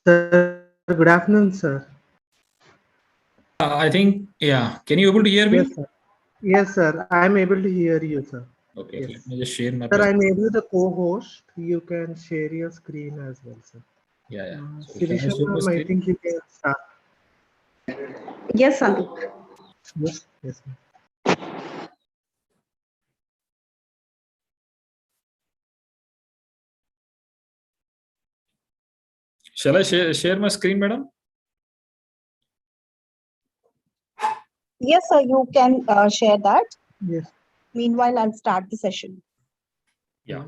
Sir, good afternoon, sir. I think, yeah. Can you able to hear Yes, me? sir. Yes, sir. I'm able to hear you, sir. Okay, Yes. let me just share my Sir, I'm presentation. able to co-host. You can share your screen as well, sir. Yeah, yeah. So can I Sirisha share my ma'am, I screen? think you can start. Yes, Sandeep. Yes, yes, ma'am. Shall I share my screen, madam? Yes, sir, you can share that. Yes. Meanwhile, I'll start the session. Yeah.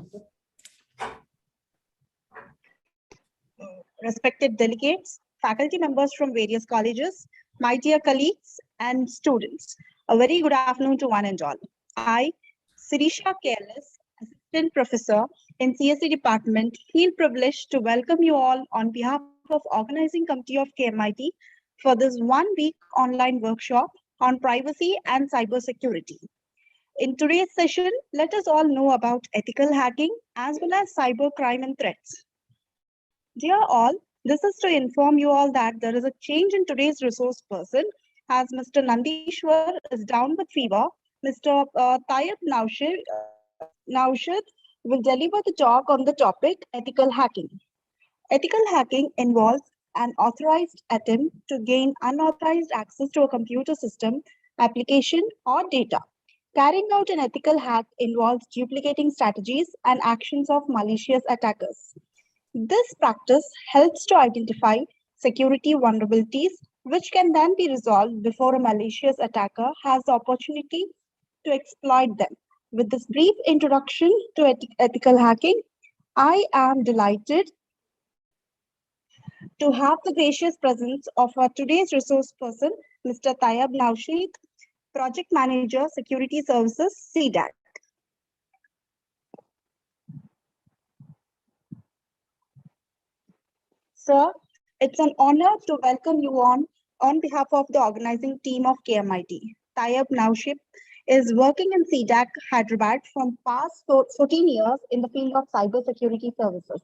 Respected delegates, faculty members from various colleges, my dear colleagues and students, a very good afternoon to one and all. I, Sirisha Careless, Assistant Professor in CSE Department, feel privileged to welcome you all on behalf of Organizing Committee of KMIT for this 1 week online workshop on privacy and cybersecurity. In today's session, let us all know about ethical hacking as well as cybercrime and threats. Dear all, this is to inform you all that there is a change in today's resource person as Mr. Nandishwar is down with fever. Mr. Tayyab Naushad will deliver the talk on the topic ethical hacking. Ethical hacking involves an authorized attempt to gain unauthorized access to a computer system, application, or data. Carrying out an ethical hack involves duplicating strategies and actions of malicious attackers. This practice helps to identify security vulnerabilities, which can then be resolved before a malicious attacker has the opportunity to exploit them. With this brief introduction to ethical hacking, I am delighted to have the gracious presence of our today's resource person, Mr. Tayyab Naushid, Project Manager, Security Services, CDAC. Sir, it's an honor to welcome you on behalf of the organizing team of KMIT. Tayyab Naushib is working in CDAC Hyderabad from past 14 years in the field of cybersecurity services.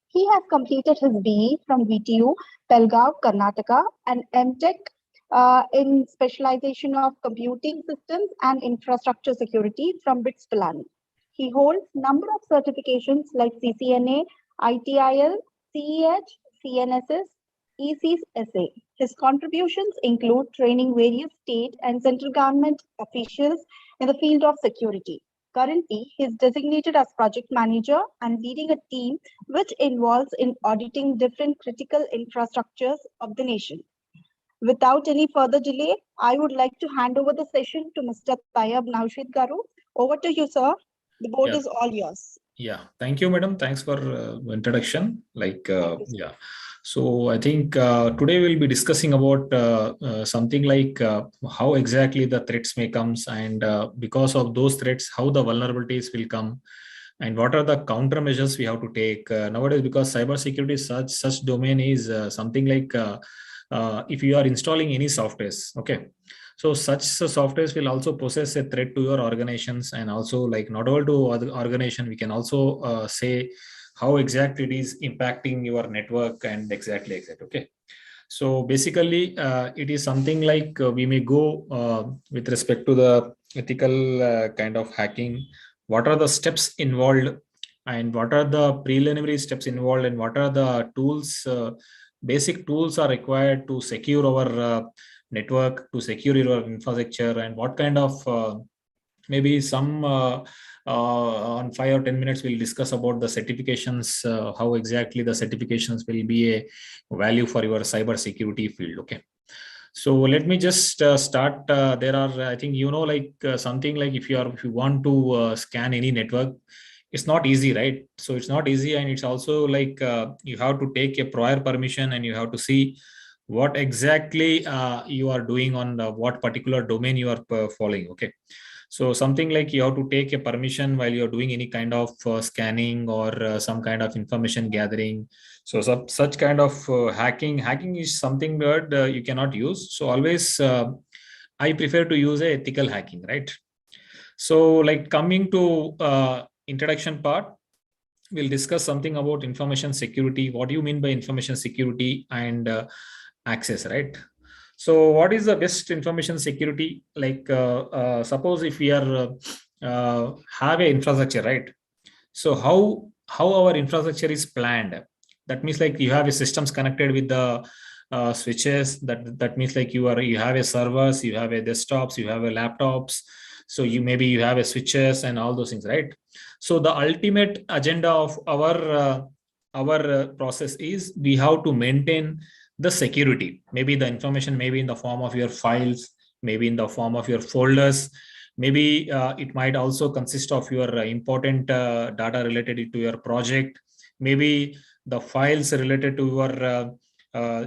He has completed his BE from VTU, Belgaum, Karnataka, and MTech in specialization of computing systems and infrastructure security from BITS Pilani. He holds number of certifications like CCNA, ITIL, CEH, CNSS, ECSA. His contributions include training various state and central government officials in the field of security. Currently, he is designated as project manager and leading a team which involves in auditing different critical infrastructures of the nation. Without any further delay, I would like to hand over the session to Mr. Tayyab Naushid Garu. Over to you, sir. The board Yeah. is all yours. Yeah. Thank you, madam. Thanks for introduction. Yeah. So I think today we'll be discussing about something like how exactly the threats may comes, and because of those threats, how the vulnerabilities will come, and what are the countermeasures we have to take nowadays. Because cybersecurity is such domain is something like if you are installing any softwares, okay. So such softwares will also possess a threat to your organizations, and also like not all to other organization, we can also say how exactly it is impacting your network and exactly. Okay. So basically, it is something like we may go with respect to the ethical kind of hacking. What are the steps involved, and what are the preliminary steps involved, and what are the tools? Basic tools are required to secure our network, to secure your infrastructure, and what kind of maybe some on 5 or 10 minutes we'll discuss about the certifications, how exactly the certifications will be a value for your cyber security field. Okay. So let me just start. There are, I think, like something like if you want to scan any network, it's not easy, right? So it's not easy, and it's also like you have to take a prior permission, and you have to see what exactly you are doing on what particular domain you are following. Okay. So something like you have to take a permission while you're doing any kind of scanning or some kind of information gathering. So such kind of hacking is something that you cannot use. So always I prefer to use a ethical hacking, right? So like coming to introduction part. we'll discuss something about information security. What do you mean by information security and access, right? So what is the best information security? Like suppose if we are have a infrastructure, right? So how our infrastructure is planned? That means like you have a systems connected with the switches. That means like you have a servers, you have a desktops, you have a laptops. So you have a switches and all those things, right? So the ultimate agenda of our process is we have to maintain the security. Maybe the information maybe in the form of your files, maybe in the form of your folders, maybe it might also consist of your important data related to your project, maybe the files related to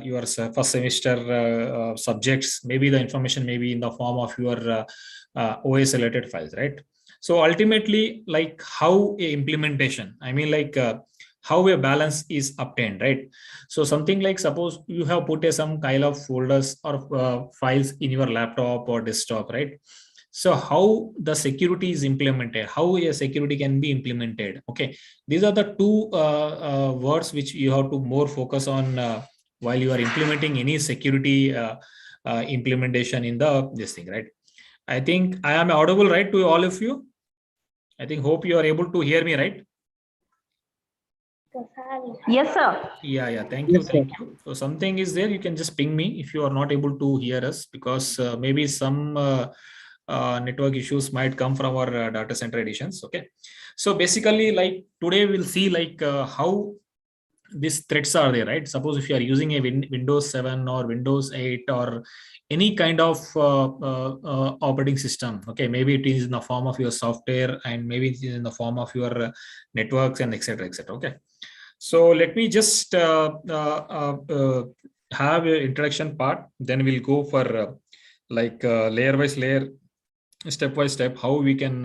your first semester subjects, maybe the information maybe in the form of your OS related files, right? So ultimately, like how a implementation, I mean like how a balance is obtained, right? So something like suppose you have put some kind of folders or files in your laptop or desktop, right? So how the security is implemented, how a security can be implemented, okay? These are the two words which you have to more focus on while you are implementing any security implementation in this thing, right? I think I am audible, right, to all of you? I think hope you are able to hear me, right? Yes, sir. Yeah, thank you, Yes, thank sir. you. So something is there, you can just ping me if you are not able to hear us, because maybe some network issues might come from our data center editions. Okay, so basically like today we'll see like how these threats are there, right? Suppose if you are using a Windows 7 or Windows 8 or any kind of operating system, okay, maybe it is in the form of your software and maybe it is in the form of your networks and etc, etc. Okay, so let me just have an introduction part, then we'll go for layer by layer, step by step, how we can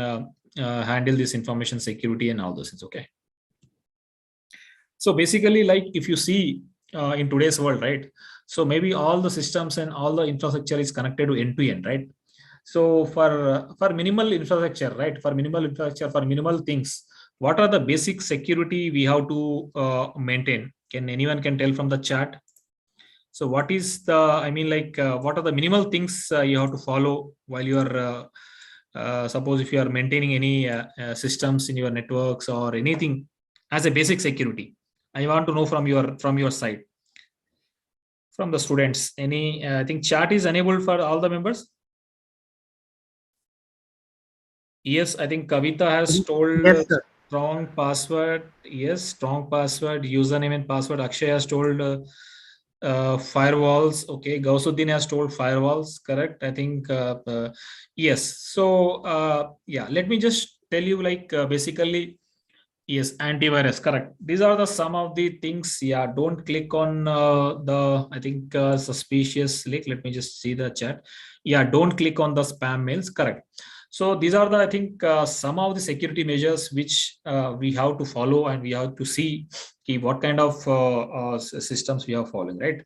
handle this information security and all those things. Okay, so basically like if you see in today's world, right? So maybe all the systems and all the infrastructure is connected to end to end, right? So for minimal infrastructure, right? For minimal infrastructure, for minimal things, what are the basic security we have to maintain? Can anyone can tell from the chat? So what is the, I mean like what are the minimal things you have to follow while you are suppose if you are maintaining any systems in your networks or anything as a basic security? I want to know from your side, from the students. Any I think chat is enabled for all the members. Yes, I think Kavita has told Yes, sir. strong password. Yes, strong password, username and password. Akshay has told firewalls. Okay, Gausuddin has told firewalls. Correct. I think yes. So yeah, let me just tell you like basically yes, antivirus. Correct. These are the some of the things. Yeah, don't click on the I think suspicious link. Let me just see the chat. Yeah, don't click on the spam mails. Correct. So these are the I think some of the security measures which we have to follow, and we have to see what kind of systems we are following, right?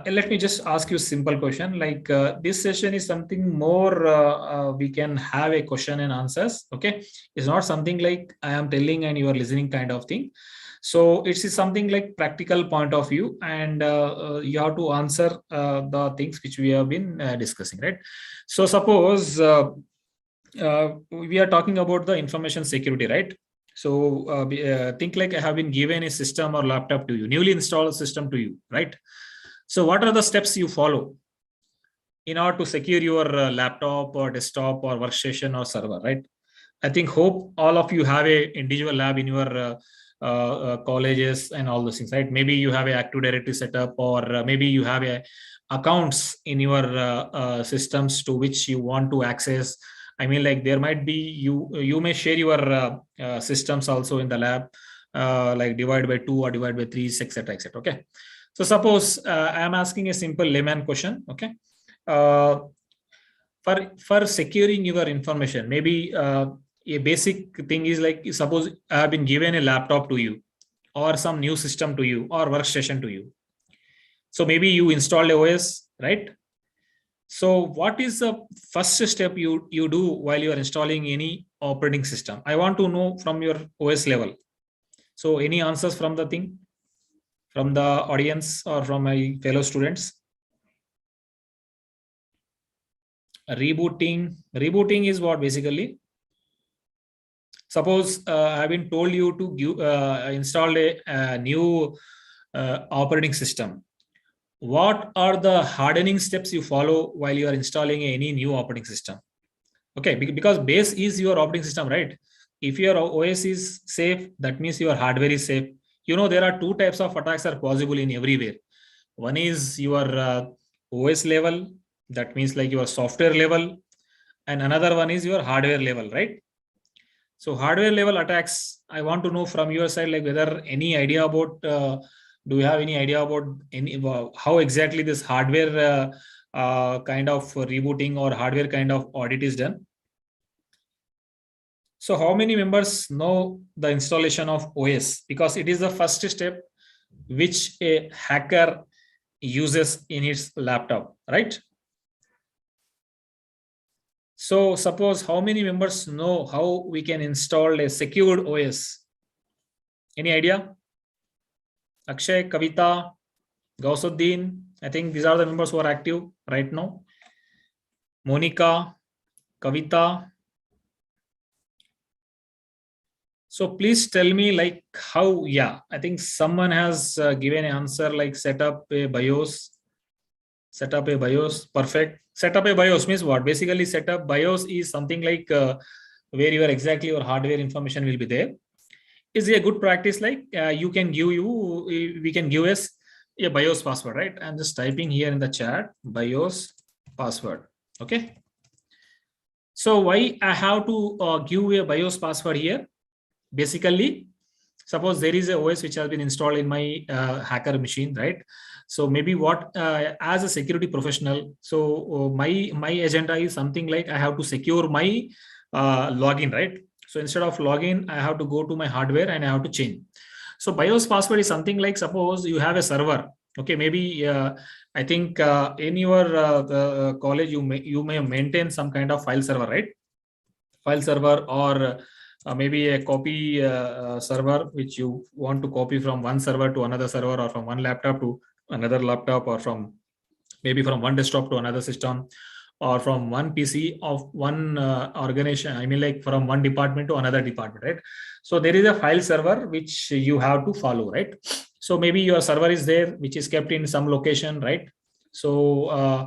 Let me just ask you a simple question. Like this session is something more we can have a question and answers. Okay, it's not something like I am telling and you are listening kind of thing. So it's something like practical point of view, and you have to answer the things which we have been discussing, right? So suppose we are talking about the information security, right? So think like I have been given a system or laptop to you, newly installed system to you, right? So what are the steps you follow in order to secure your laptop or desktop or workstation or server, right? I think hope all of you have a individual lab in your colleges and all those things, right? Maybe you have a Active Directory setup, or maybe you have a accounts in your systems to which you want to access. I mean, like there might be you may share your systems also in the lab, like divide by 2 or divide by 3, etc., etc. Okay. So suppose I am asking a simple layman question. Okay. Uh, for securing your information, maybe a basic thing is like suppose I have been given a laptop to you, or some new system to you, or workstation to you. So maybe you installed a OS, right? So what is the first step you do while you are installing any operating system? I want to know from your OS level. So any answers from the thing, from the audience or from my fellow students? Rebooting is what basically? Suppose I've been told you to install a new operating system. What are the hardening steps you follow while you are installing any new operating system? Okay, because base is your operating system, right? If your OS is safe, that means your hardware is safe. You know, there are two types of attacks are possible in everywhere. One is your OS level, that means like your software level, and another one is your hardware level, right? So hardware level attacks, I want to know from your side, like whether any idea about, do you have any idea about how exactly this hardware kind of rebooting or hardware kind of audit is done? So how many members know the installation of OS? Because it is the first step which a hacker uses in his laptop, right? So suppose how many members know how we can install a secured OS? Any idea? Akshay, Kavita, Gausuddin, I think these are the members who are active right now. Monica, Kavita. So please tell me like how, yeah, I think someone has given an answer like set up a BIOS. Set up a BIOS, perfect. Set up a BIOS means what? Basically set up BIOS is something like where your exactly your hardware information will be there. Is it a good practice like we can give us a BIOS password, right? I'm just typing here in the chat BIOS password. Okay. So why I have to give a BIOS password here? Basically, suppose there is a OS which has been installed in my hacker machine, right? So maybe what as a security professional, so my agenda is something like I have to secure my login, right? So instead of login, I have to go to my hardware and I have to change. So BIOS password is something like suppose you have a server. Okay, maybe I think in your college you may maintain some kind of file server, right? File server or maybe a copy server which you want to copy from one server to another server or from one laptop to another laptop or from maybe from one desktop to another system or from one PC of one organization, I mean like from one department to another department, right? So there is a file server which you have to follow, right? So maybe your server is there which is kept in some location, right? So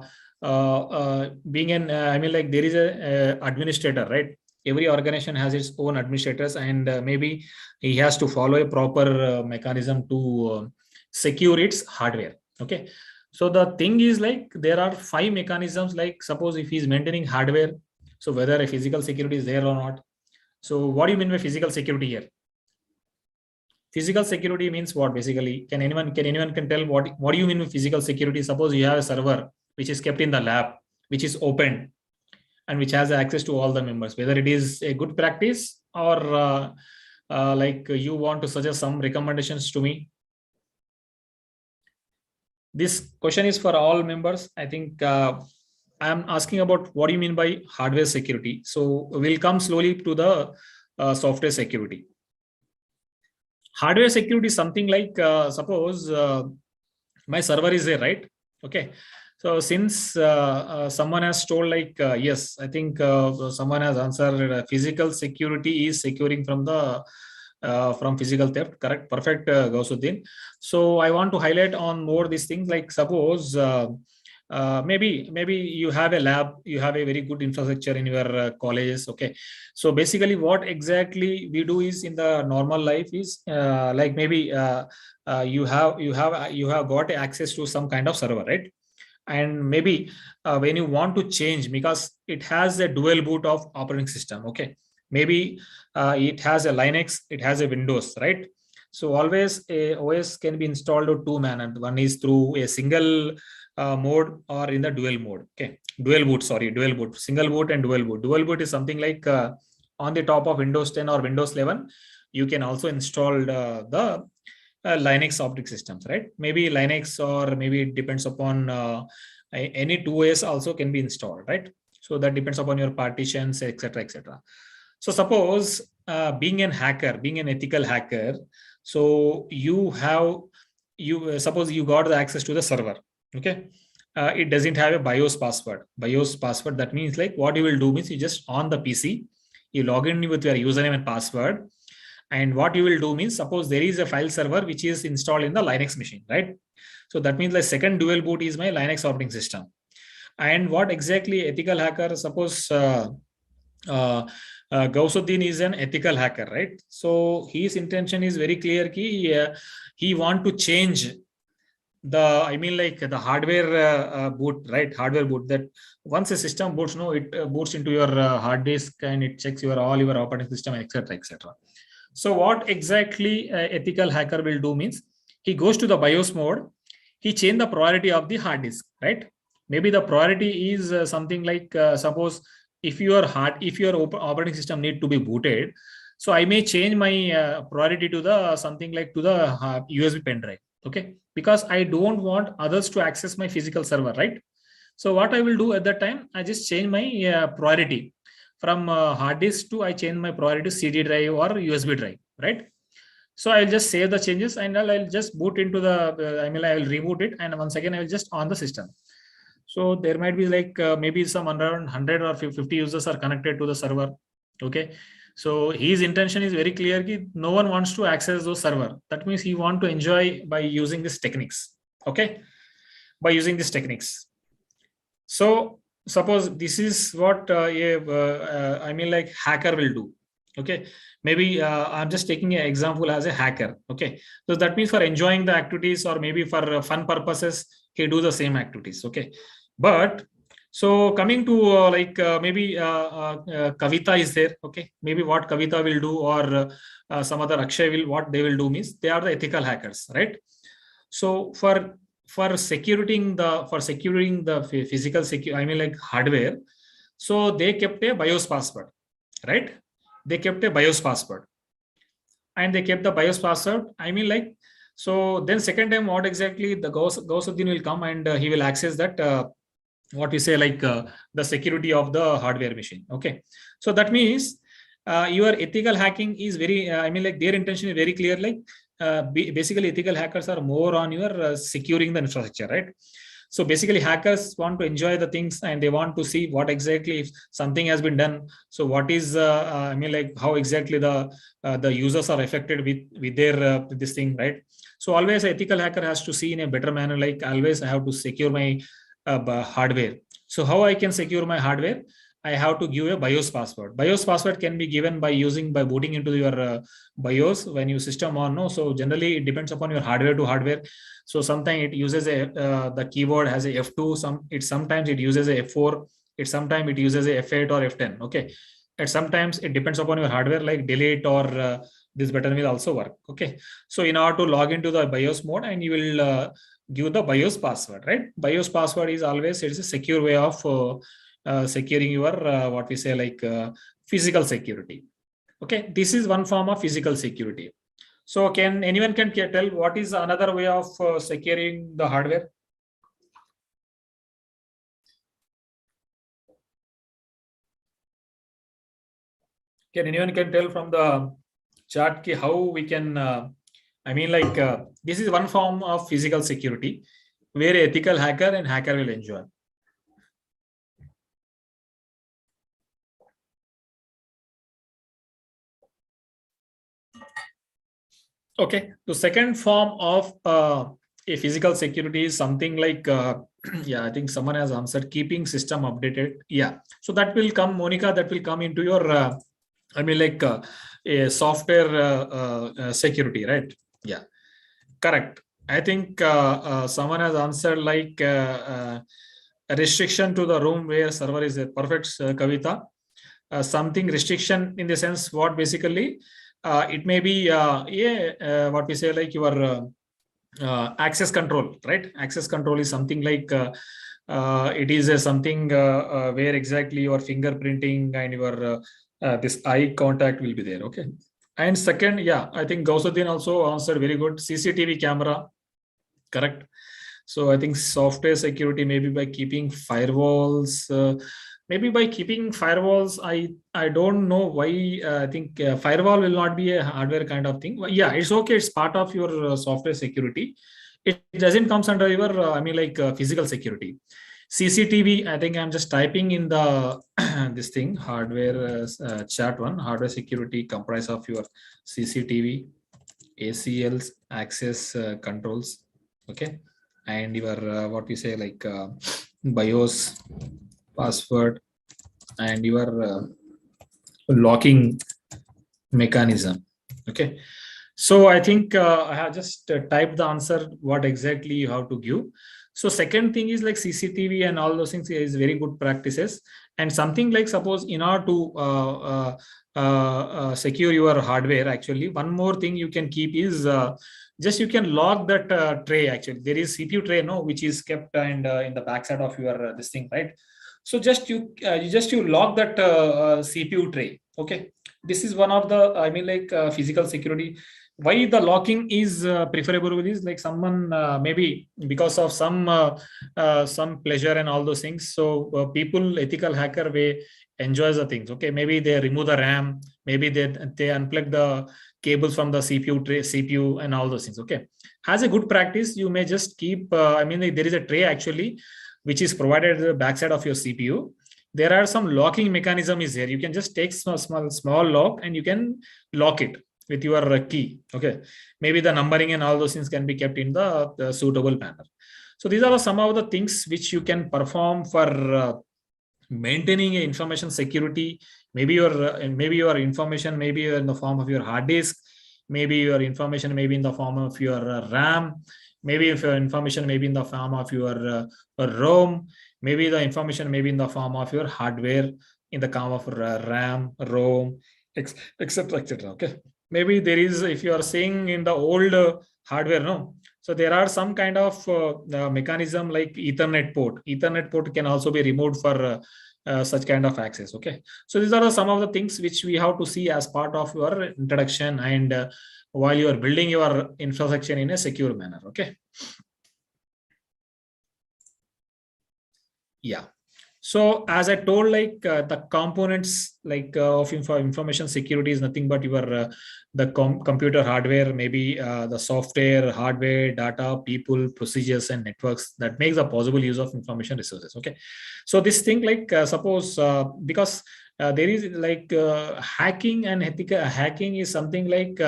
being an I mean like there is a administrator, right? Every organization has its own administrators and maybe he has to follow a proper mechanism to secure its hardware. Okay. So the thing is like there are 5 mechanisms, like suppose if he's maintaining hardware, so whether a physical security is there or not. So what do you mean by physical security here? Physical security means what basically? Can anyone tell what do you mean by physical security? Suppose you have a server which is kept in the lab, which is open and which has access to all the members, whether it is a good practice or like you want to suggest some recommendations to me. This question is for all members. I think I'm asking about what do you mean by hardware security. So we'll come slowly to the software security. Hardware security is something like suppose my server is there, right? Okay. So since someone has told like, yes, I think someone has answered physical security is securing from the from physical theft, correct? Perfect, Gausuddin. So I want to highlight on more these things like suppose maybe you have a lab, you have a very good infrastructure in your colleges. Okay. So basically what exactly we do is in the normal life is like maybe you have got access to some kind of server, right? And maybe when you want to change because it has a dual boot of operating system. Okay, maybe it has a Linux, it has a Windows, right? So always a OS can be installed to two manner. One is through a single mode or in the dual mode. Okay, dual boot, single boot and dual boot. Dual boot is something like on the top of Windows 10 or Windows 11 you can also install the Linux operating systems, right? Maybe Linux or maybe it depends upon any 2OS also can be installed, right? So that depends upon your partitions, etc., etc. So suppose being an hacker, being an ethical hacker, So you have, suppose you got the access to the server. Okay. It doesn't have a BIOS password. BIOS password, that means like what you will do means you just on the PC, you log in with your username and password. And what you will do means, suppose there is a file server which is installed in the Linux machine, right? So that means the second dual boot is my Linux operating system. And what exactly ethical hacker, suppose Gausuddin is an ethical hacker, right? So his intention is very clear. He want to change the, I mean, like the hardware boot, right? Hardware boot, that once a system boots, no, it boots into your hard disk and it checks your all your operating system, etc., etc. So what exactly ethical hacker will do means, he goes to the BIOS mode, he change the priority of the hard disk, right? Maybe the priority is something like, suppose if your operating system need to be booted, so I may change my priority to the something like to the USB pen drive, okay? Because I don't want others to access my physical server, right? So what I will do at that time, I just change my priority from hard disk to I change my priority to CD drive or USB drive, right? So I'll just save the changes and I'll just boot into the, I will reboot it, and once again I will just on the system. So there might be like maybe some around 100 or 50 users are connected to the server, okay? So his intention is very clear. No one wants to access those server. That means he want to enjoy by using these techniques, okay? By using these techniques. So suppose this is what like hacker will do, okay? Maybe I'm just taking an example as a hacker, okay? So that means for enjoying the activities or maybe for fun purposes, he do the same activities, okay? But so coming to maybe Kavita is there, okay? Maybe what Kavita will do or some other Akshay will, what they will do means they are the ethical hackers, right? So for securing the physical hardware, so they kept a BIOS password, right? They kept a BIOS password, and they kept the BIOS password. So then second time, what exactly the Gausuddin will come and he will access that what we say the security of the hardware machine. Okay, so that means your ethical hacking is very their intention is very clear. Basically, ethical hackers are more on your securing the infrastructure, right? So basically, hackers want to enjoy the things and they want to see what exactly if something has been done. So what is how exactly the users are affected with their this thing, right? So always an ethical hacker has to see in a better manner. Like always, I have to secure my hardware. So how I can secure my hardware? I have to give a BIOS password. BIOS password can be given by booting into your BIOS when you system on. No, so generally it depends upon your hardware to hardware. So sometimes it uses the keyboard has a F2. Sometimes it uses a F4. Sometimes it uses a F8 or F10. Okay, and sometimes it depends upon your hardware. Like delete or this button will also work. Okay, so in order to log into the BIOS mode, and you will give the BIOS password, right? BIOS password is always, it's a secure way of securing your what we say physical security. Okay, this is one form of physical security. So anyone can tell what is another way of securing the hardware? Anyone can tell from the chat how we can this is one form of physical security where ethical hacker and hacker will enjoy. Okay, the second form of a physical security is something like yeah, I think someone has answered, keeping system updated. Yeah, so that will come, Monica, that will come into your a software security, right? Yeah, correct. I think someone has answered a restriction to the room where server is a perfect, Kavita. Something restriction in the sense what basically it may be what we say your access control, right? Access control is something like it is something where exactly your fingerprinting and your this eye contact will be there. Okay, and second, yeah, I think Gausuddin also answered very good. CCTV camera, correct. So I think software security maybe by keeping firewalls maybe by keeping firewalls, I don't know why. I think firewall will not be a hardware kind of thing. Well, yeah, it's okay. It's part of your software security. It doesn't comes under your physical security. CCTV, I think I'm just typing in the this thing hardware chat one. Hardware security comprise of your CCTV, ACLs, access controls, okay, and your what we say like BIOS, password, and your locking mechanism. Okay, so I think I have just typed the answer what exactly you have to give. So second thing is like CCTV and all those things is very good practices. And something like suppose in order to secure your hardware, actually one more thing you can keep is just you can log that tray. Actually there is CPU tray, no, which is kept and in the backside of your this thing, right? So just you log that CPU tray. Okay, this is one of the physical security. Why the locking is preferable is like someone maybe because of some pleasure and all those things. So people, ethical hacker way enjoys the things. Okay, maybe they remove the RAM, maybe they unplug the cables from the CPU and all those things. Okay, as a good practice, you may just keep. Like there is a tray actually which is provided at the backside of your CPU. There are some locking mechanism is here. You can just take small lock and you can lock it with your key. Okay, maybe the numbering and all those things can be kept in the suitable manner. So these are some of the things which you can perform for maintaining information security. Maybe your information maybe in the form of your hard disk, maybe your information maybe in the form of your RAM, maybe if your information maybe in the form of your ROM, maybe the information maybe in the form of your hardware in the form of RAM, ROM, etc, etc. Okay, maybe there is, if you are saying in the old hardware, no, so there are some kind of mechanism like Ethernet port can also be removed for such kind of access. Okay, so these are some of the things which we have to see as part of your introduction and while you are building your infrastructure in a secure manner. Okay, yeah. So as I told, like the components like of information security is nothing but your the computer hardware, maybe the software, hardware, data, people, procedures, and networks that makes a possible use of information resources. Okay, so this thing like suppose because there is like hacking and ethical hacking is something like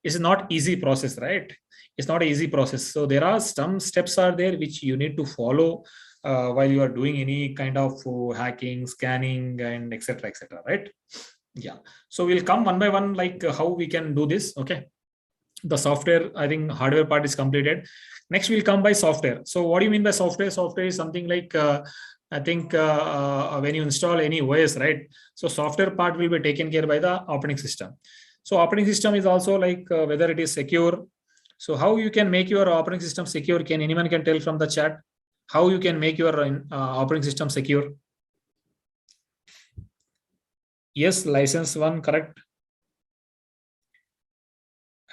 it's not easy process, right? It's not an easy process. So there are some steps are there which you need to follow while you are doing any kind of hacking, scanning, and etc, right? Yeah, so we'll come one by one like how we can do this. Okay, the software, I think hardware part is completed. Next we'll come by software. So what do you mean by software? Software is something like I think when you install any OS, right? So software part will be taken care by the operating system. So operating system is also like whether it is secure. So how you can make your operating system secure? Can anyone can tell from the chat how you can make your operating system secure? Yes, license one, correct.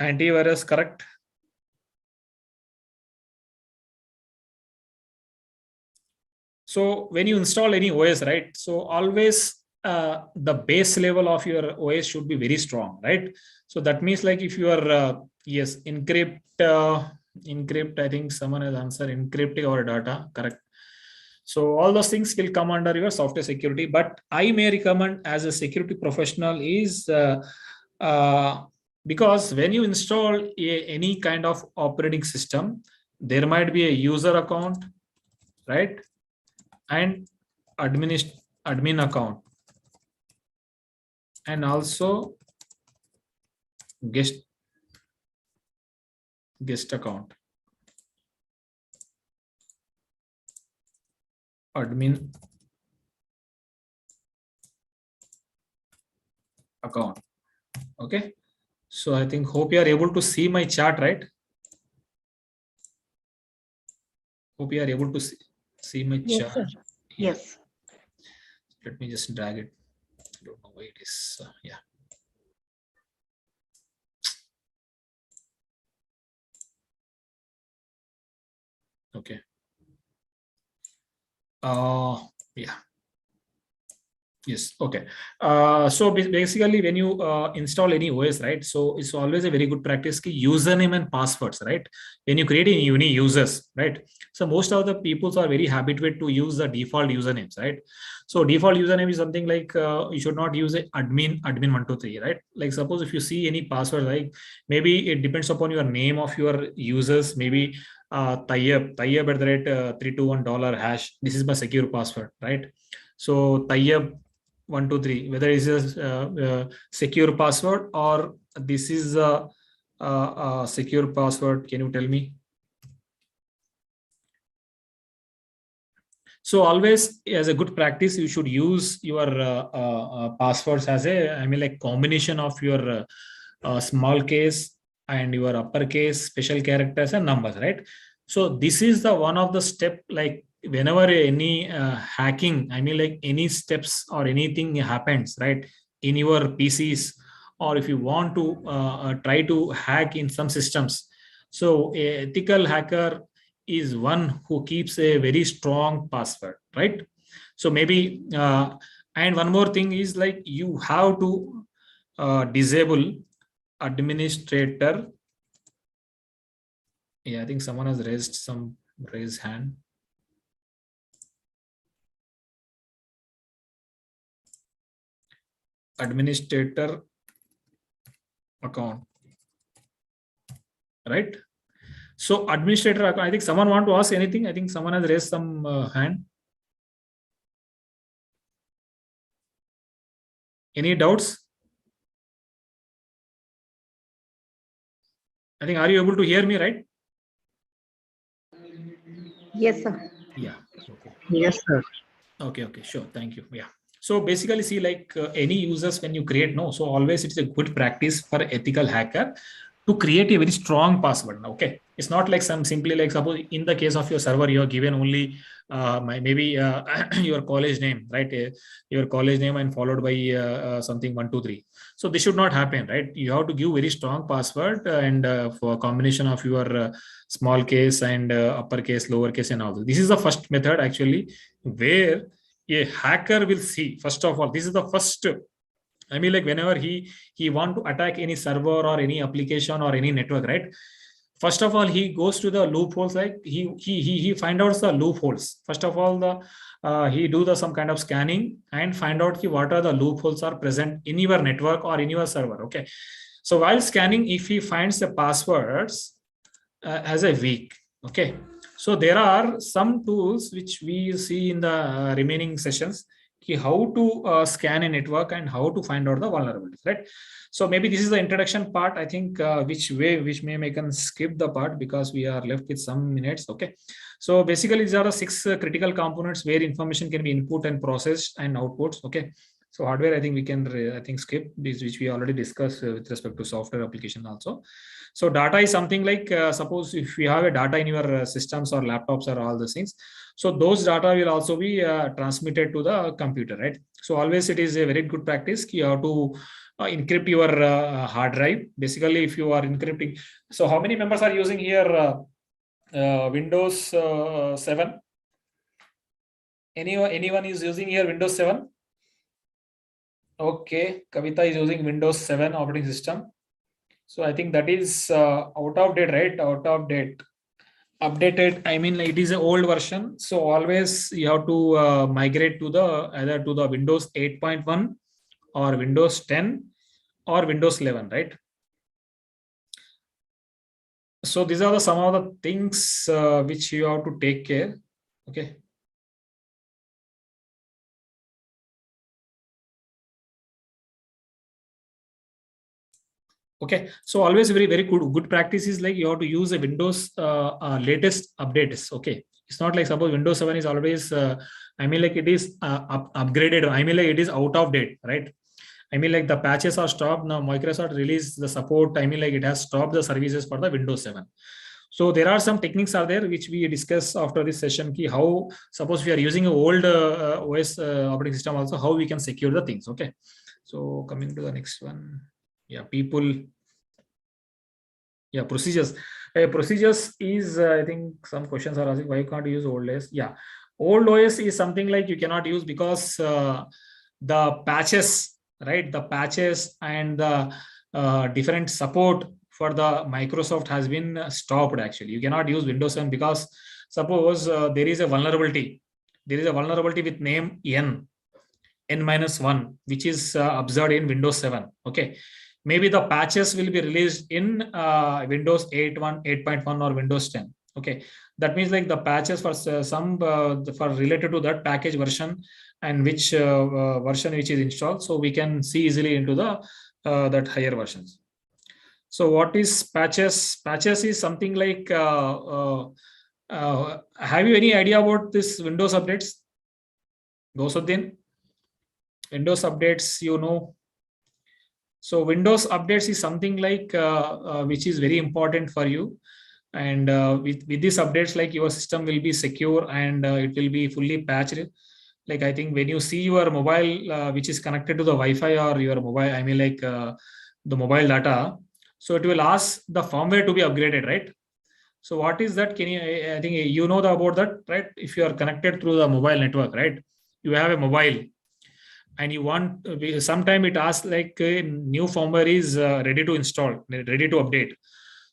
Antivirus, correct. So when you install any OS, right? So always the base level of your OS should be very strong, right? So that means like if you are yes, encrypt, I think someone has answered encrypting our data, correct. So all those things will come under your software security. But I may recommend as a security professional is because when you install any kind of operating system, there might be a user account, right? And admin account, and also guest account, admin account. Okay, so I think hope you are able to see my chart, right? Hope you are able to see my Yes, chart. sir. Yes. Let me just drag it. I don't know why it is. Yeah. Okay. Yeah. Yes. Okay. So basically, when you install any OS, right? So it's always a very good practice ki username and passwords, right? When you create any users, right? So most of the peoples are very habituated to use the default usernames, right? So default username is something like you should not use a admin123, right? Like suppose if you see any password, like maybe it depends upon your name of your users, maybe Tayyab at the rate $321 hash. This is my secure password, right? So Tayyab 123, whether it is a secure password or this is a secure password. Can you tell me? So always, as a good practice, you should use your passwords as like combination of your small case and your uppercase, special characters and numbers, right? So this is the one of the step, like whenever any hacking, like any steps or anything happens, right, in your PCs, or if you want to try to hack in some systems. So a ethical hacker is one who keeps a very strong password, right? So maybe and one more thing is like you have to disable administrator. Yeah, I think someone has raised hand. Administrator account, right? So administrator account, I think someone want to ask anything. I think someone has raised some hand. Any doubts? I think, are you able to hear me, right? Yes, sir. Yeah. Okay. Yes, sir. Okay, sure. Thank you. Yeah. So basically, see, like any users when you create, no, so always it's a good practice for ethical hacker to create a very strong password. Okay, it's not like some simply like suppose in the case of your server, you are given only maybe your college name, right? Your college name and followed by something 123. So this should not happen, right? You have to give very strong password and for a combination of your small case and uppercase, lowercase, and all. This is the first method actually where a hacker will see. First of all, this is the first, like whenever he want to attack any server or any application or any network, right? First of all, he goes to the loopholes, like he find out the loopholes. First of all, the he do the some kind of scanning and find out what are the loopholes are present in your network or in your server. Okay, so while scanning, if he finds the passwords as a weak, okay, so there are some tools which we see in the remaining sessions, how to scan a network and how to find out the vulnerabilities, right? So maybe this is the introduction part. I think which may make us skip the part because we are left with some minutes. Okay, so basically these are the 6 critical components where information can be input and processed and outputs. Okay, so hardware, I think we can skip this, which we already discussed with respect to software application also. So data is something like suppose if you have a data in your systems or laptops or all those things, so those data will also be transmitted to the computer, right? So always it is a very good practice. You have to encrypt your hard drive. Basically, if you are encrypting, so how many members are using here Windows 7? Anyone is using here Windows 7? Okay, Kavita is using Windows 7 operating system. So I think that is out of date, right? Out of date. Updated, it is an old version. So always you have to migrate to the either to the Windows 8.1 or Windows 10 or Windows 11, right? So these are some of the things which you have to take care. Okay. Okay, so always very good practice is like you have to use a Windows latest updates. Okay, it's not like suppose Windows 7 is always like it is upgraded. Like it is out of date, right? Like the patches are stopped now. Microsoft released the support. Like it has stopped the services for the Windows 7. So there are some techniques are there which we discuss after this session. Ki how suppose we are using an old OS operating system also, how we can secure the things. Okay, so coming to the next one. Yeah, people. Yeah, procedures. Procedures is I think some questions are asking why you can't use old OS. Yeah, old OS is something like you cannot use because the patches, right? The patches and the different support for the Microsoft has been stopped. Actually, you cannot use Windows 7 because suppose there is a vulnerability. There is a vulnerability with name n-1, which is observed in Windows 7. Okay, maybe the patches will be released in Windows 8.1, 8.1 or Windows 10. Okay, that means like the patches for some for related to that package version and which version which is installed, so we can see easily into the that higher versions. So what is patches? Patches is something like have you any idea about this Windows updates? Gosuddin? Windows updates, you know. So Windows updates is something like which is very important for you. And with these updates, like your system will be secure and it will be fully patched. Like I think when you see your mobile which is connected to the Wi-Fi or your mobile, I mean like the mobile data, so it will ask the firmware to be upgraded, right? So what is that? Can you? I think you know about that, right? If you are connected through the mobile network, right? You have a mobile, and you want sometime it asks like new firmware is ready to install, ready to update.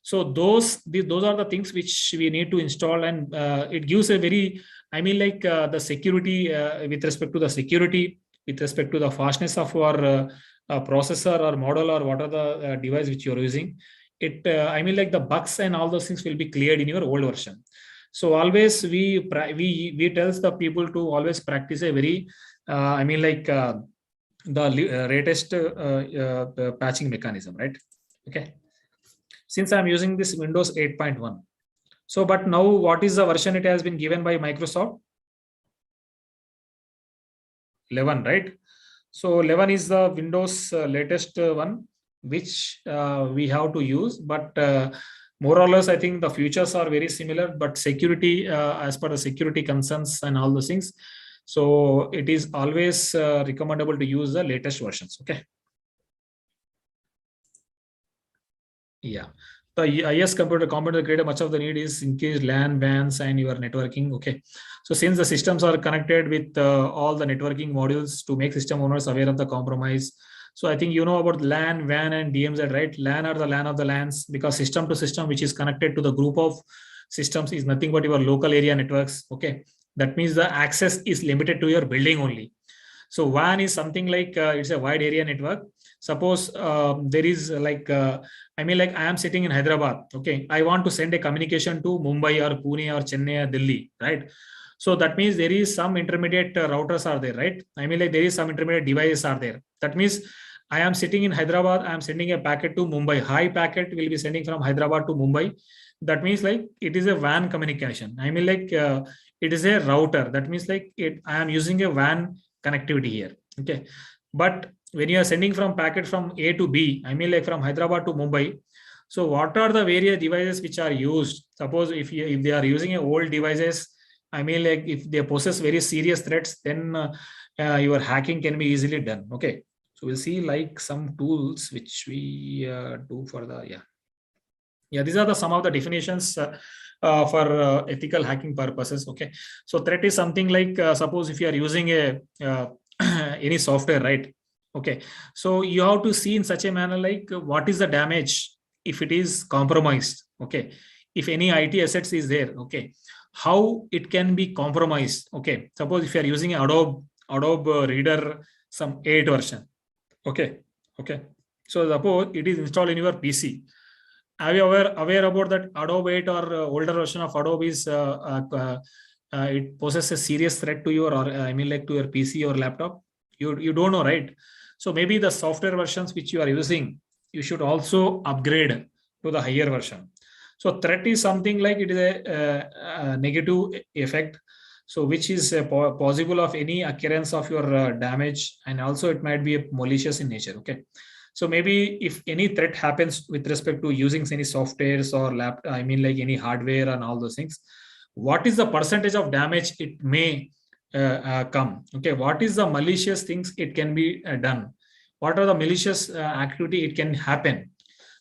So those are the things which we need to install, and it gives a very, I mean like the security with respect to the security, with respect to the fastness of our processor or model or what are the device which you're using. It I mean like the bugs and all those things will be cleared in your old version. So always we tells the people to always practice a very I mean like the latest patching mechanism, right? Okay. Since I'm using this Windows 8.1. So, but now what is the version it has been given by Microsoft? 11, right? So 11 is the Windows latest one, which we have to use, but more or less, I think the features are very similar, but security, as per the security concerns and all those things. So it is always recommendable to use the latest versions. Okay. Yeah. The IS computer component creator, much of the need is increased LAN, WANs, and your networking. Okay. So since the systems are connected with all the networking modules to make system owners aware of the compromise. So I think you know about LAN, WAN, and DMZ, right? LAN are the LAN of the LANs, because system to system, which is connected to the group of systems, is nothing but your local area networks. Okay. That means the access is limited to your building only. So WAN is something like it's a wide area network. Suppose there is like, I mean, like I am sitting in Hyderabad. Okay. I want to send a communication to Mumbai or Pune or Chennai or Delhi, right? So that means there is some intermediate routers are there, right? I mean, like there is some intermediate devices are there. That means I am sitting in Hyderabad. I am sending a packet to Mumbai. High packet will be sending from Hyderabad to Mumbai. That means like it is a WAN communication. I mean, like it is a router. That means like I am using a WAN connectivity here. Okay. But when you are sending from packet from A to B, I mean like from Hyderabad to Mumbai. So what are the various devices which are used? Suppose if they are using old devices, I mean like if they possess very serious threats, then your hacking can be easily done. Okay. So we'll see like some tools which we do for the, yeah, these are some of the definitions for ethical hacking purposes. Okay. So threat is something like, suppose if you are using a any software, right? Okay. So you have to see in such a manner, like what is the damage if it is compromised. Okay. If any IT assets is there, okay, how it can be compromised. Okay. Suppose if you are using Adobe Reader, some 8 version. Okay. Okay. So suppose it is installed in your PC. Are you aware about that Adobe 8 or older version of Adobe is it poses a serious threat to your, or I mean like to your PC or laptop? You don't know, right? So maybe the software versions which you are using, you should also upgrade to the higher version. So threat is something like it is a negative effect. So which is possible of any occurrence of your damage, and also it might be malicious in nature. Okay. So maybe if any threat happens with respect to using any softwares or I mean like any hardware and all those things, what is the percentage of damage it may come? Okay, what is the malicious things it can be done? What are the malicious activity it can happen?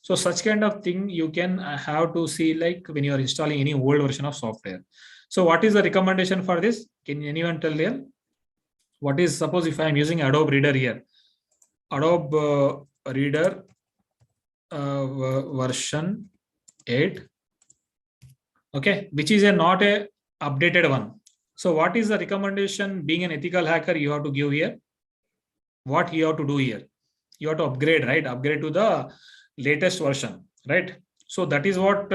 So such kind of thing you can have to see like when you are installing any old version of software. So what is the recommendation for this? Can anyone tell there? what is, suppose if I am using Adobe Reader here, Adobe Reader version 8, okay, which is not a updated one. So what is the recommendation being an ethical hacker you have to give here? What you have to do here? You have to upgrade, right? Upgrade to the latest version, right? So that is what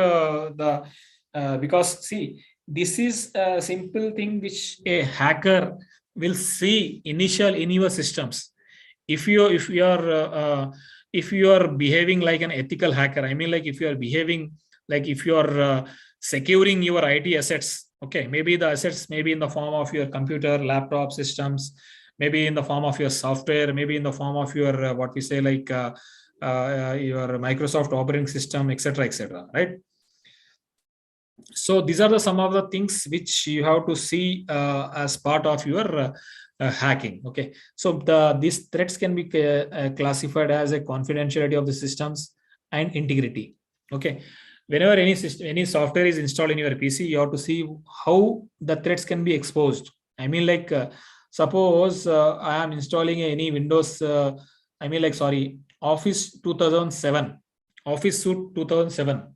because see, this is a simple thing which a hacker will see initial in your systems. If you are behaving like an ethical hacker, I mean, like if you are behaving like if you are securing your IT assets, okay, maybe the assets may be in the form of your computer, laptop systems, maybe in the form of your software, maybe in the form of your what we say like your Microsoft operating system, etc., right? So these are some of the things which you have to see as part of your hacking. Okay, so these threats can be classified as a confidentiality of the systems and integrity. Okay, whenever any software is installed in your PC, you have to see how the threats can be exposed. I mean, like suppose I am installing any Windows. I mean, like sorry, Office 2007, Office Suite 2007.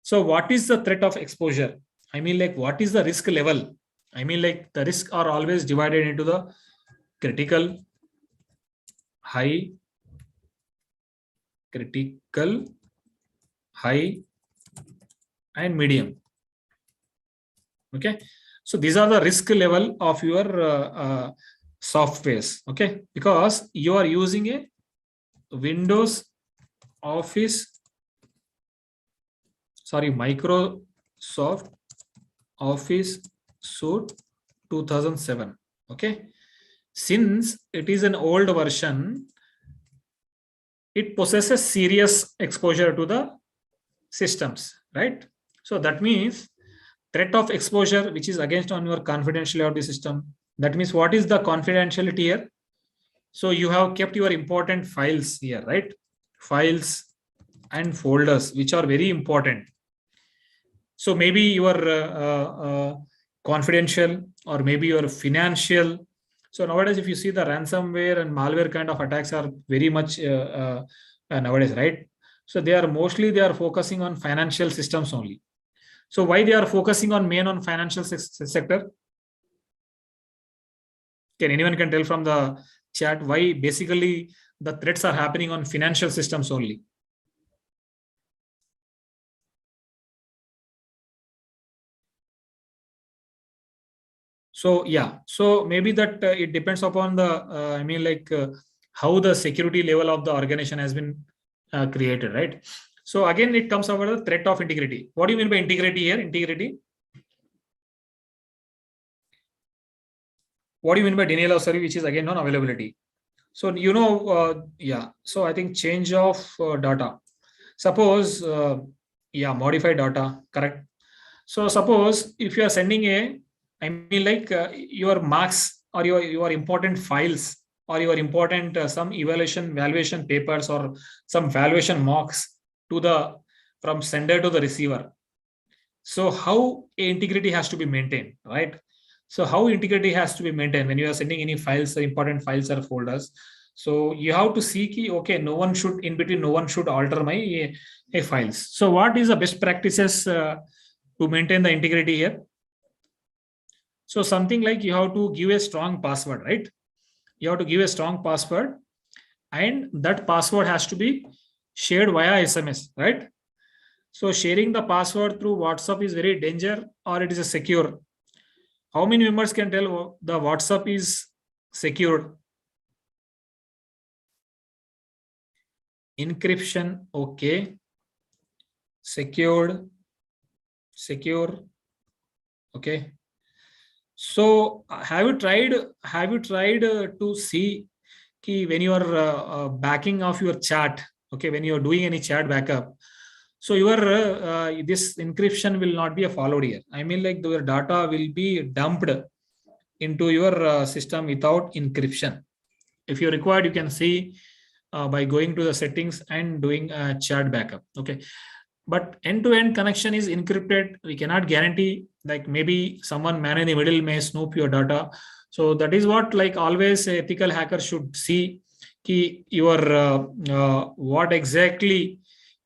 So what is the threat of exposure? I mean, like what is the risk level? I mean, like the risks are always divided into the critical, high, and medium. Okay, so these are the risk level of your softwares. Okay, because you are using a Windows Microsoft Office Suite 2007. Okay, since it is an old version, it possesses serious exposure to the systems, right? So that means threat of exposure, which is against on your confidentiality of the system. That means what is the confidentiality here? So you have kept your important files here, right? Files and folders, which are very important. So maybe your confidential, or maybe your financial. So nowadays, if you see the ransomware and malware kind of attacks are very much nowadays, right? So they are focusing on financial systems only. So why they are focusing on financial sector? Can anyone tell from the chat why basically the threats are happening on financial systems only? So yeah, so maybe that it depends upon the how the security level of the organization has been created, right? So again, it comes over the threat of integrity. What do you mean by integrity here? Integrity. What do you mean by denial of service, which is again non-availability? So yeah. So I think change of data. Suppose modified data, correct? So suppose if you are sending your marks or your important files or your important some valuation papers or some valuation mocks from sender to the receiver. So how integrity has to be maintained, right? So how integrity has to be maintained when you are sending any files, important files or folders. So you have to see, okay, no one should alter my files. So what is the best practices to maintain the integrity here? So something like you have to give a strong password, right? You have to give a strong password, and that password has to be shared via SMS, right? So sharing the password through WhatsApp is very dangerous, or it is a secure. How many members can tell the WhatsApp is secured? Encryption, okay. Secured, secure, okay. So have you tried to see when you are backing off your chat, okay, when you are doing any chat backup, so your this encryption will not be followed here. I mean, like your data will be dumped into your system without encryption. If you required, you can see by going to the settings and doing a chat backup, okay. But end-to-end connection is encrypted. We cannot guarantee, like maybe someone man in the middle may snoop your data So that is what like always a ethical hacker should see ki your what exactly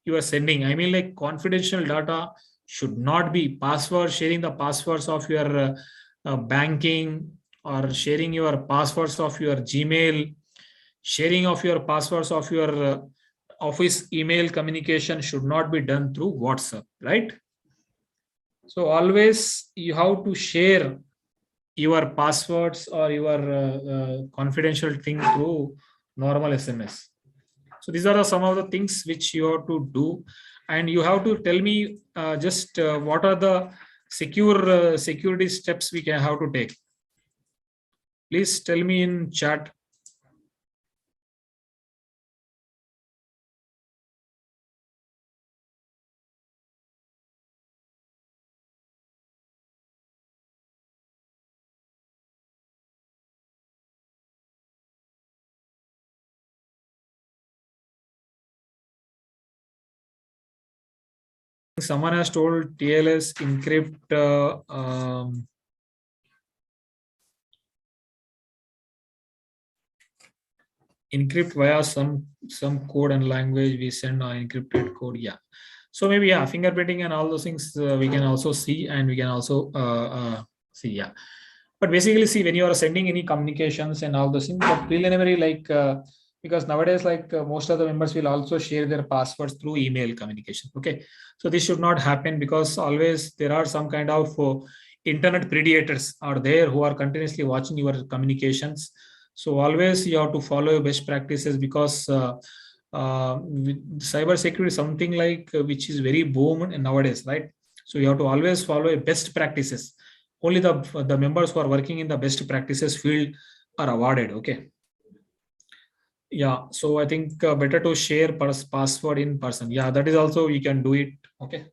you are sending. I mean, like confidential data should not be password, sharing the passwords of your banking, or sharing your passwords of your Gmail, sharing of your passwords of your office email communication should not be done through WhatsApp, right? So always you have to share your passwords or your confidential thing through normal SMS. So these are some of the things which you have to do, and you have to tell me just what are the security steps we can have to take. Please tell me in chat. Someone has told TLS encrypt encrypt via some code and language we send on encrypted code. Yeah, so maybe yeah, fingerprinting and all those things we can also see, and we can also see. Yeah, but basically see, when you are sending any communications and all those things, but preliminary like because nowadays like most of the members will also share their passwords through email communication. Okay, so this should not happen, because always there are some kind of internet predators are there who are continuously watching your communications. So always you have to follow best practices, because cyber security is something like which is very boom nowadays, right? So you have to always follow best practices. Only the members who are working in the best practices field are awarded. Okay. Yeah. So I think better to share password in person. Yeah, that is also you can do it. Okay.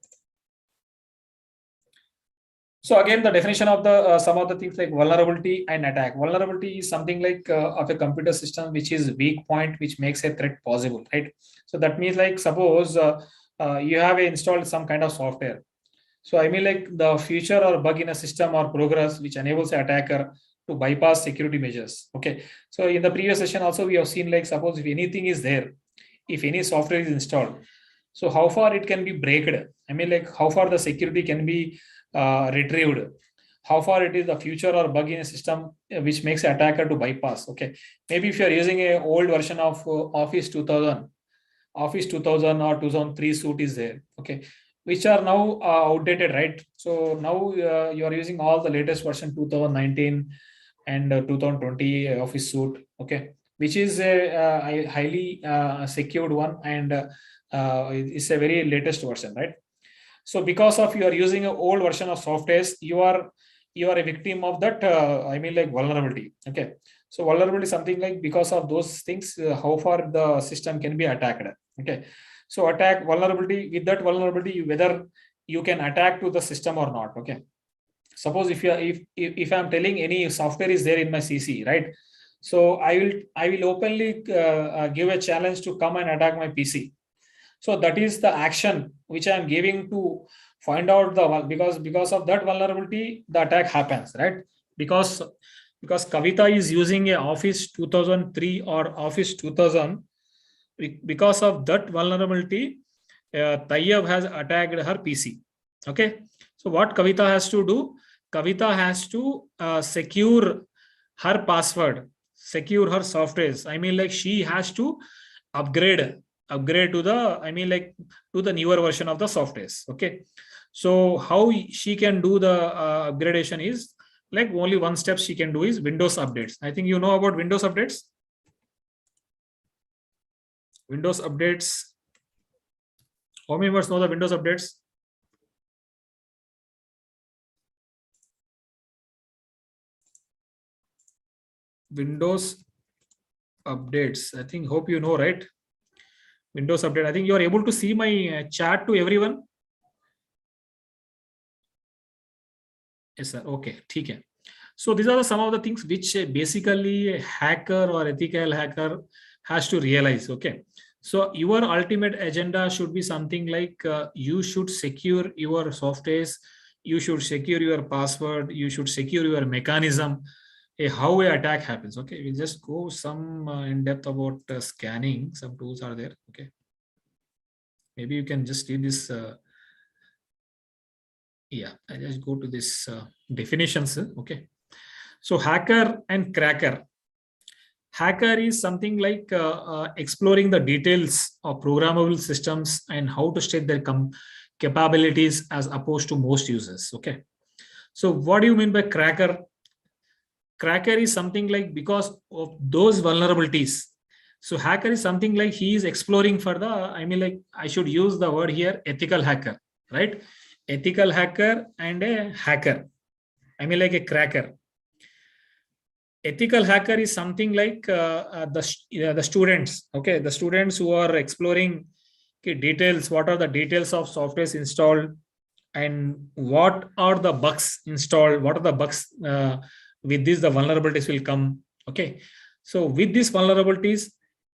So again, the definition of the some of the things like vulnerability and attack. Vulnerability is something like of a computer system which is weak point, which makes a threat possible, right? So that means like suppose you have installed some kind of software. So I mean like the feature or bug in a system or progress which enables the attacker to bypass security measures. Okay. So in the previous session also we have seen like suppose if anything is there, if any software is installed, so how far it can be breaked. I mean like how far the security can be retrieved, how far it is the feature or bug in a system which makes the attacker to bypass. Okay, maybe if you are using a old version of Office 2000 or 2003 suite is there, okay, which are now outdated, right? So now you are using all the latest version 2019 and 2020 Office suite, okay, which is a highly secured one, and it's a very latest version, right? So because of you are using an old version of softwares, you are a victim of that I mean like vulnerability. Okay, so vulnerability is something like because of those things how far the system can be attacked. Okay, so attack vulnerability, with that vulnerability whether you can attack to the system or not. Okay, suppose if you are, if I'm telling any software is there in my CC, right? So I will openly give a challenge to come and attack my PC. So that is the action which I am giving to find out the, because of that vulnerability the attack happens, right? Because Kavita is using a Office 2003 or Office 2000, because of that vulnerability Tayyab has attacked her PC. Okay, so what Kavita has to do? Kavita has to secure her password, secure her softwares. I mean like she has to upgrade to the, I mean like to the newer version of the softwares. Okay, so how she can do the upgradation is like only one step she can do is Windows updates. I think you know about Windows updates. Windows updates. How many members know the Windows updates? Windows updates. I think, hope you know, right? Windows update. I think you are able to see my chat to everyone. Yes, sir. Okay. Okay. So these are some of the things which basically a hacker or ethical hacker has to realize. Okay. So your ultimate agenda should be something like you should secure your softwares, you should secure your password, you should secure your mechanism, how a attack happens. Okay, we'll just go some in depth about scanning. Some tools are there. Okay, maybe you can just read this. Yeah, I just go to this definitions. Okay, so hacker and cracker. Hacker is something like exploring the details of programmable systems and how to state their capabilities as opposed to most users. Okay, so what do you mean by cracker? Cracker is something like because of those vulnerabilities. So hacker is something like he is exploring for the, I mean, like I should use the word here, ethical hacker, right? Ethical hacker and a hacker. I mean, like a cracker. Ethical hacker is something like the students. Okay, the students who are exploring details. What are the details of softwares installed, and what are the bugs installed? What are the bugs? With this, the vulnerabilities will come. Okay, so with these vulnerabilities,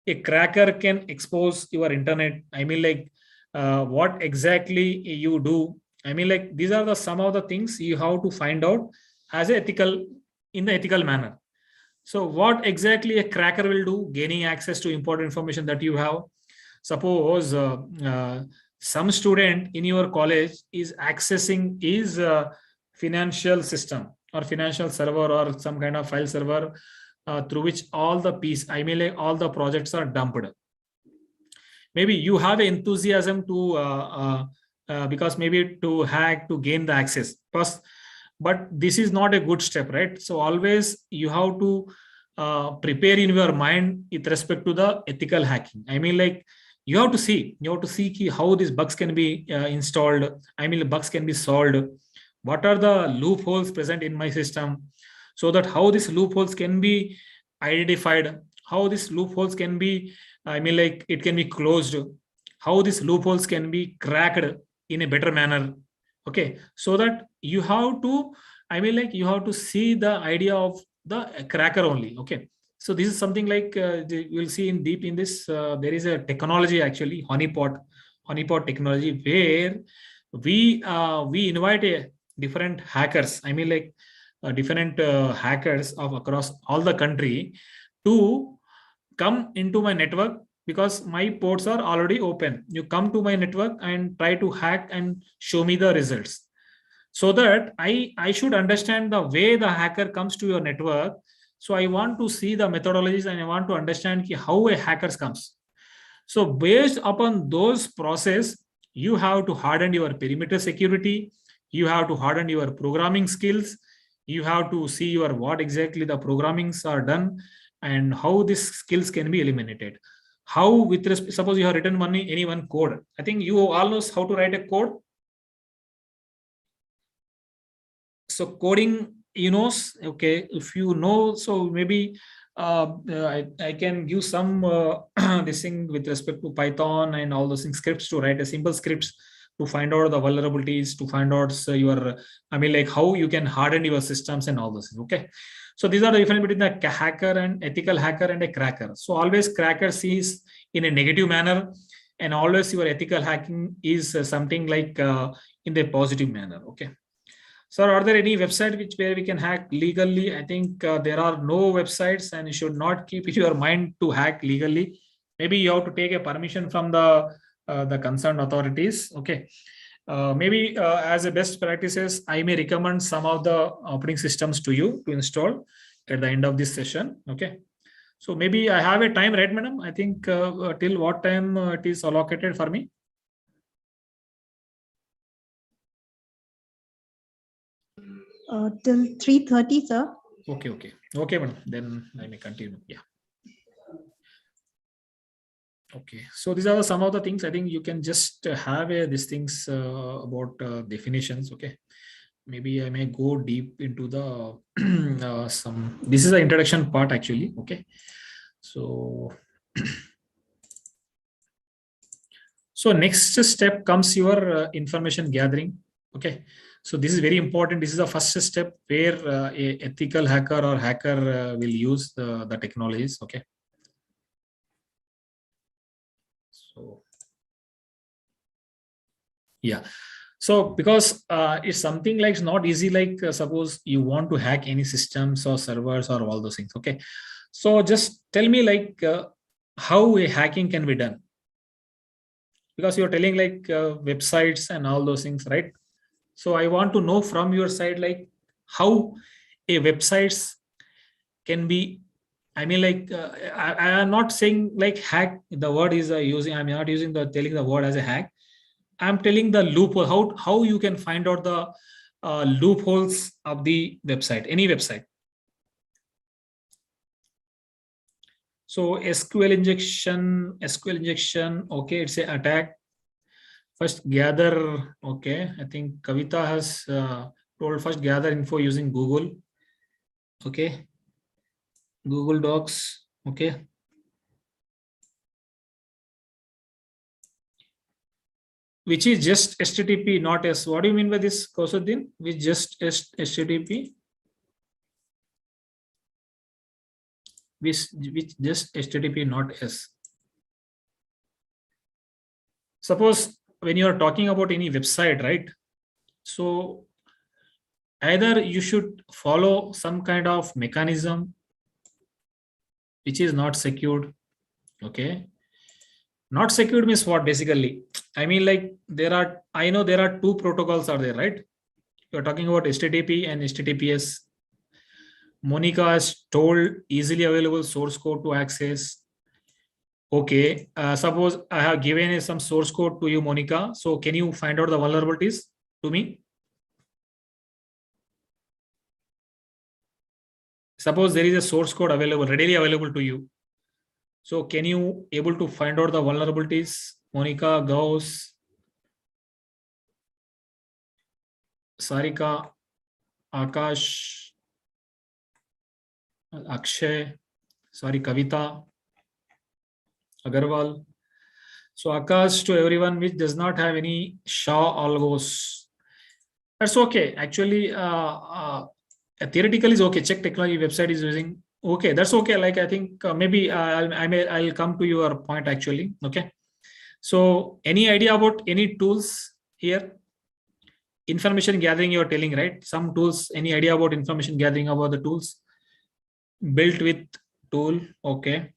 a cracker can expose your internet. I mean, like what exactly you do. I mean, like these are the some of the things you have to find out as ethical in the ethical manner. So what exactly a cracker will do, gaining access to important information that you have. Suppose some student in your college is accessing his financial system or financial server or some kind of file server through which all the piece, I mean, like all the projects are dumped. Maybe you have enthusiasm to because maybe to hack to gain the access. But this is not a good step, right? So always you have to prepare in your mind with respect to the ethical hacking. I mean, like you have to see how these bugs can be installed. I mean, bugs can be solved. What are the loopholes present in my system, so that how these loopholes can be identified, how these loopholes can be, I mean, like it can be closed, how these loopholes can be cracked in a better manner. Okay, so that you have to, I mean, like you have to see the idea of the cracker only. Okay, so this is something like you will see in deep in this. There is a technology actually, honeypot technology, where we invite a different hackers. I mean, like different hackers of across all the country to come into my network, because my ports are already open. You come to my network and try to hack and show me the results, so that I should understand the way the hacker comes to your network. So I want to see the methodologies and I want to understand how a hacker comes. So based upon those process, you have to harden your perimeter security, you have to harden your programming skills, you have to see your what exactly the programmings are done and how these skills can be eliminated. How with respect, suppose you have written any one code. I think you all know how to write a code. So coding, okay, if you know, so maybe I can give some this thing with respect to Python and all those things, scripts, to write a simple scripts to find out the vulnerabilities, to find out your, I mean, like how you can harden your systems and all those things. Okay, so these are the difference between the hacker and ethical hacker and a cracker. So always cracker sees in a negative manner, and always your ethical hacking is something like in the positive manner. Okay. Sir, are there any website where we can hack legally? I think there are no websites, and you should not keep in your mind to hack legally. Maybe you have to take a permission from the concerned authorities. Okay. Maybe as a best practices, I may recommend some of the operating systems to you to install at the end of this session. Okay. So maybe I have a time, right, madam? I think till what time it is allocated for me? Till 3:30, sir. Okay, madam. Then I may continue. Yeah. Okay, so these are some of the things. I think you can just have these things about definitions. Okay, maybe I may go deep into the some. This is the introduction part actually. Okay, so so next step comes your information gathering. Okay, so this is very important. This is the first step where a ethical hacker or hacker will use the technologies. Okay. So, yeah. So because it's something like it's not easy, like suppose you want to hack any systems or servers or all those things. Okay, so just tell me like how a hacking can be done, because you're telling like websites and all those things, right? So I want to know from your side like how a websites can be, I mean like I am not saying like hack, the word is using, I'm not using the telling the word as a hack. I'm telling the loophole, how you can find out the loopholes of the website, any website. So SQL injection, okay, it's a attack. First gather, okay, I think Kavita has told first gather info using Google, okay, Google Docs, okay. Which is just HTTP, not S. What do you mean by this, Kausuddin? Which just HTTP? Which just HTTP, not S. Suppose when you are talking about any website, right? So either you should follow some kind of mechanism which is not secured, okay. Not secured means what basically? I mean like I know there are two protocols are there, right? You're talking about HTTP and HTTPS. Monica has told easily available source code to access. Okay, suppose I have given some source code to you, Monica. So can you find out the vulnerabilities to me? Suppose there is a source code available, readily available to you. So can you able to find out the vulnerabilities, Monica, Gauss, Sarika, Akash, Akshay, sorry, Kavita, Agarwal. So Akash, to everyone which does not have any SHA algos, that's okay. Actually, theoretical is okay. Check technology website is using. Okay, that's okay. Like I think maybe I'll come to your point actually. Okay. So any idea about any tools here? Information gathering you're telling, right? Some tools. Any idea about information gathering about the tools? Built with tool. Okay.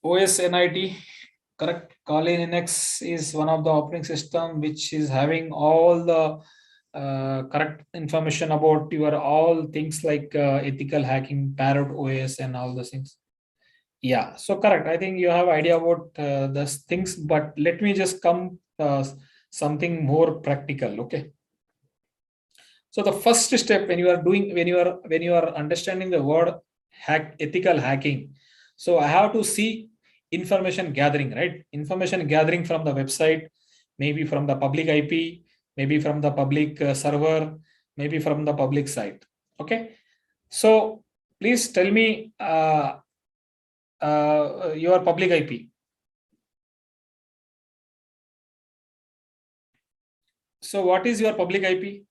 OS NIT. Correct. Kali Linux is one of the operating system which is having all the correct information about your all things like ethical hacking, Parrot OS, and all those things. Yeah, so correct. I think you have idea about those things, but let me just come something more practical. Okay. So the first step when you are understanding the word ethical hacking. So I have to see information gathering, right? Information gathering from the website, maybe from the public IP, maybe from the public server, maybe from the public site. Okay. So please tell me your public IP. So what is your public IP?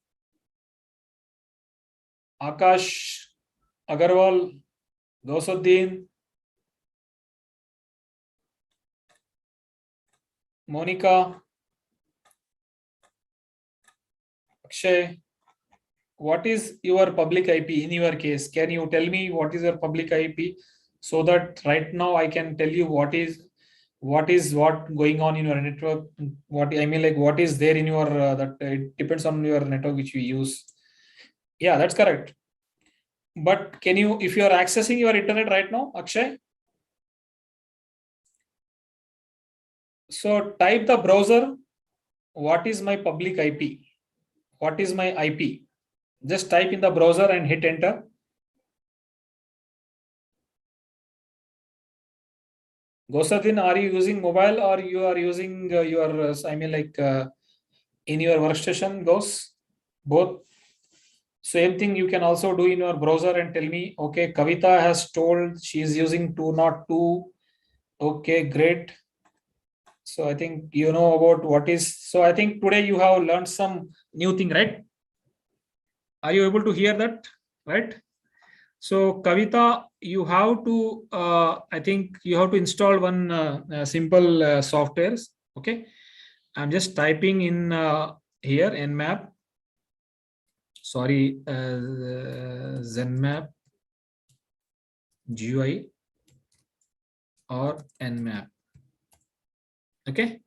Akash, Agarwal, Gausuddin, Monica, Akshay. What is your public IP in your case? Can you tell me what is your public IP, so that right now I can tell you what going on in your network? What I mean, like what is there in your that it depends on your network which we use. Yeah, that's correct. But can you, if you are accessing your internet right now, Akshay? So type the browser. What is my public IP? What is my IP? Just type in the browser and hit enter. Gausuddin, are you using mobile or you are using your, I mean like in your workstation, Gauss? Both. Same thing you can also do in your browser and tell me, okay, Kavita has told she is using 202. Okay, great. So I think you know about what is, so I think today you have learned some new thing, right? Are you able to hear that, right? So Kavita, you have to, I think you have to install one simple softwares. Okay. I'm just typing in here Nmap. Sorry, Zenmap GUI or Nmap. Okay.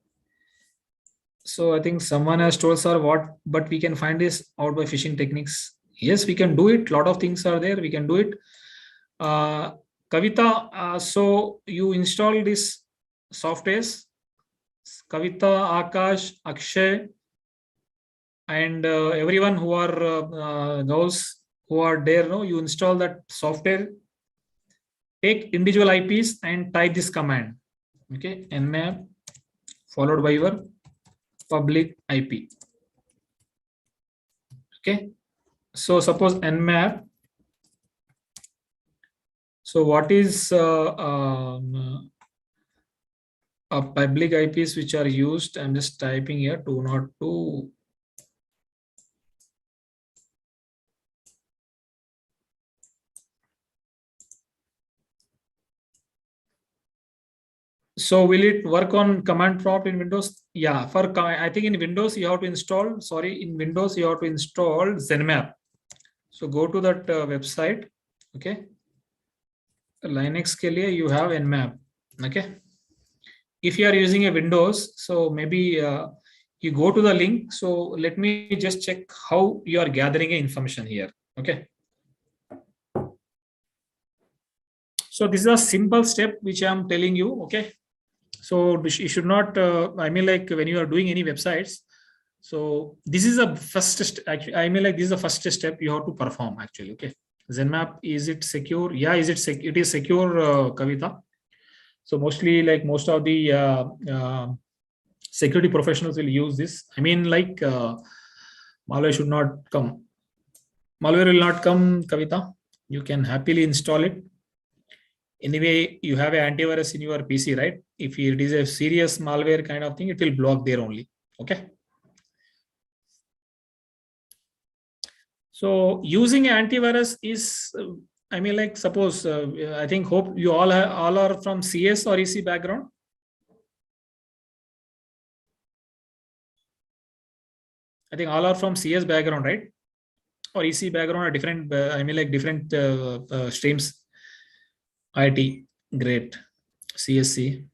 So I think someone has told sir what, but we can find this out by phishing techniques. Yes, we can do it. A lot of things are there. We can do it. Kavita, so you install this softwares. Kavita, Akash, Akshay, and everyone who are those who are there. No, you install that software. Take individual IPs and type this command. Okay, nmap followed by your public IP. Okay, so suppose nmap. So what is public IPs which are used? I'm just typing here 202. So will it work on command prompt in Windows? Yeah, for I think in Windows you have to install. Sorry, in Windows you have to install Zenmap. So go to that website. Okay. Linux के लिए you have Nmap. Okay. If you are using a Windows, so maybe you go to the link. So let me just check how you are gathering information here. Okay. So this is a simple step which I am telling you. Okay. So you should not, I mean, like when you are doing any websites, so this is a first, actually, I mean, like this is the first step you have to perform actually. Okay. Zenmap, is it secure? Yeah, is it it is secure, Kavita. So mostly like most of the security professionals will use this. I mean, like malware should not come. Malware will not come, Kavita. You can happily install it. Anyway, you have an antivirus in your PC, right? If it is a serious malware kind of thing, it will block there only. Okay. So using antivirus is, I mean, like suppose, I think hope you all are from CS or EC background. I think all are from CS background, right? Or EC background or different, I mean, like different streams. IT, great. CSC.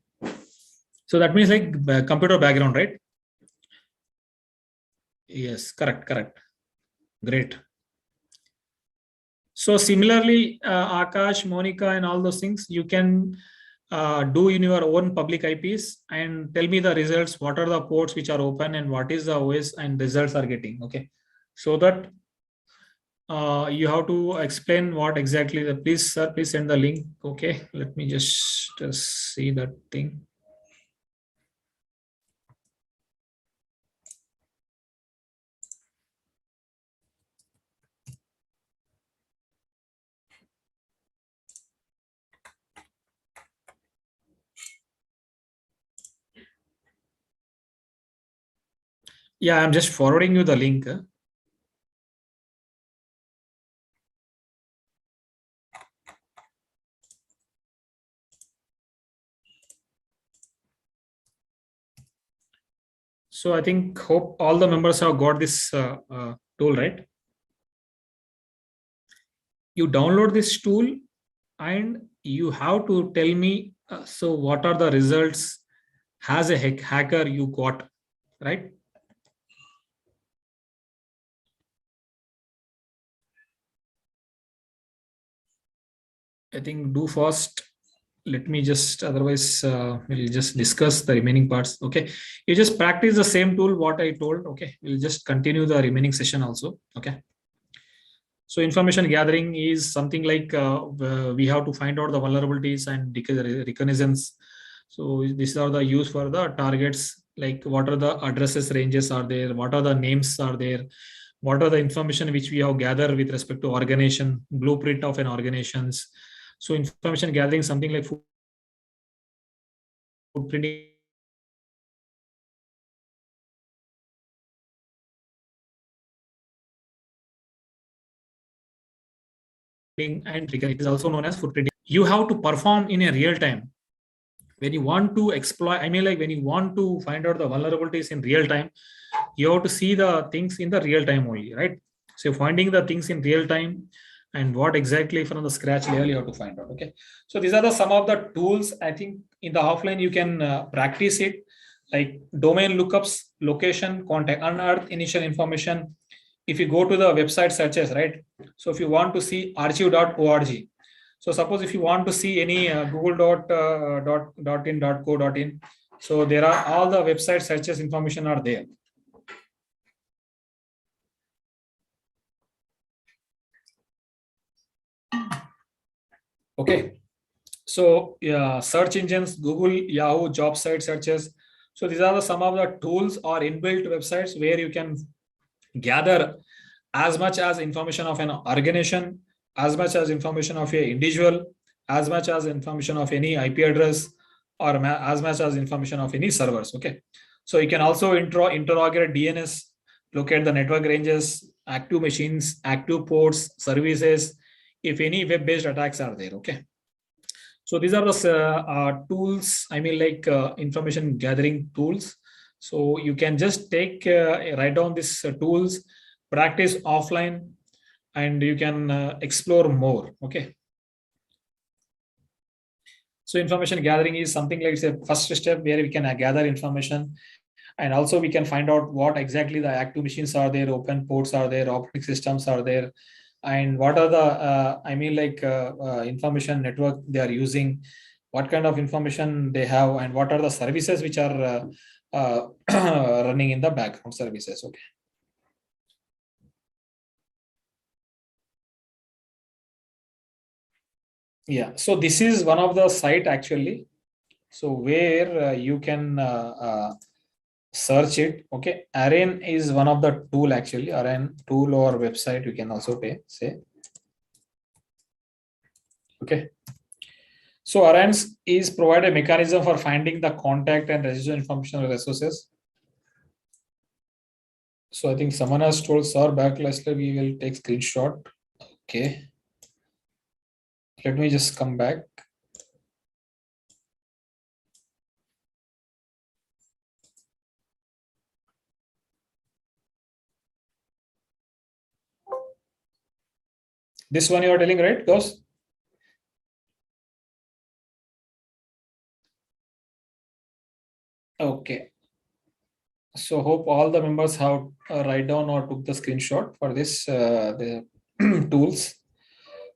So that means like computer background, right? Yes, correct. Great. So similarly, Akash, Monica, and all those things, you can do in your own public IPs and tell me the results. What are the ports which are open and what is the OS and results are getting. Okay. So that you have to explain what exactly the, please, sir, please send the link. Okay. Let me just see that thing. Yeah, I'm just forwarding you the link. So I think hope all the members have got this tool, right? You download this tool and you have to tell me, so what are the results as a hacker you got, right? I think do fast. Let me just, otherwise we'll just discuss the remaining parts. Okay. You just practice the same tool, what I told. Okay. We'll just continue the remaining session also. Okay. So information gathering is something like we have to find out the vulnerabilities and reconnaissance. So these are the use for the targets, like what are the addresses ranges are there, what are the names are there, what are the information which we have gathered with respect to organization, blueprint of an organizations. So information gathering, something like footprinting and trigger. It is also known as footprinting. You have to perform in a real time. When you want to exploit, I mean, like when you want to find out the vulnerabilities in real time, you have to see the things in the real time only, right? So finding the things in real time and what exactly from the scratch level you have to find out. Okay. So these are the some of the tools. I think in the offline you can practice it, like domain lookups, location, contact, unearth initial information. If you go to the website searches, right? So if you want to see archive.org, so suppose if you want to see any google.in.co.in, so there are all the website searches information are there. Okay. So search engines, Google, Yahoo, job site searches. So these are some of the tools or inbuilt websites where you can gather as much as information of an organization, as much as information of an individual, as much as information of any IP address, or as much as information of any servers. Okay. So you can also interrogate DNS, locate the network ranges, active machines, active ports, services, if any web-based attacks are there. Okay. So these are the tools, I mean, like information gathering tools. So you can just write down these tools, practice offline, and you can explore more. Okay. So information gathering is something like a first step where we can gather information, and also we can find out what exactly the active machines are there, open ports are there, operating systems are there, and what are the information network they are using, what kind of information they have, and what are the services which are running in the background services. Okay. Yeah, so this is one of the site actually, so where you can search it. Okay, Arraign is one of the tool actually. Arraign tool or website you can also say. Okay, so Arraign is provide a mechanism for finding the contact and register information of resources. So I think someone has told sir backlash, we will take screenshot. Okay, let me just come back. This one you are telling, right, those? Okay. So hope all the members have write down or took the screenshot for this the tools.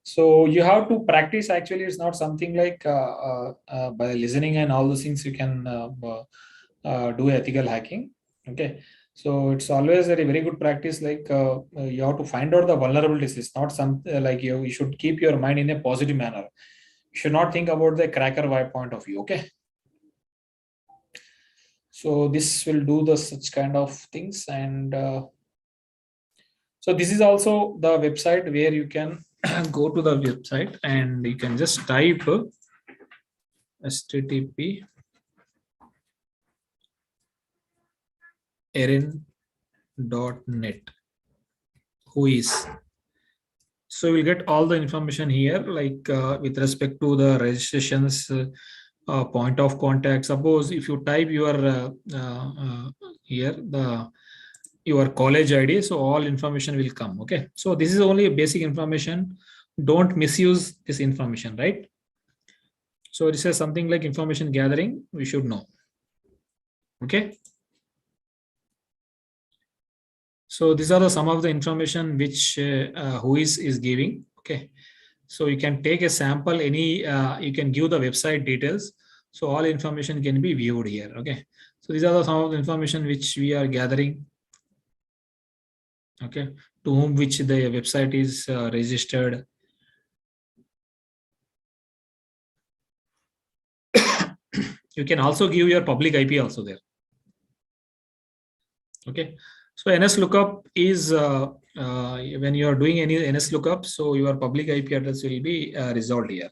So you have to practice. Actually, it's not something like by listening and all those things you can do ethical hacking. Okay. So it's always a very good practice. Like you have to find out the vulnerabilities. It's not something like you should keep your mind in a positive manner. You should not think about the cracker point of view. Okay. So this will do the such kind of things, and so this is also the website where you can go to the website and you can just type http arraign.net who is. So we'll get all the information here, like with respect to the registrations, point of contact. Suppose if you type your here your college ID, so all information will come. Okay, so this is only a basic information. Don't misuse this information, right? So this is something like information gathering we should know. Okay. So these are some of the information which who is giving. Okay. So you can take a sample, you can give the website details. So all information can be viewed here. Okay. So these are some of the information which we are gathering. Okay. To whom which the website is registered. You can also give your public IP also there. Okay. So NS lookup is when you are doing any NS lookup, so your public IP address will be resolved here.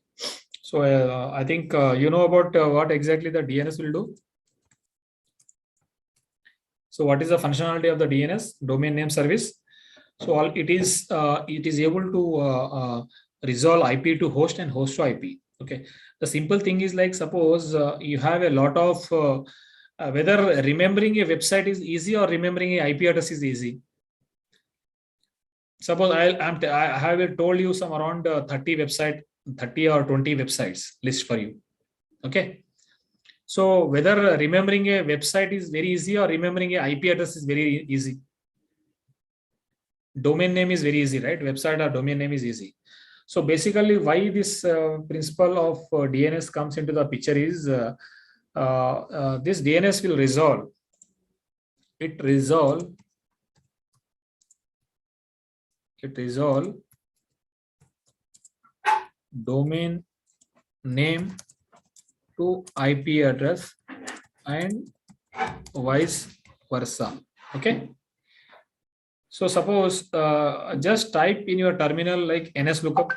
So I think you know about what exactly the DNS will do. So what is the functionality of the DNS, domain name service? So it is able to resolve IP to host and host to IP. Okay. The simple thing is like, suppose you have a lot of whether remembering a website is easy or remembering a IP address is easy. Suppose I have told you some around 30 or 20 websites list for you. Okay. So whether remembering a website is very easy or remembering a IP address is very easy. Domain name is very easy, right? Website or domain name is easy. So basically, why this principle of DNS comes into the picture is this DNS will resolve. It resolve domain name to IP address and vice versa. Okay. So suppose just type in your terminal like ns lookup.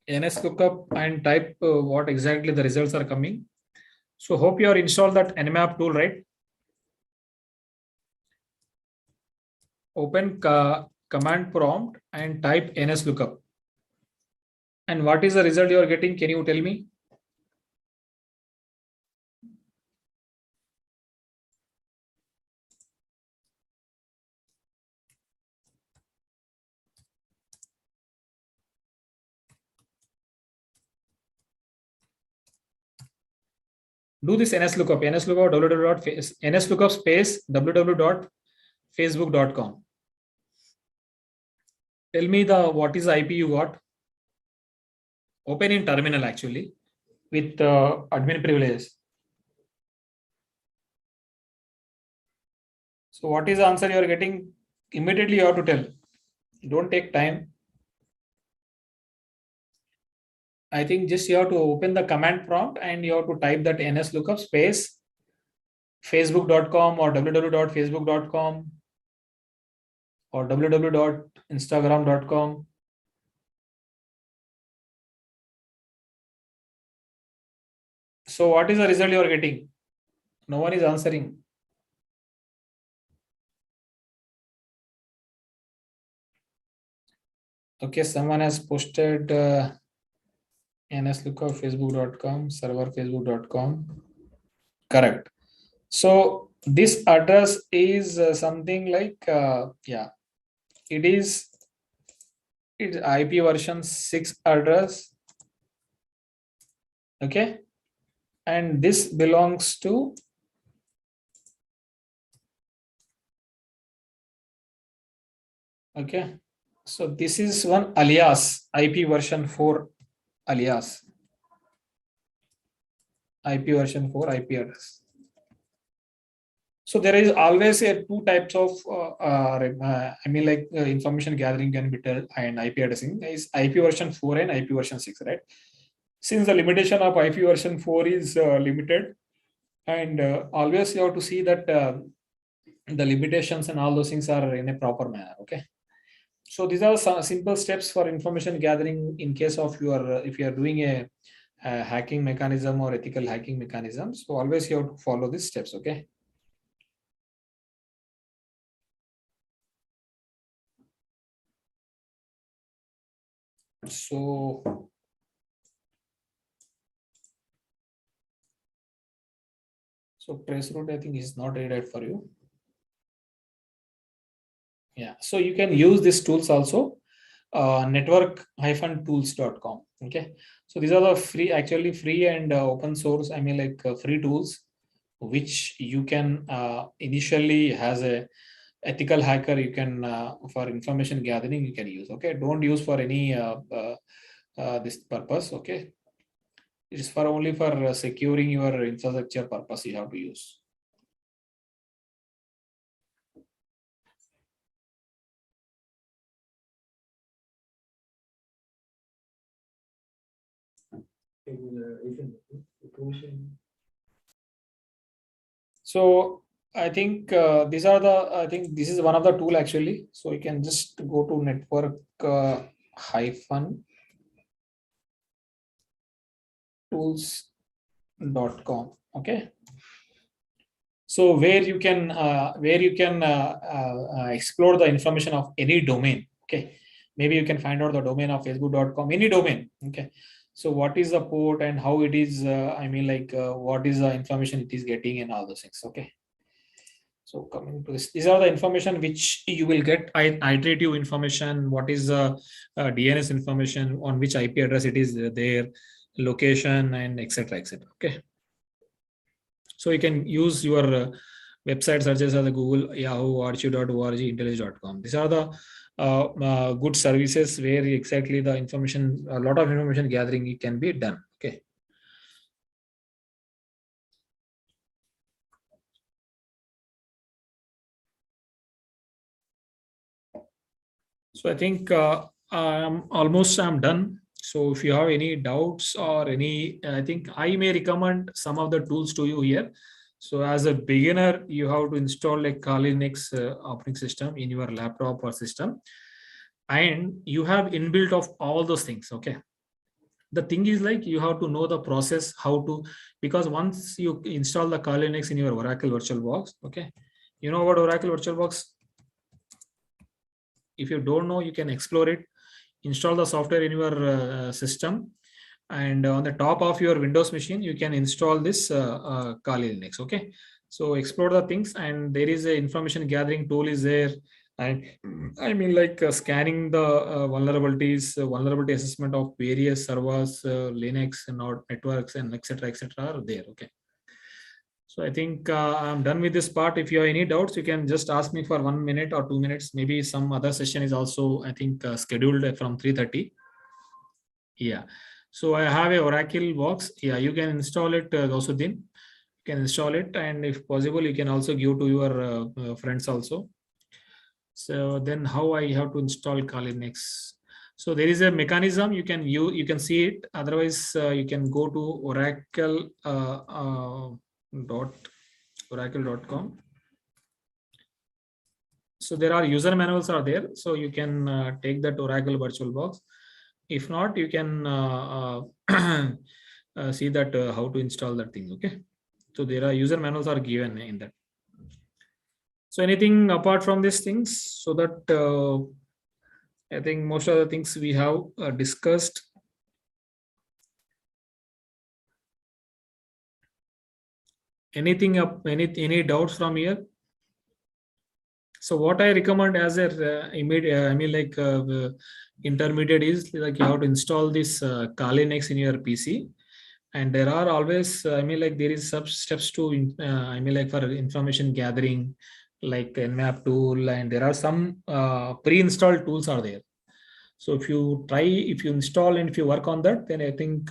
NS lookup and type what exactly the results are coming. So hope you are installed that nmap tool, right? Open command prompt and type ns lookup. And what is the result you are getting? Can you tell me? Do this ns lookup ns lookup space www.facebook.com. Tell me what is the IP you got. Open in terminal actually with admin privileges. So what is the answer you are getting? Immediately you have to tell. Don't take time. I think just you have to open the command prompt and you have to type that ns lookup space facebook.com or www.facebook.com or www.instagram.com. So what is the result you are getting? No one is answering. Okay, someone has posted ns lookup facebook.com, server facebook.com. Correct. So this address is something like, it's IP version 6 address. Okay. And this belongs to okay. So this is one alias IP version 4 alias IP version 4 IP address. So there is always two types of information gathering can be done and IP addressing is IP version 4 and IP version 6, right? Since the limitation of IP version 4 is limited, and always you have to see that the limitations and all those things are in a proper manner. Okay. So these are some simple steps for information gathering in case of if you are doing a hacking mechanism or ethical hacking mechanism. So always you have to follow these steps. Okay. So traceroute I think is not read for you. Yeah, so you can use these tools also, network-tools.com. Okay, so these are the free and open source, free tools, which you can initially as a ethical hacker, you can for information gathering, you can use. Okay, don't use for any this purpose. Okay, it is for only for securing your infrastructure purpose you have to use. So I think these are I think this is one of the tool actually. So you can just go to network hyphen tools.com. Okay. So where you can explore the information of any domain. Okay. Maybe you can find out the domain of facebook.com, any domain. Okay. So what is the port and how it is, what is the information it is getting and all those things. Okay. So coming to this, these are the information which you will get, iterative information, what is the DNS information, on which IP address it is there, location, and etc. etc. Okay. So you can use your website searches as the Google, Yahoo, Archive.org, IntelliJ.com. These are the good services where exactly the information, a lot of information gathering can be done. Okay. So I think I'm done. So if you have any doubts or any, I think I may recommend some of the tools to you here. So as a beginner, you have to install a Kali Linux operating system in your laptop or system. And you have inbuilt of all those things. Okay. The thing is like you have to know the process, how to, because once you install the Kali Linux in your Oracle VirtualBox, okay, you know about Oracle VirtualBox. If you don't know, you can explore it, install the software in your system, and on the top of your Windows machine, you can install this Kali Linux. Okay, so explore the things, and there is a information gathering tool is there, and scanning the vulnerabilities, vulnerability assessment of various servers, Linux and networks, and etc. are there. Okay. So I think I'm done with this part. If you have any doubts, you can just ask me for 1 minute or 2 minutes. Maybe some other session is also, I think, scheduled from 3:30. Yeah. So I have a Oracle box. Yeah, you can install it, Gausuddin. You can install it, and if possible, you can also give to your friends also. So then how I have to install Kali Linux? So there is a mechanism you can see it. Otherwise, you can go to oracle.com. So there are user manuals are there. So you can take that Oracle VirtualBox. If not, you can see that how to install that thing. Okay. So there are user manuals are given in that. So anything apart from these things, so that I think most of the things we have discussed. Anything up? Any doubts from here? So what I recommend as a intermediate is like you have to install this Kali Linux in your PC, and there are always there is sub steps to for information gathering, like Nmap tool, and there are some pre-installed tools are there. So if you install and if you work on that, then I think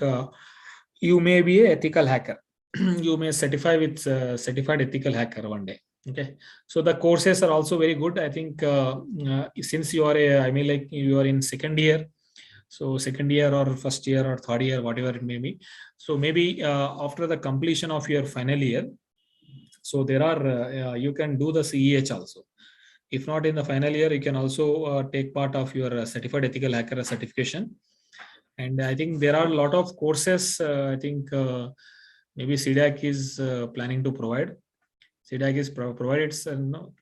you may be an ethical hacker. You may certify with certified ethical hacker one day. Okay, so the courses are also very good. I think since you are you are in second year, so second year or first year or third year, whatever it may be. So maybe after the completion of your final year, so there are you can do the CEH also. If not in the final year, you can also take part of your certified ethical hacker certification. And I think there are a lot of courses. I think maybe CDAC is planning to provide. CDAC is provided. No.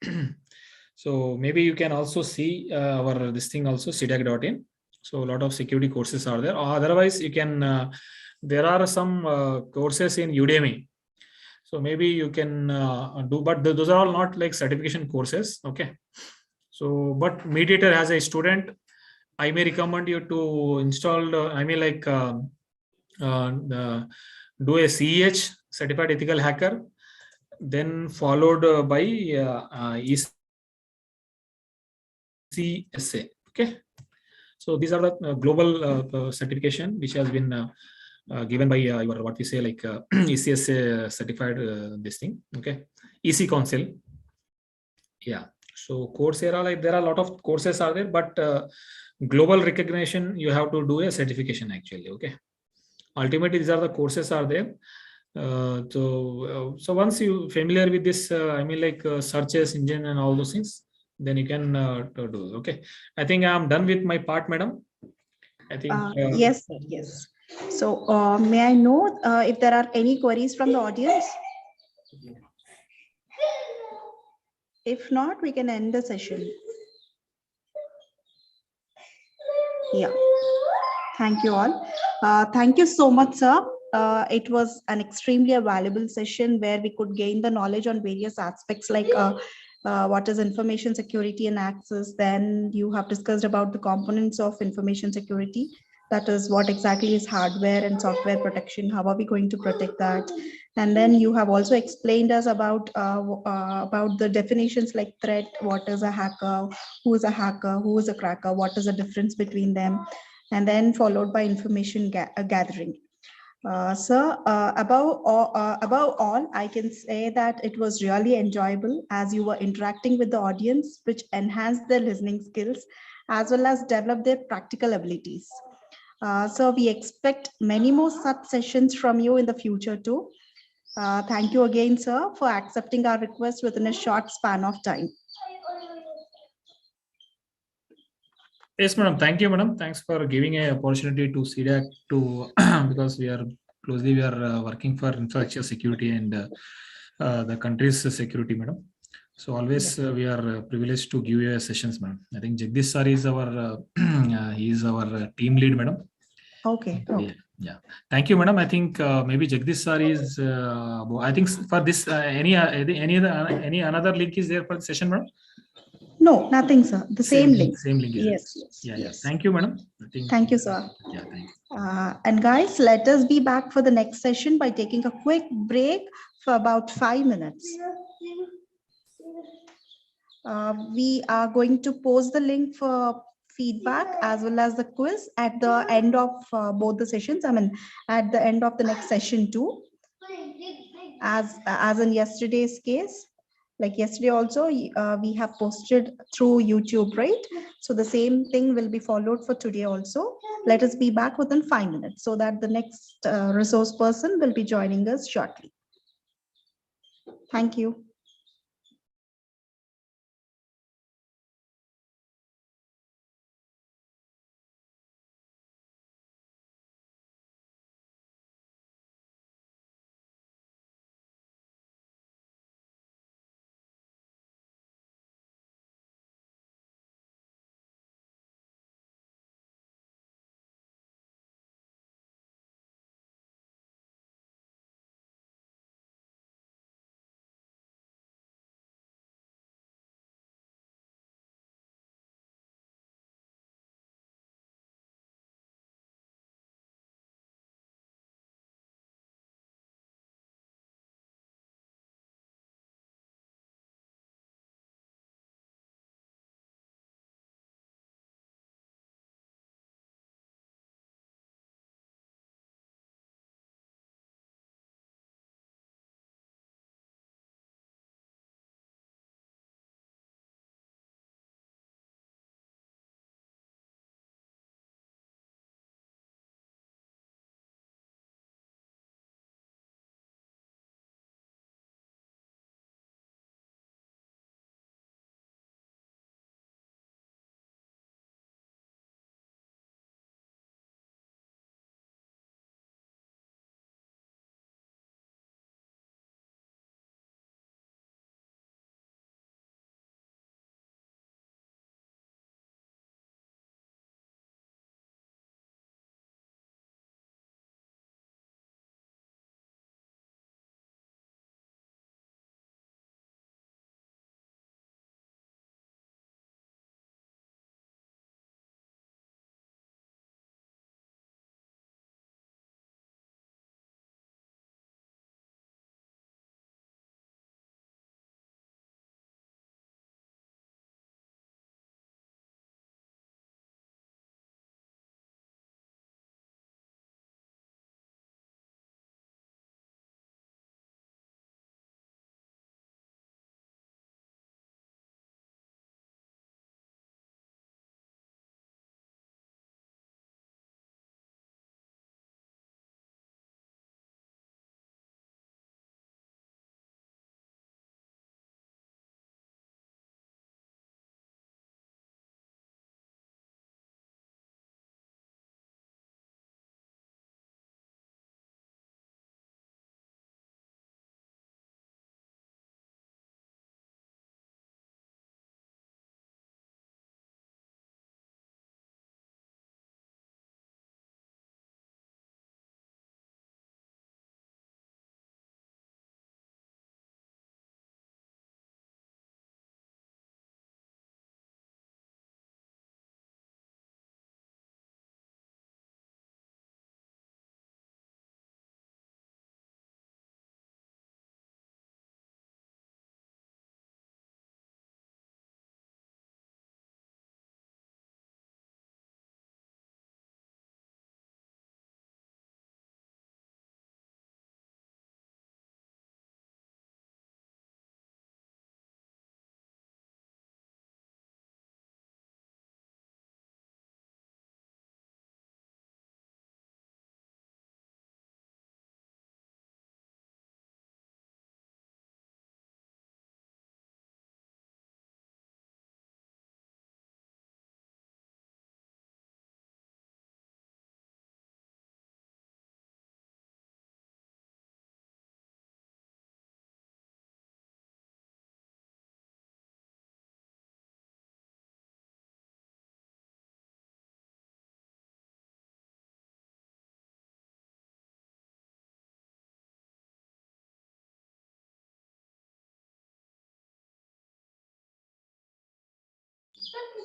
So maybe you can also see our this thing also, CDAC.in. So a lot of security courses are there. Or otherwise, you can. There are some courses in Udemy. So maybe you can do, but those are all not like certification courses. Okay. So, but Mediator as a student, I may recommend you to install, do a CEH, Certified Ethical Hacker, then followed by ECSA. Okay. So these are the global certification which has been given by your what we say like ECSA certified this thing. Okay. EC Council. Yeah. So Coursera, like there are a lot of courses are there, but global recognition, you have to do a certification actually. Okay. Ultimately, these are the courses are there. So once you familiar with this, searches engine and all those things, then you can do. Okay. I think I'm done with my part, madam. I think yes, sir. Yes. So may I know if there are any queries from the audience? If not, we can end the session. Yeah. Thank you all. Thank you so much, sir. It was an extremely valuable session where we could gain the knowledge on various aspects like what is information security and access. Then you have discussed about the components of information security. That is what exactly is hardware and software protection. How are we going to protect that? And then you have also explained us about the definitions like threat, what is a hacker, who is a hacker, who is a cracker, what is the difference between them, and then followed by information gathering. Sir, above all, I can say that it was really enjoyable as you were interacting with the audience, which enhanced their listening skills as well as developed their practical abilities. So we expect many more such sessions from you in the future too. Thank you again, sir, for accepting our request within a short span of time. Yes, madam. Thank you, madam. Thanks for giving an opportunity to CDAC to because we are working for infrastructure security and the country's security, madam. So always we are privileged to give you sessions, madam. I think Jagdish sir is our he is our team lead, madam. Okay. Yeah. Thank you, madam. I think maybe Jagdish sir is. I think for this any another link is there for the session, madam. No, nothing, sir. The same link. Same link is yes, there. yes. Yeah. Yes. Thank you, madam. Thank you, sir. Yeah, thank you. And guys, let us be back for the next session by taking a quick break for about 5 minutes. We are going to post the link for feedback as well as the quiz at the end of both the sessions. I mean, at the end of the next session too, as in yesterday's case. Like yesterday also, we have posted through YouTube, right? So the same thing will be followed for today also. Let us be back within 5 minutes so that the next resource person will be joining us shortly. Thank you.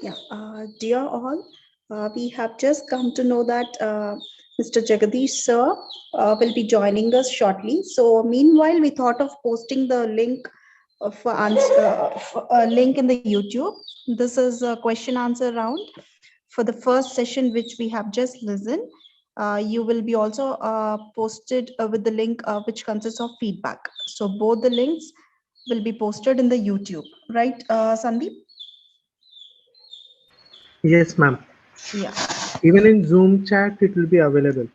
Yeah, dear all, we have just come to know that Mr. Jagadish sir will be joining us shortly. So meanwhile, we thought of posting the link for a link in the YouTube. This is a question answer round for the first session which we have just listened. You will be also posted with the link which consists of feedback. So both the links will be posted in the YouTube, right, Sandeep? Yes, ma'am. Yeah. Even in Zoom chat, it will be available.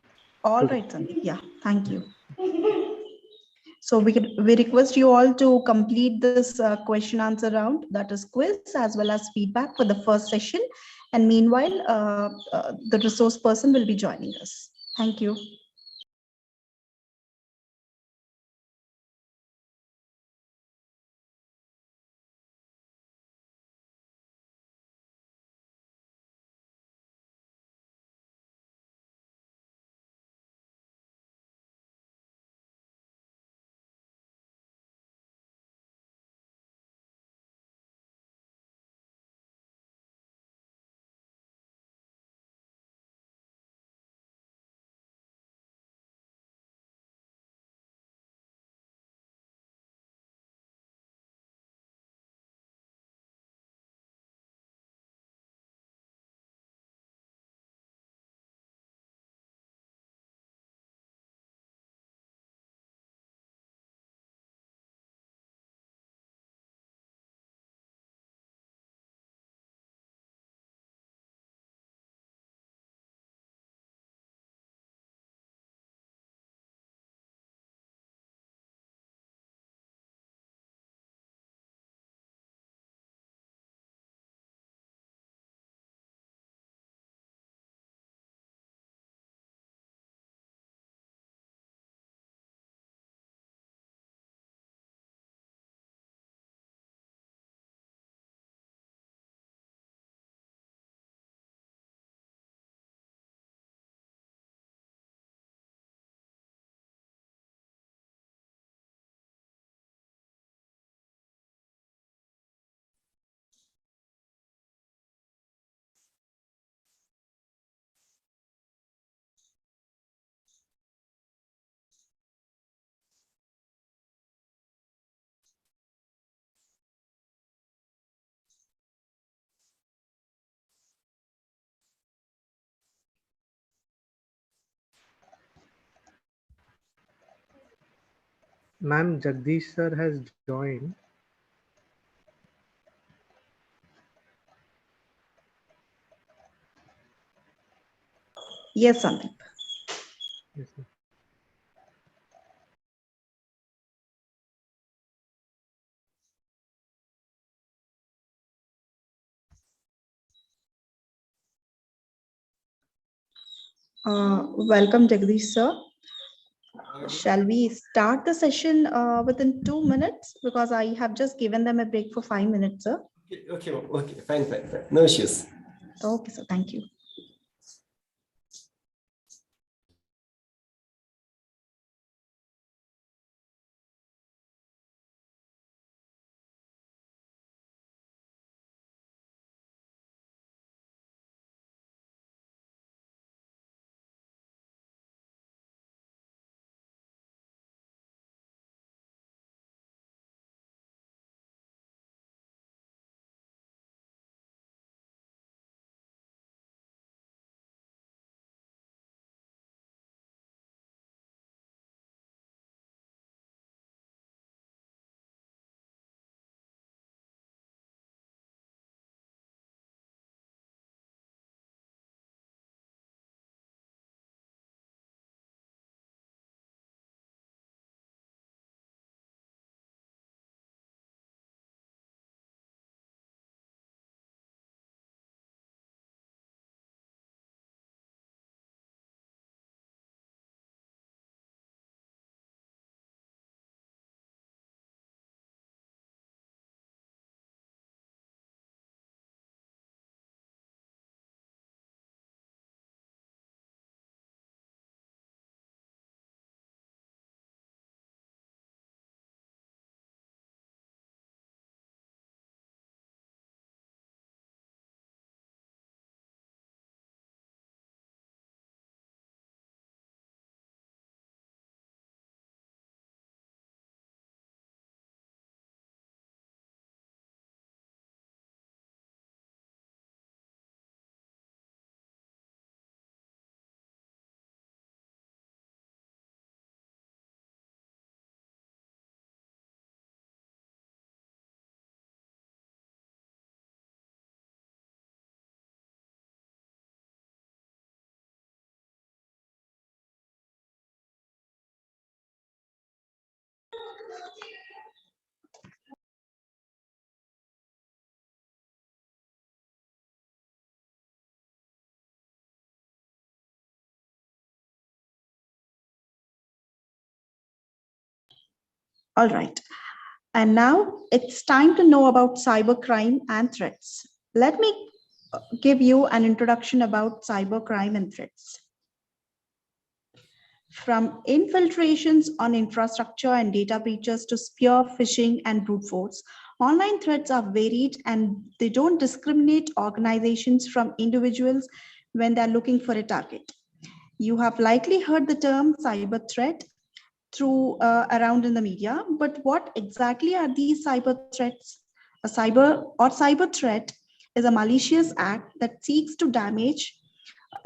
All right, Sandeep. Yeah, thank you. So we request you all to complete this question answer round, that is quiz as well as feedback for the first session. And meanwhile, the resource person will be joining us. Thank you. Ma'am, Jagdish sir has joined. Yes, Sandeep. Yes, ma'am. Welcome, Jagdish sir. Shall we start the session within 2 minutes? Because I have just given them a break for 5 minutes, sir. Okay, fine. No issues. Okay, sir. Thank you. All right. And now it's time to know about cybercrime and threats. Let me give you an introduction about cybercrime and threats. From infiltrations on infrastructure and data breaches to spear phishing and brute force, online threats are varied and they don't discriminate organizations from individuals when they're looking for a target. You have likely heard the term cyber threat through around in the media, but what exactly are these cyber threats? A cyber threat is a malicious act that seeks to damage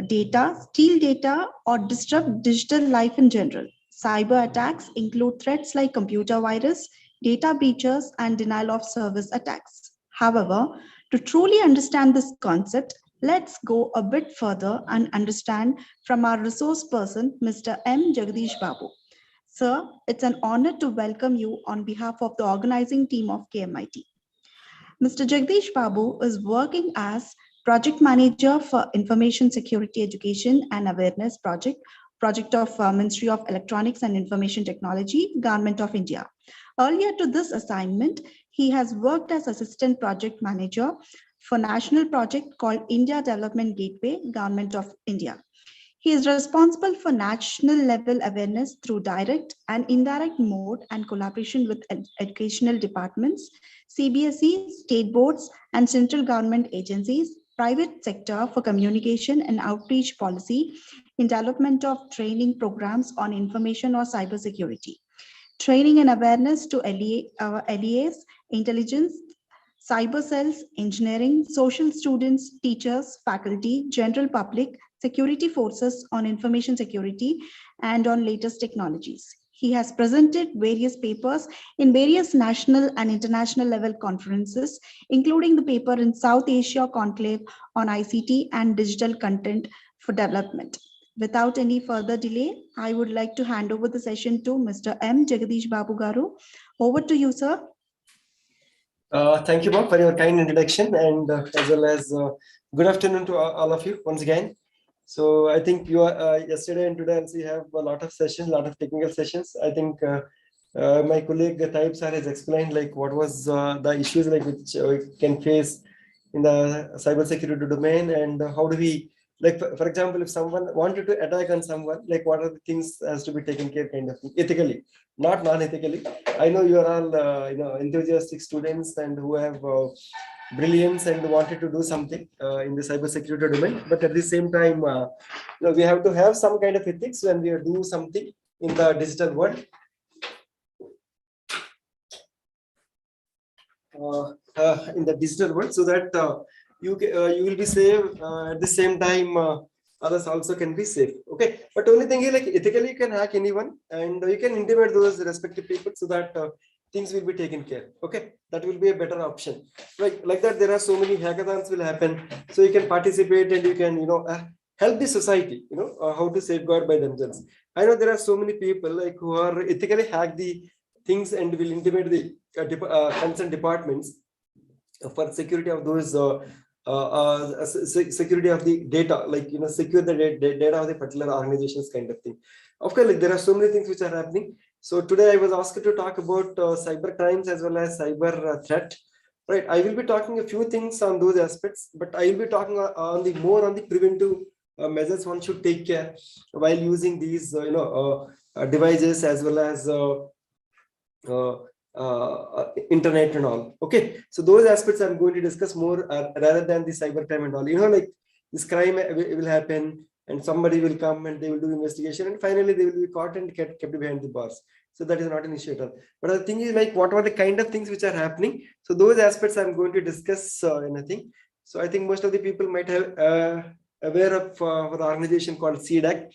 data, steal data, or disrupt digital life in general. Cyber attacks include threats like computer virus, data breaches, and denial of service attacks. However, to truly understand this concept, let's go a bit further and understand from our resource person, Mr. M. Jagdish Babu. Sir, it's an honor to welcome you on behalf of the organizing team of KMIT. Mr. Jagdish Babu is working as Project Manager for Information Security Education and Awareness project of Ministry of Electronics and Information Technology, Government of India. Earlier to this assignment, he has worked as Assistant Project Manager for national project called India Development Gateway, Government of India. He is responsible for national level awareness through direct and indirect mode and collaboration with educational departments, CBSE, state boards, and central government agencies, private sector for communication and outreach policy in development of training programs on information or cybersecurity, training and awareness to LEAs, intelligence, cyber cells, engineering, social students, teachers, faculty, general public, security forces on information security and on latest technologies. He has presented various papers in various national and international level conferences, including the paper in South Asia Conclave on ICT and digital content for development. Without any further delay, I would like to hand over the session to Mr. M. Jagdish Babu Garu. Over to you, sir. Thank you, Bob, for your kind introduction, and as well as good afternoon to all of you once again. So I think you are yesterday and today also you have a lot of sessions, a lot of technical sessions. I think my colleague Taib sir has explained like what was the issues like which we can face in the cybersecurity domain, and how do we, like for example, if someone wanted to attack on someone, like what are the things has to be taken care kind of thing, ethically, not non-ethically. I know you are all enthusiastic students and who have brilliance and wanted to do something in the cybersecurity domain, but at the same time, we have to have some kind of ethics when we do something in the digital world. In the digital world, so that you will be safe at the same time. Others also can be safe. Okay, but only thing is like ethically you can hack anyone and you can intimidate those respective people so that things will be taken care. Okay, that will be a better option. Like that, there are so many hackathons will happen, so you can participate and you can help the society. How to safeguard by themselves. I know there are so many people like who are ethically hack the things and will intimidate the concerned departments for security of those. Security of the data, like secure the data of the particular organizations kind of thing. Of course, like there are so many things which are happening. So today I was asked to talk about cyber crimes as well as cyber threat. Right, I will be talking a few things on those aspects, but I will be talking more on the preventive measures one should take care while using these devices as well as internet and all. Okay, so those aspects I'm going to discuss more rather than the cyber crime and all. Like this crime will happen and somebody will come and they will do investigation and finally they will be caught and kept behind the bars. So that is not an issue at all. But the thing is like what are the kind of things which are happening. So those aspects I'm going to discuss in a thing. So I think most of the people might have aware of an organization called CDAC.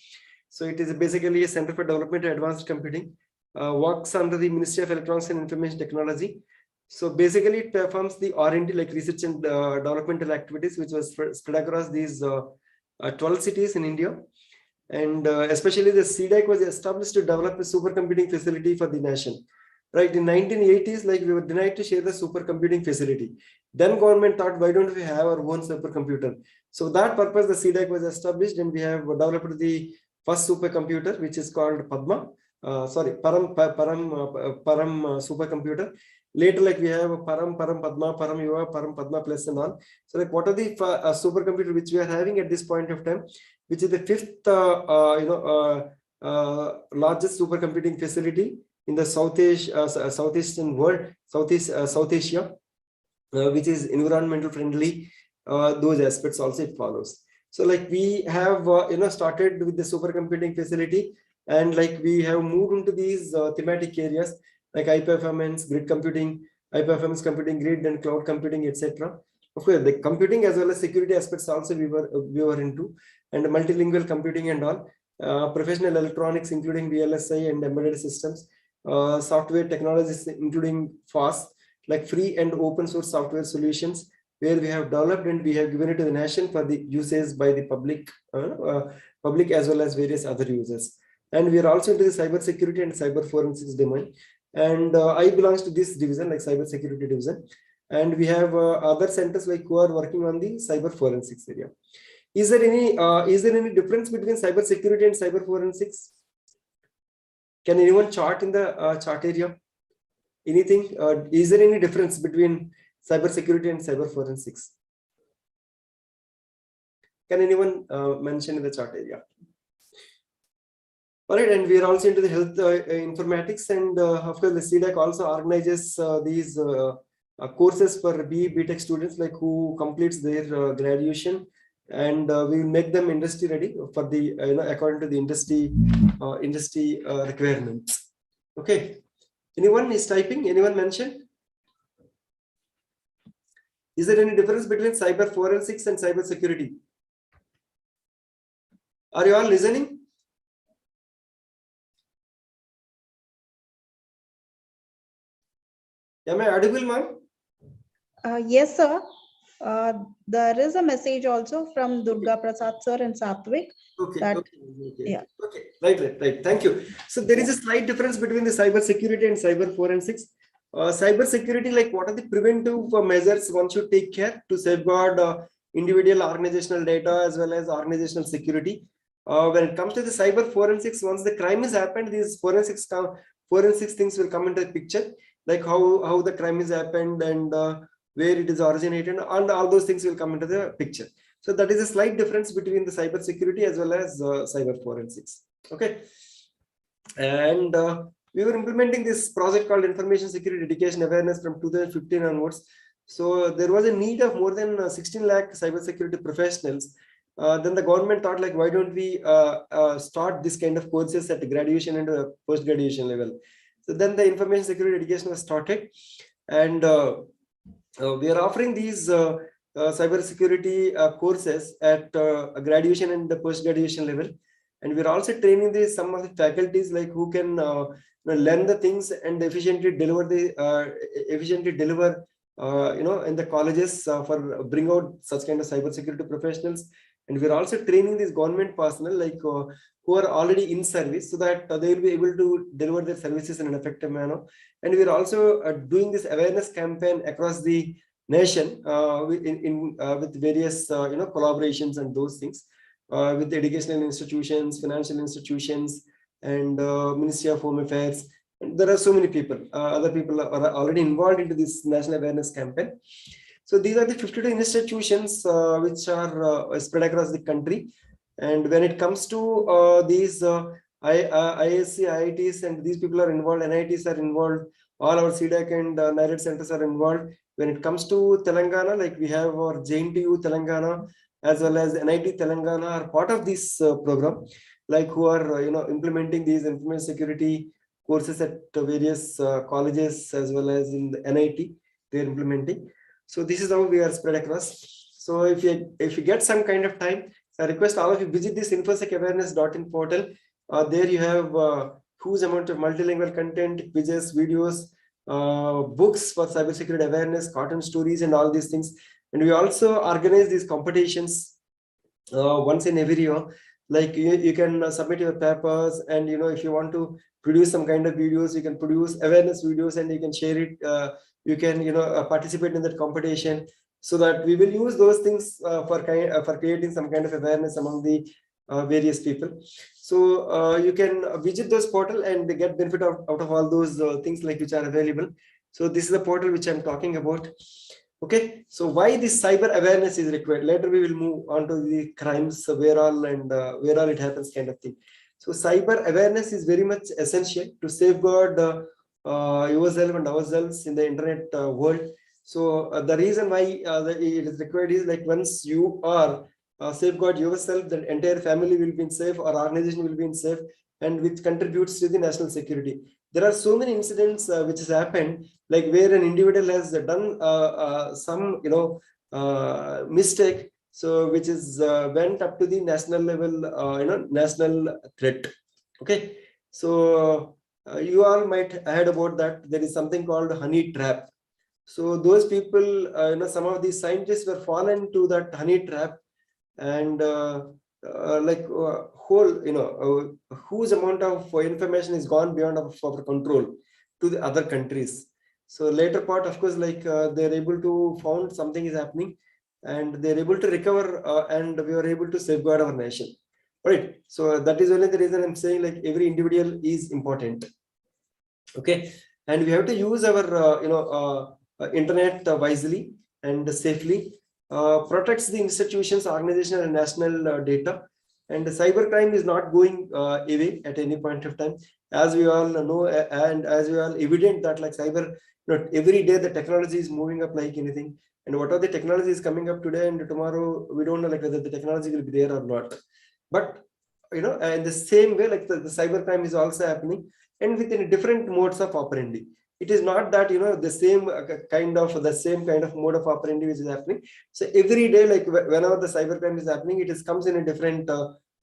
So it is basically a Center for Development and Advanced Computing. Works under the Ministry of Electronics and Information Technology. So basically it performs the R&D, like research and developmental activities, which was spread across these 12 cities in India. And especially the CDAC was established to develop a supercomputing facility for the nation. right? In 1980s, like we were denied to share the supercomputing facility. Then government thought, why don't we have our own supercomputer? So that purpose, the CDAC was established, and we have developed the first supercomputer, which is called Param supercomputer. Later, like we have Param Padma, Param Yuva, Param Padma Plus and all. So like what are the supercomputer which we are having at this point of time, which is the fifth largest supercomputing facility in the Southeastern world, South Asia, which is environmental friendly. Those aspects also it follows. So like we have started with the supercomputing facility, and like we have moved into these thematic areas like high performance grid computing, high performance computing grid, and cloud computing, etc. Of course, the computing as well as security aspects also we were into, and multilingual computing and all. Professional electronics, including VLSI and embedded systems, software technologies, including FAST, like free and open source software solutions, where we have developed and we have given it to the nation for the usage by the public as well as various other users. And we are also into the cyber security and cyber forensics domain. And I belongs to this division, like cyber security division. And we have other centers like who are working on the cyber forensics area. Is there any difference between cyber security and cyber forensics? Can anyone chart in the chart area? Anything? Is there any difference between cyber security and cyber forensics? Can anyone mention in the chart area? All right, and we are also into the health informatics, and of course the CDAC also organizes these courses for BTech students, like who completes their graduation, and we will make them industry ready for the according to the industry requirements. Okay, anyone is typing? Anyone mention? Is there any difference between cyber forensics and cyber security? Are you all listening? Am I audible, ma'am? Yes, sir. There is a message also from Durga Prasad sir and Satvik. Okay. Yeah. Okay. Right. Thank you. So there is a slight difference between the cyber security and cyber forensics. Cyber security, like what are the preventive measures one should take care to safeguard individual organizational data as well as organizational security. When it comes to the cyber forensics, once the crime has happened, these forensics things will come into the picture, like how the crime has happened and where it is originated, and all those things will come into the picture. So that is a slight difference between the cyber security as well as cyber forensics. Okay, and we were implementing this project called Information Security Education Awareness from 2015 onwards. So there was a need of more than 16 lakh cybersecurity professionals. Then the government thought, like, why don't we start this kind of courses at the graduation and post-graduation level? So then the information security education was started, and we are offering these cybersecurity courses at graduation and the post-graduation level. And we're also training some of the faculties, like who can learn the things and efficiently deliver in the colleges for bring out such kind of cybersecurity professionals. And we're also training these government personnel, like who are already in service, so that they will be able to deliver their services in an effective manner. And we're also doing this awareness campaign across the nation with various collaborations and those things with the educational institutions, financial institutions, and Ministry of Home Affairs. And there are so many people. Other people are already involved into this national awareness campaign. So these are the 52 institutions which are spread across the country. And when it comes to these ISC, IITs, and these people are involved, NITs are involved, all our CDAC and NIRED centers are involved. When it comes to Telangana, like we have our JNTU Telangana as well as NIT Telangana are part of this program, like who are implementing these information security courses at various colleges as well as in the NIT they're implementing. So this is how we are spread across. So if you get some kind of time, I request all of you visit this infosecawareness.in portal. There you have huge amount of multilingual content, quizzes, videos, books for cybersecurity awareness, cartoon stories, and all these things. And we also organize these competitions once in every year. like you can submit your papers, and if you want to produce some kind of videos, you can produce awareness videos and you can share it. You can participate in that competition, so that we will use those things for creating some kind of awareness among the various people. So you can visit those portal and get benefit out of all those things like which are available. So this is the portal which I'm talking about. Okay, so why this cyber awareness is required? Later we will move on to the crimes, where all it happens kind of thing. So cyber awareness is very much essential to safeguard yourself and ourselves in the internet world. So the reason why it is required is like once you are safeguard yourself, the entire family will be safe, or organization will be safe, and which contributes to the national security. There are so many incidents which has happened, like where an individual has done some mistake, so which is went up to the national level, national threat. Okay, so you all might heard about that. There is something called honey trap. So those people, some of these scientists were fallen to that honey trap, and huge amount of information is gone beyond our control to the other countries. So later part, of course, they're able to found something is happening, and they're able to recover, and we are able to safeguard our nation. Right. So that is only the reason I'm saying like every individual is important. Okay, and we have to use our internet wisely and safely. Protects the institutions, organization, and national data. And cybercrime is not going away at any point of time, as we all know, and as we all evident that like cyber, every day the technology is moving up like anything. And what are the technology is coming up today and tomorrow, we don't know like whether the technology will be there or not. But in the same way, like the cybercrime is also happening, and within different modes of operandi. It is not that the same kind of mode of operandi which is happening. So every day, like whenever the cybercrime is happening, it comes in a different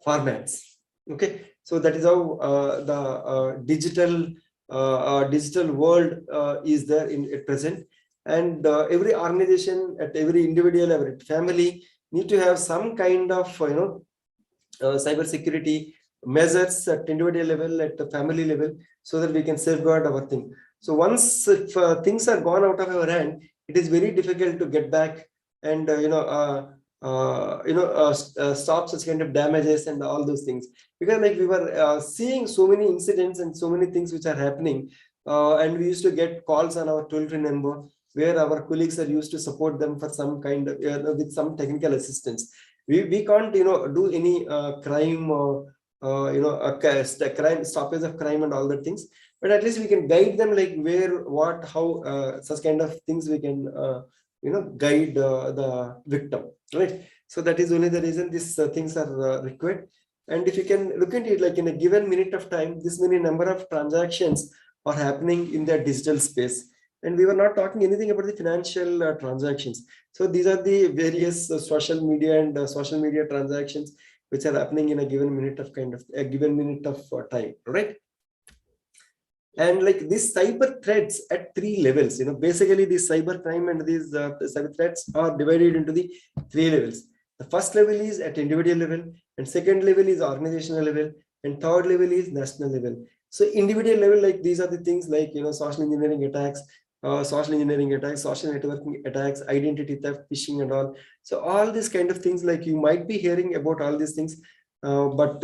formats. Okay, so that is how the digital world is there at present, and every organization, at every individual, every family need to have some kind of cyber security measures at individual level, at the family level, so that we can safeguard our thing. So once if things are gone out of our hand, it is very difficult to get back and stop such kind of damages and all those things. Because like we were seeing so many incidents and so many things which are happening, and we used to get calls on our toll-free number where our colleagues are used to support them for some kind of with some technical assistance. We can't do any crime crime stoppage of crime and all the things, but at least we can guide them like where, what, how, such kind of things we can guide the victim, right? So that is only the reason these things are required. And if you can look at it, like in a given minute of time, this many number of transactions are happening in their digital space. And we were not talking anything about the financial transactions. So these are the various social media and social media transactions which are happening in a given minute of time, right? And like these cyber threats at 3 levels, basically these cyber crime and these cyber threats are divided into the 3 levels. The first level is at individual level, and second level is organizational level, and third level is national level. So individual level, like these are the things like social engineering attacks, social networking attacks, identity theft, phishing, and all. So all these kind of things, like you might be hearing about all these things, but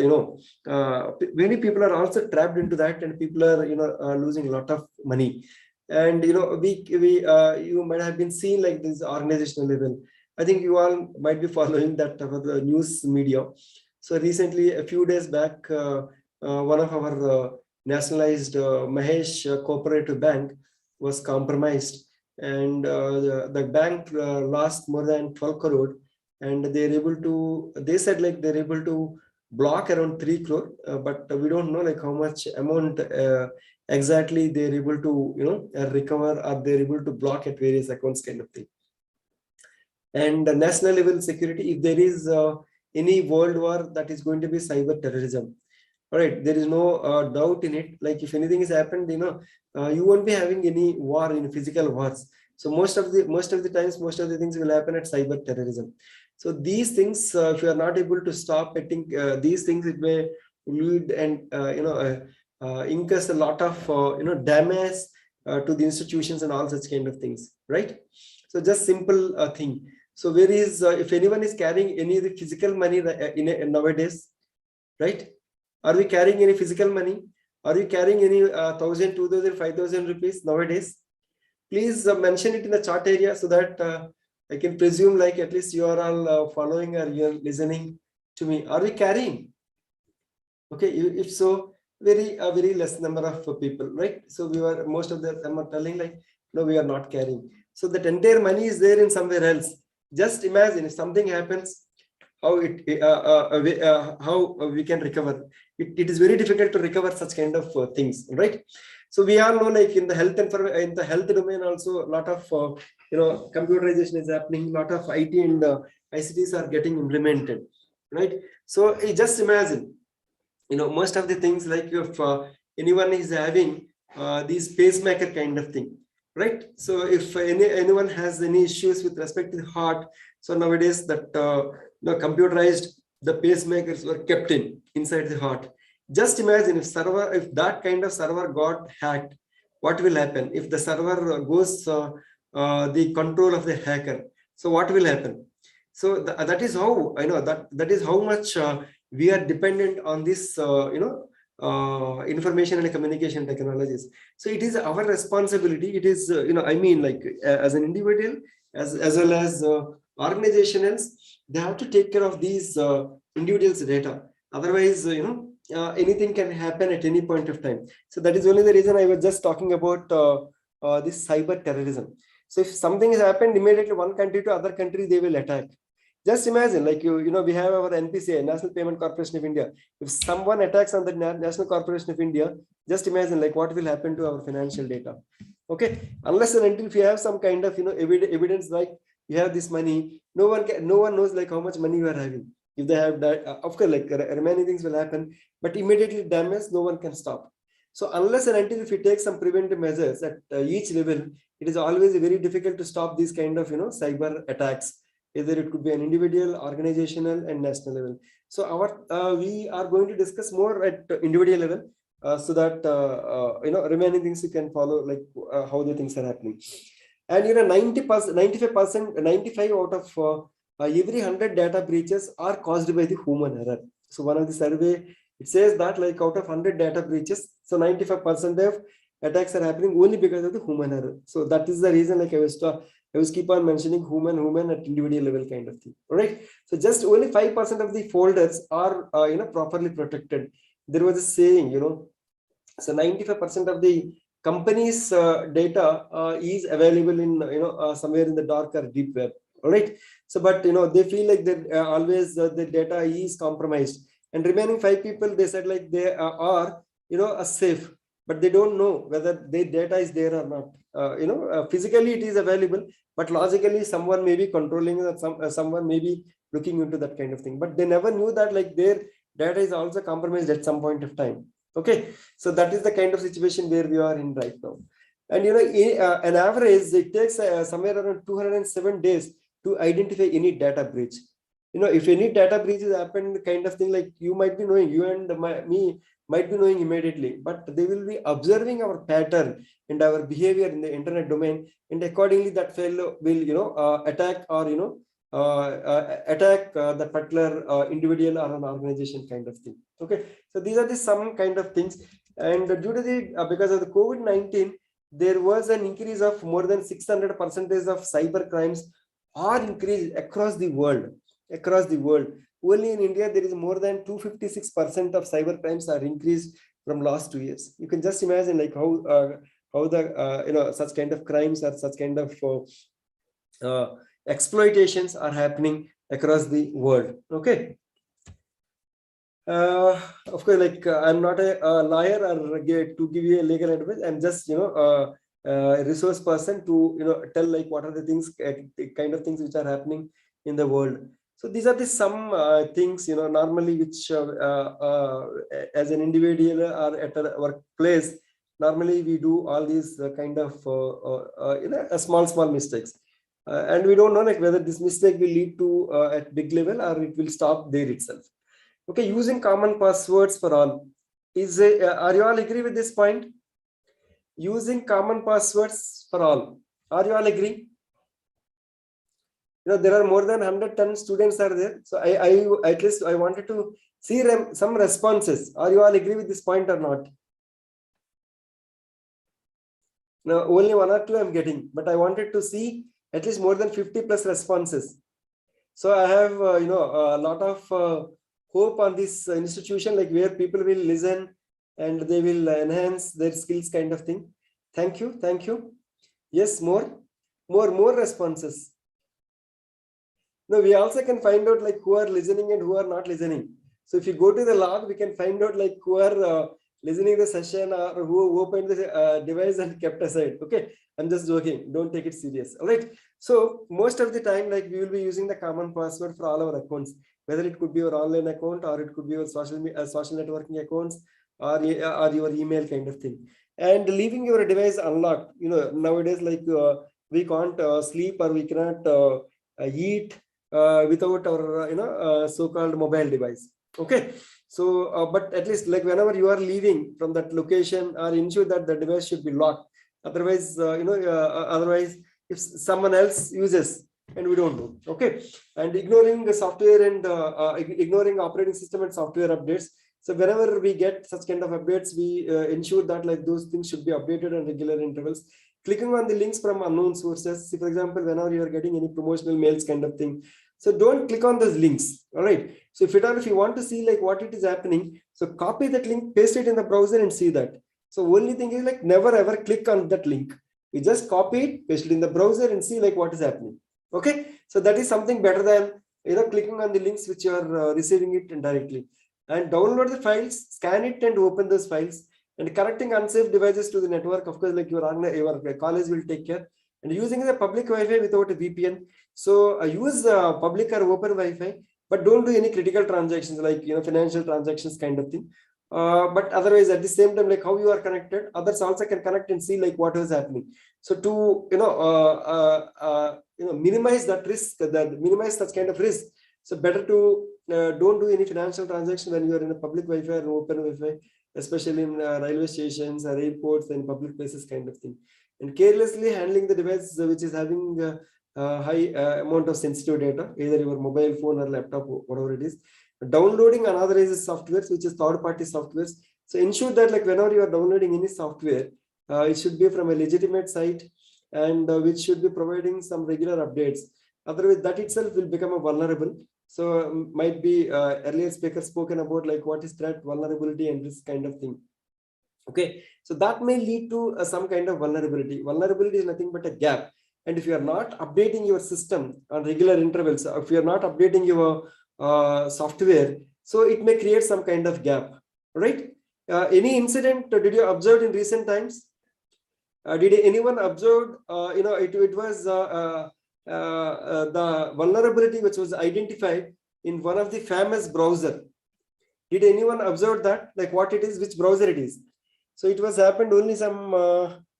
many people are also trapped into that, and people are losing a lot of money. And you might have been seeing like this organizational level. I think you all might be following that for the news media. So recently, a few days back, one of our nationalized Mahesh Cooperative Bank was compromised, and the bank lost more than 12 crore, and they said like they're able to block around 3 crore, but we don't know like how much amount exactly they're able to recover, or they're able to block at various accounts kind of thing. And the national level security, if there is any world war, that is going to be cyber terrorism. All right, there is no doubt in it. Like if anything has happened, you won't be having any war in physical wars. So most of the times, most of the things will happen at cyber terrorism. So these things, if you are not able to stop, I think these things, it may lead and incurs a lot of damage to the institutions and all such kind of things, right? So just simple thing. So where is if anyone is carrying any of the physical money nowadays, right? Are we carrying any physical money? Are you carrying any 1,000, 2,000, 5,000 rupees nowadays? Please mention it in the chat area so that I can presume like at least you are all following or you are listening to me. Are we carrying? Okay, if so, very less number of people, right? So we were, most of them are telling like, no, we are not carrying. So that entire money is there in somewhere else. Just imagine if something happens, how we can recover. It is very difficult to recover such kind of things, right? So we all know, like in the health domain also, a lot of computerization is happening. A lot of IT and ICTs are getting implemented, right? So just imagine, most of the things, like if anyone is having these pacemaker kind of thing, right? So if anyone has any issues with respect to the heart, so nowadays that computerized, the pacemakers were kept inside the heart. Just imagine if that kind of server got hacked, what will happen? If the server goes the control of the hacker, so what will happen? So that is how I know that is how much we are dependent on this information and communication technologies. So it is our responsibility. It is I mean, like as an individual, as well as organizations, they have to take care of these individuals' data. Otherwise, anything can happen at any point of time. So that is only the reason I was just talking about this cyber terrorism. So if something has happened, immediately one country to other country, they will attack. Just imagine, like we have our NPCI, National Payment Corporation of India. If someone attacks on the National Corporation of India, just imagine like what will happen to our financial data. Okay, unless and until if you have some kind of evidence, like you have this money, no one knows like how much money you are having. If they have that, of course, like many things will happen, but immediately damage, no one can stop. So unless and until if you take some preventive measures at each level, it is always very difficult to stop these kind of cyber attacks. Either it could be an individual, organizational, and national level. So we are going to discuss more at individual level, so that remaining things you can follow, like how the things are happening. And 90%, 95%, 95 out of every 100 data breaches are caused by the human error. So one of the survey, it says that like out of 100 data breaches, so 95% of attacks are happening only because of the human error. So that is the reason, like I was keep on mentioning human at individual level kind of thing. All right. So just only 5% of the folders are properly protected. There was a saying, so 95% of the company's data is available in somewhere in the dark or deep web. All right. So but they feel like that always the data is compromised, and remaining 5 people, they said like they are safe, but they don't know whether their data is there or not. Physically it is available, but logically someone may be controlling that, someone may be looking into that kind of thing, but they never knew that like their data is also compromised at some point of time. Okay, so that is the kind of situation where we are in right now. And an average, it takes somewhere around 207 days to identify any data breach. If any data breach has happened, kind of thing, like you might be knowing, you and me might be knowing immediately, but they will be observing our pattern and our behavior in the internet domain, and accordingly that fellow will attack or attack that particular individual or an organization kind of thing. Okay, so these are the some kind of things. And due to the because of the COVID-19, there was an increase of more than 600% of cyber crimes are increased across the world. Only in India, there is more than 256% of cyber crimes are increased from last 2 years. You can just imagine like how the such kind of crimes or such kind of exploitations are happening across the world. Okay. Of course, like I'm not a lawyer or to give you a legal advice. I'm just a resource person to tell like what are the things, the kind of things which are happening in the world. So these are the some things normally which as an individual or at a workplace, normally we do all these kind of small mistakes. And we don't know like whether this mistake will lead to at big level or it will stop there itself. Okay, using common passwords for all. Are you all agree with this point? Using common passwords for all. Are you all agree? There are more than 110 students are there. So I at least I wanted to see some responses. Are you all agree with this point or not? Now only 1 or 2 I'm getting, but I wanted to see at least more than 50 plus responses. So I have a lot of hope on this institution, like where people will listen and they will enhance their skills, kind of thing. Thank you, thank you. Yes, more responses. Now we also can find out like who are listening and who are not listening. So if you go to the log, we can find out like who are listening the session or who opened the device and kept aside. Okay, I'm just joking. Don't take it serious. All right. So most of the time, like we will be using the common password for all our accounts, whether it could be your online account or it could be your social networking accounts or your email kind of thing. And leaving your device unlocked. Nowadays, like we can't sleep or we cannot eat without our so-called mobile device. Okay. So, but at least like whenever you are leaving from that location, or ensure that the device should be locked. Otherwise, otherwise, if someone else uses and we don't know. Okay, and ignoring the software and ignoring operating system and software updates. So whenever we get such kind of updates, we ensure that like those things should be updated on regular intervals. Clicking on the links from unknown sources. See, for example, whenever you are getting any promotional mails kind of thing, so don't click on those links. All right. So if you want to see like what it is happening, so copy that link, paste it in the browser and see that. So only thing is like never ever click on that link. You just copy it, paste it in the browser and see like what is happening. Okay. So that is something better than clicking on the links which you are receiving it indirectly. And download the files, scan it and open those files. And connecting unsafe devices to the network, of course, like your college will take care. And using the public Wi-Fi without a VPN. So use public or open Wi-Fi, but don't do any critical transactions like financial transactions kind of thing. But otherwise, at the same time, like how you are connected, others also can connect and see like what is happening. So to minimize that risk, minimize such kind of risk. So better to don't do any financial transaction when you are in a public Wi-Fi or open Wi-Fi, especially in railway stations or airports and public places kind of thing. And carelessly handling the device which is having high amount of sensitive data, either your mobile phone or laptop, whatever it is. Downloading unauthorized softwares, which is third-party softwares. So ensure that like whenever you are downloading any software, it should be from a legitimate site and which should be providing some regular updates. Otherwise, that itself will become a vulnerable. So might be earlier speaker spoken about like what is threat, vulnerability, and this kind of thing. Okay, so that may lead to some kind of vulnerability. Vulnerability is nothing but a gap. And if you are not updating your system on regular intervals, if you are not updating your software, so it may create some kind of gap, right? Any incident did you observe in recent times? Did anyone observe? It was the vulnerability which was identified in one of the famous browser. Did anyone observe that? Like what it is, which browser it is? So it was happened only some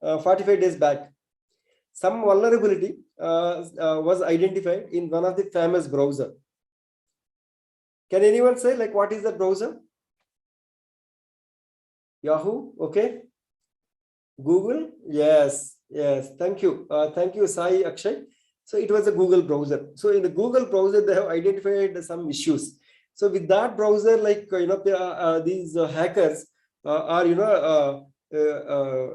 45 days back. Some vulnerability was identified in one of the famous browser. Can anyone say like what is the browser? Yahoo, okay. Google, yes. Thank you, Sai Akshay. So it was a Google browser. So in the Google browser, they have identified some issues. So with that browser, like these hackers are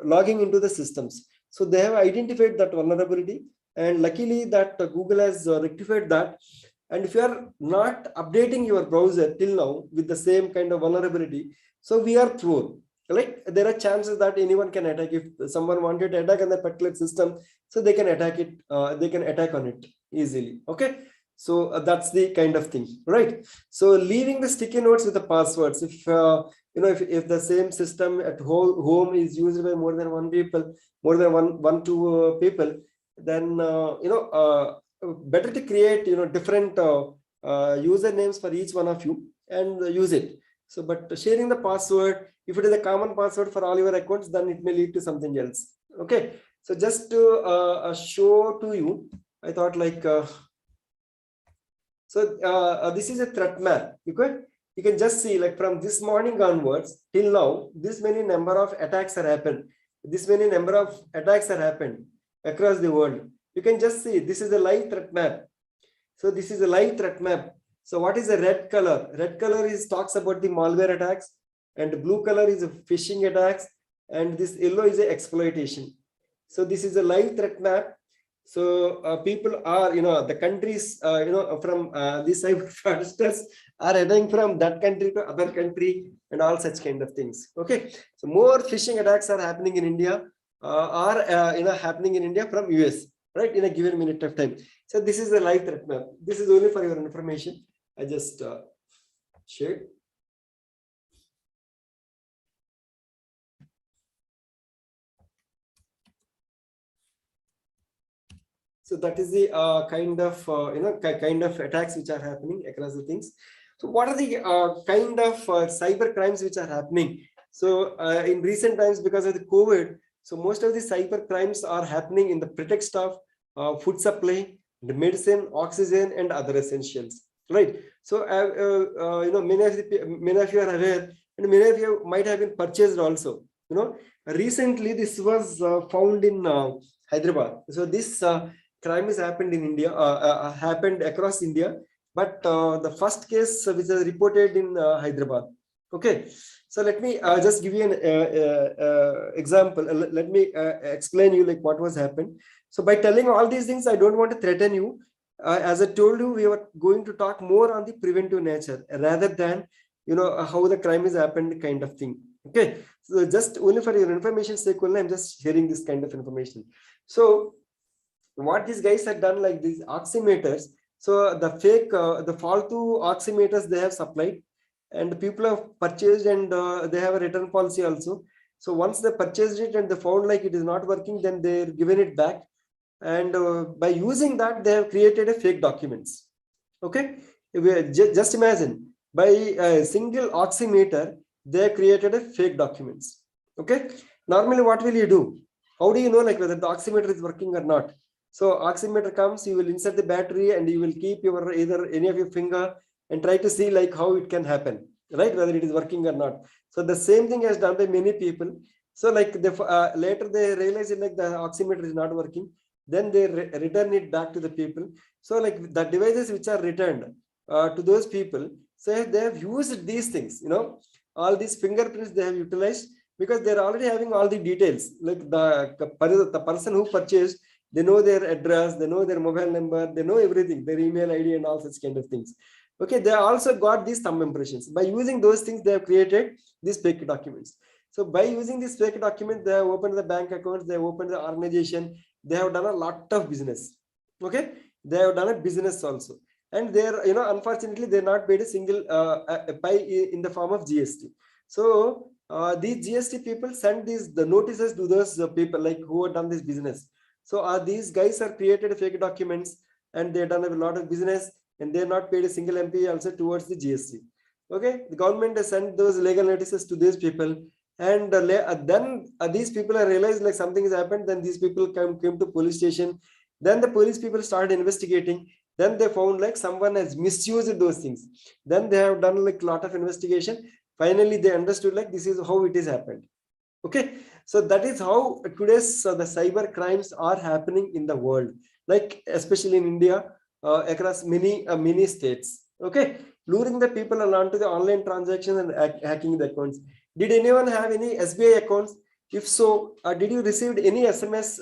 logging into the systems. So they have identified that vulnerability, and luckily that Google has rectified that. And if you are not updating your browser till now with the same kind of vulnerability, so we are thrown. Like there are chances that anyone can attack. If someone wanted to attack on that particular system, so they can attack it. They can attack on it easily. Okay, so that's the kind of thing, right? So leaving the sticky notes with the passwords. If if the same system at home is used by more than one people, more than one two people, then better to create different usernames for each one of you and use it. So, but sharing the password, if it is a common password for all your accounts, then it may lead to something else. Okay. So just to show to you I thought like, this is a threat map. You can just see like from this morning onwards till now, this many number of attacks are happened. This many number of attacks are happened across the world. You can just see this is a live threat map. So this is a live threat map. So what is the red color? Red color is talks about the malware attacks, and blue color is phishing attacks, and this yellow is a exploitation. So this is a live threat map. So people are, the countries, from these cyber fraudsters are heading from that country to other country and all such kind of things. Okay, so more phishing attacks are happening in India, happening in India from US, right, in a given minute of time. So this is the live threat map. This is only for your information. I just shared. So that is the kind of attacks which are happening across the things. So what are the kind of cyber crimes which are happening? So in recent times, because of the COVID, so most of the cyber crimes are happening in the pretext of food supply, the medicine, oxygen, and other essentials, right? So many of you are aware, and many of you might have been purchased also. Recently this was found in Hyderabad. So this crime has happened in India, happened across India, but the first case which is reported in Hyderabad. Okay, so let me just give you an example. Let me explain you like what was happened. So by telling all these things, I don't want to threaten you. As I told you, we were going to talk more on the preventive nature rather than how the crime has happened kind of thing. Okay, so just only for your information sake, only I'm just sharing this kind of information. So what these guys have done, like these oximeters, so the fake the faltu oximeters they have supplied, and people have purchased, and they have a return policy also. So once they purchased it and they found like it is not working, then they're given it back, and by using that they have created a fake documents. Okay, just imagine, by a single oximeter they have created a fake documents. Okay, normally what will you do? How do you know like whether the oximeter is working or not? So oximeter comes, you will insert the battery and you will keep your either any of your finger and try to see like how it can happen, right, whether it is working or not. So the same thing has done by many people. So like later they realize like the oximeter is not working, then they return it back to the people. So like the devices which are returned to those people, so they have used these things, all these fingerprints they have utilized, because they're already having all the details, like the person who purchased, they know their address, they know their mobile number, they know everything, their email ID and all such kind of things. Okay, they also got these thumb impressions. By using those things, they have created these fake documents. So by using these fake documents, they have opened the bank accounts, they have opened the organization, they have done a lot of business. Okay, they have done a business also, and they're unfortunately they're not paid a single pay in the form of GST. So these GST people send the notices to those people like who have done this business. So these guys have created fake documents, and they've done a lot of business, and they're not paid a single MP also towards the GST. Okay, the government has sent those legal notices to these people, and then these people have realized like something has happened. Then these people came to police station. Then the police people started investigating. Then they found like someone has misused those things. Then they have done like a lot of investigation. Finally, they understood like this is how it is happened. Okay, so that is how today's the cyber crimes are happening in the world, like especially in India, across many states. Okay, luring the people along to the online transactions and hacking the accounts. Did anyone have any SBI accounts? If so, did you receive any SMS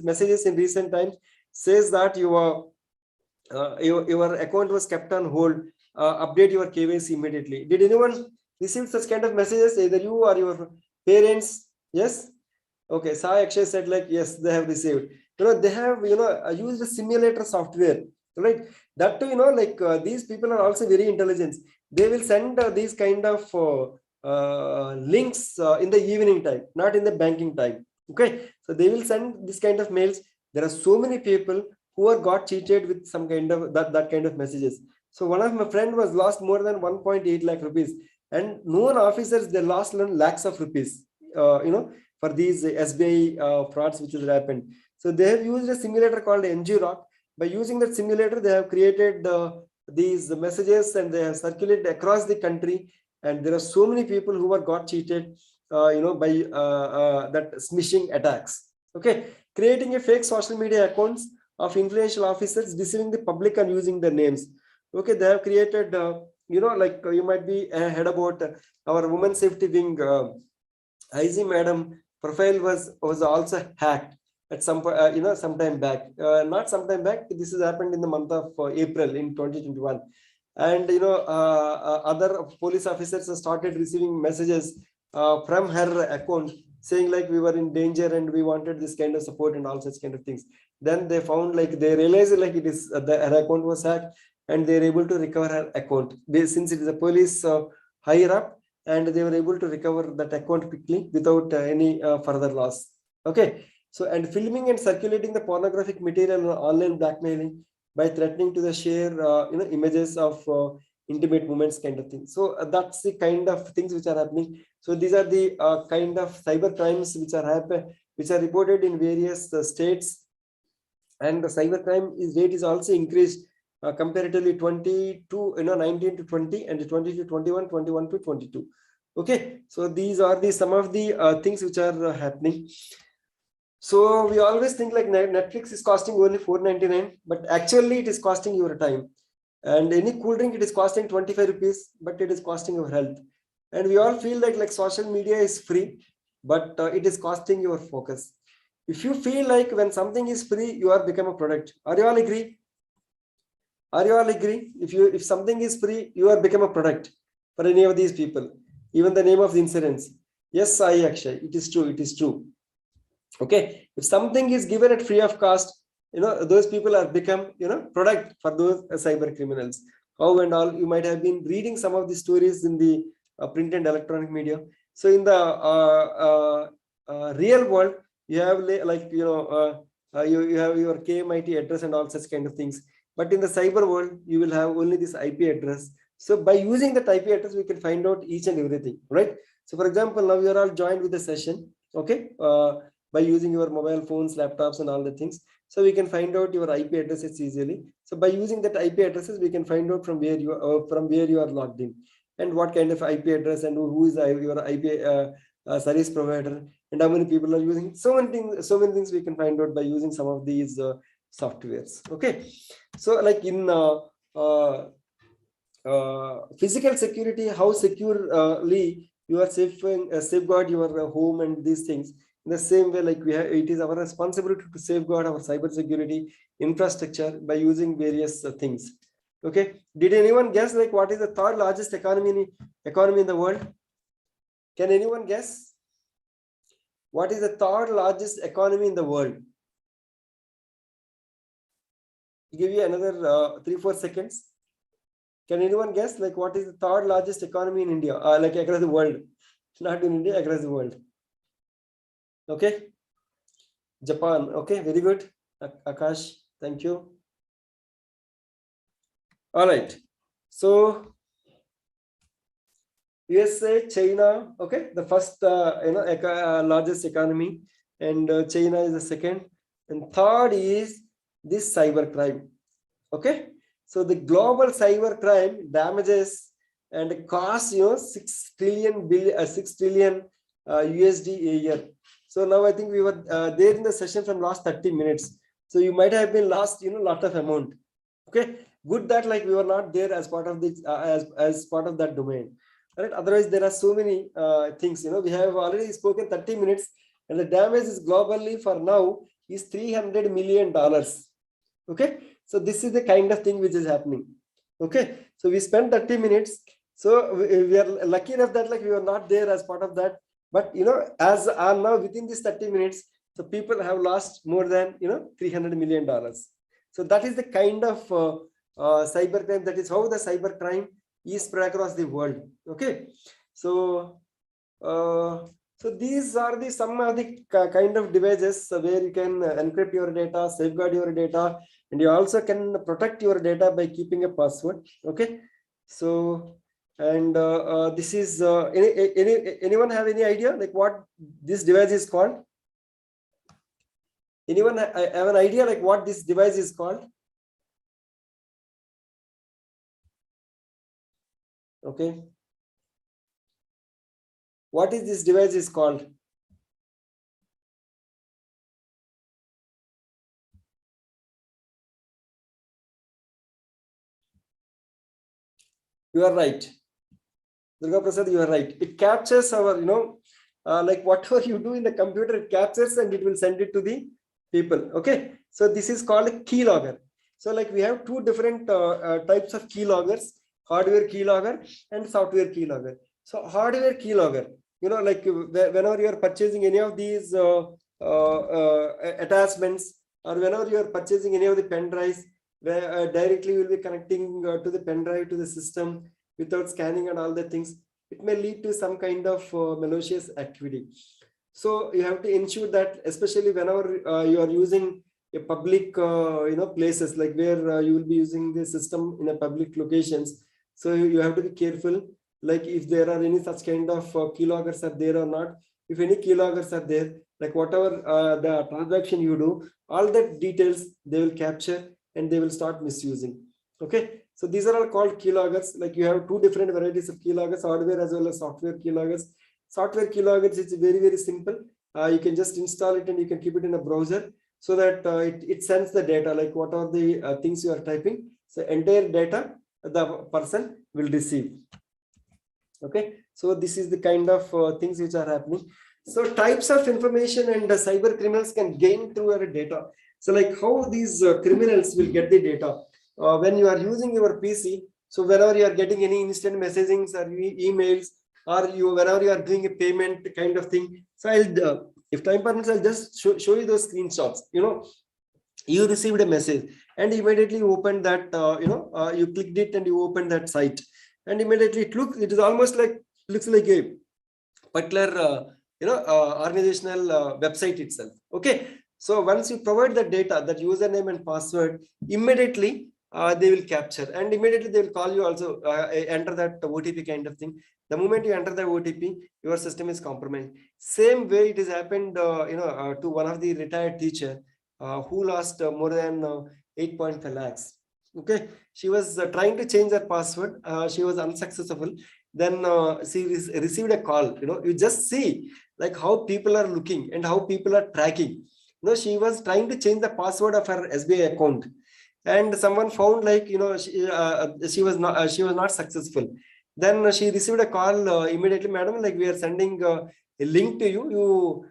messages in recent times says that your account was kept on hold? Update your KYC immediately. Did anyone receive such kind of messages, either you or your parents? Yes. Okay, Sai Akshay said like yes, they have received. They have used a simulator software, right? That too, like these people are also very intelligent. They will send these kind of links in the evening time, not in the banking time. Okay, so they will send this kind of mails. There are so many people who are got cheated with some kind of that kind of messages. So one of my friend was lost more than 1.8 lakh rupees, and known officers they lost lakhs of rupees, for these SBI frauds which has happened. So they have used a simulator called NG-Rock. By using that simulator, they have created these messages and they have circulated across the country. And there are so many people who are got cheated, by that smishing attacks. Okay, creating a fake social media accounts of influential officers, deceiving the public and using their names. Okay, they have created, you might be heard about our women safety wing. IZ madam profile was also hacked at some point, some time back. Not some time back. This has happened in the month of April in 2021. And other police officers have started receiving messages from her account saying like we were in danger and we wanted this kind of support and all such kind of things. Then they found like they realized like it is her account was hacked and they were able to recover her account. Since it is a police higher up, and they were able to recover that account quickly without any further loss. Okay, so and filming and circulating the pornographic material and online blackmailing by threatening to the share images of intimate moments kind of thing. So that's the kind of things which are happening. So these are the kind of cyber crimes which are reported in various states, and the cyber crime rate is also increased comparatively 19 to 20 and 20 to 21, 21 to 22. Okay, so these are some of the things which are happening. So we always think like Netflix is costing only $4.99, but actually it is costing your time. And any cool drink, it is costing 25 rupees, but it is costing your health. And we all feel like social media is free, but it is costing your focus. If you feel like when something is free, you are become a product. Are you all agree? Are you all agree? If something is free, you are become a product for any of these people. Even the name of the insurance. Yes, Akshay, it is true. It is true. Okay, if something is given at free of cost, those people are become product for those cyber criminals. How and all, you might have been reading some of the stories in the print and electronic media. So in the real world, you have you have your KMIT address and all such kind of things. But in the cyber world, you will have only this IP address. So by using that IP address, we can find out each and everything, right? So for example, now you are all joined with the session, okay? By using your mobile phones, laptops, and all the things. So we can find out your IP addresses easily. So by using that IP addresses, we can find out from where you are logged in, and what kind of IP address and who is your IP service provider, and how many people are using. So many things we can find out by using some of these softwares. Okay, so like in physical security, how securely you are safeguard your home and these things. In the same way, like it is our responsibility to safeguard our cyber security infrastructure by using various things. Okay, did anyone guess like what is the third largest economy in the world? Can anyone guess? What is the third largest economy in the world? I'll give you another 3-4 seconds. Can anyone guess like what is the third largest economy in India? Like across the world, not in India, across the world. Okay, Japan. Okay, very good, Akash. Thank you. All right. So USA, China. Okay, the first largest economy, and China is the second, and third is this cyber crime. Okay, so the global cyber crime damages and costs 6 trillion USD a year. So now I think we were there in the session from last 30 minutes. So you might have been lost lot of amount. Okay, good that like we were not there as part of this as part of that domain. Right? Otherwise, there are so many things. We have already spoken 30 minutes, and the damage is globally for now is $300 million. Okay, so this is the kind of thing which is happening. Okay, so we spent 30 minutes. So we are lucky enough that like we were not there as part of that. But as are now within this 30 minutes, so people have lost more than $300 million. So that is the kind of cyber crime. That is how the cyber crime is spread across the world. Okay, so so these are some of the kind of devices where you can encrypt your data, safeguard your data, and you also can protect your data by keeping a password. Okay, so and this is anyone have any idea like what this device is called? Anyone have an idea like what this device is called? Okay. What is this device is called? You are right. Durga Prasad, you are right. It captures our, like whatever you do in the computer, it captures and it will send it to the people. Okay. So this is called a keylogger. So like we have two different types of keyloggers, hardware keylogger and software keylogger. So hardware keylogger, like whenever you are purchasing any of these attachments, or whenever you are purchasing any of the pen drives, where directly you will be connecting to the pen drive to the system without scanning and all the things, it may lead to some kind of malicious activity. So you have to ensure that, especially whenever you are using a public places, like where you will be using the system in a public locations. So you have to be careful, like if there are any such kind of keyloggers are there or not. If any keyloggers are there, like whatever the transaction you do, all that details they will capture and they will start misusing. Okay, so these are all called keyloggers. Like you have two different varieties of keyloggers, hardware as well as software keyloggers. Software keyloggers is very, very simple. You can just install it and you can keep it in a browser, so that it sends the data, like what are the things you are typing. So entire data the person will receive. Okay, so this is the kind of things which are happening. So types of information and cyber criminals can gain through our data. So like how these criminals will get the data when you are using your PC. So whenever you are getting any instant messagings or emails, or whenever you are doing a payment kind of thing. So I'll if time permits, I'll just show you those screenshots. You received a message and immediately you opened that, you clicked it and you opened that site, and immediately it is almost like looks like a particular organizational website itself. Okay, so once you provide the data, that username and password, immediately they will capture, and immediately they will call you also, enter that OTP kind of thing. The moment you enter the OTP, your system is compromised. Same way it has happened to one of the retired teacher who lost more than 8.5 lakhs. Okay, she was trying to change her password. She was unsuccessful. Then she received a call. You just see like how people are looking and how people are tracking. She was trying to change the password of her SBI account, and someone found, like, she was not successful. Then she received a call immediately, madam, like we are sending a link to you. You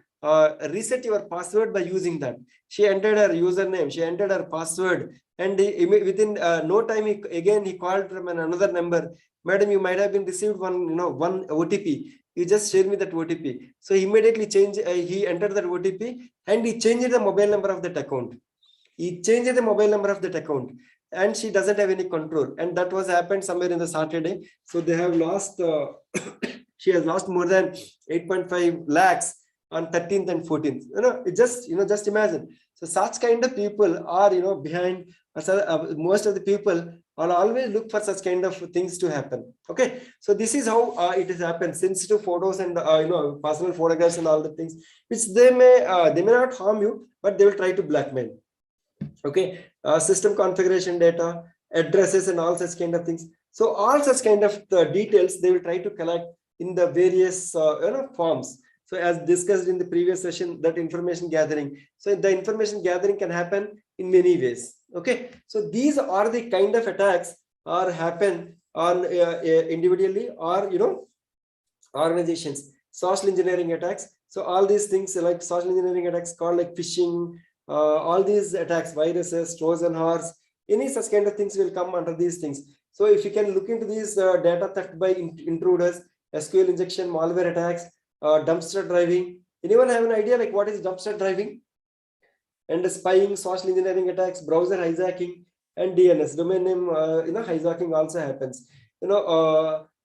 reset your password by using that. She entered her username, she entered her password, and within no time, he called from another number. Madam, you might have been received one OTP. You just share me that OTP. So immediately he entered that OTP and he changed the mobile number of that account. He changed the mobile number of that account, and she doesn't have any control. And that was happened somewhere in the Saturday. So they have lost, she has lost more than 8.5 lakhs on 13th and 14th. Just imagine. So such kind of people are, behind. Most of the people will always look for such kind of things to happen. Okay, so this is how it has happened. Sensitive photos and personal photographs and all the things, which they may not harm you, but they will try to blackmail. Okay, system configuration data, addresses, and all such kind of things. So all such kind of details they will try to collect in the various forms. So as discussed in the previous session, that information gathering. So the information gathering can happen in many ways. Okay, so these are the kind of attacks or happen on individually or organizations. Social engineering attacks. So all these things like social engineering attacks called like phishing, all these attacks, viruses, Trojan horse, any such kind of things will come under these things. So if you can look into these data theft by intruders, SQL injection, malware attacks, dumpster driving. Anyone have an idea like what is dumpster driving? And spying, social engineering attacks, browser hijacking, and DNS, domain name hijacking also happens.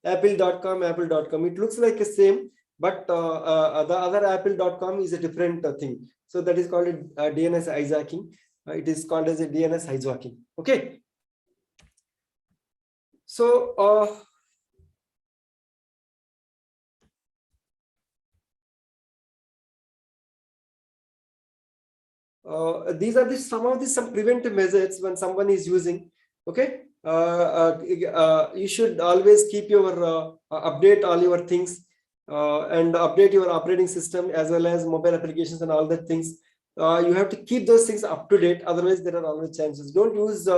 Apple.com. It looks like the same, but the other Apple.com is a different thing. So that is called DNS hijacking. It is called as a DNS hijacking. Okay. So these are some preventive measures when someone is using. Okay, you should always keep your update all your things and update your operating system as well as mobile applications and all that things. You have to keep those things up to date, otherwise there are always chances. Don't use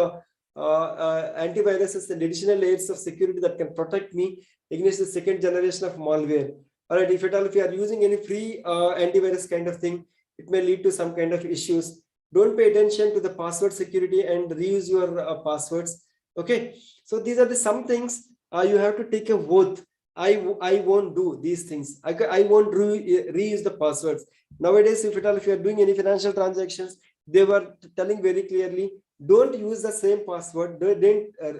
antiviruses and additional layers of security that can protect me against the second generation of malware. All right, if you are using any free antivirus kind of thing, it may lead to some kind of issues. Don't pay attention to the password security and reuse your passwords. Okay, so these are some things you have to take a oath. I won't do these things. I won't reuse the passwords. Nowadays, if you are doing any financial transactions, they were telling very clearly, don't use the same password. Don't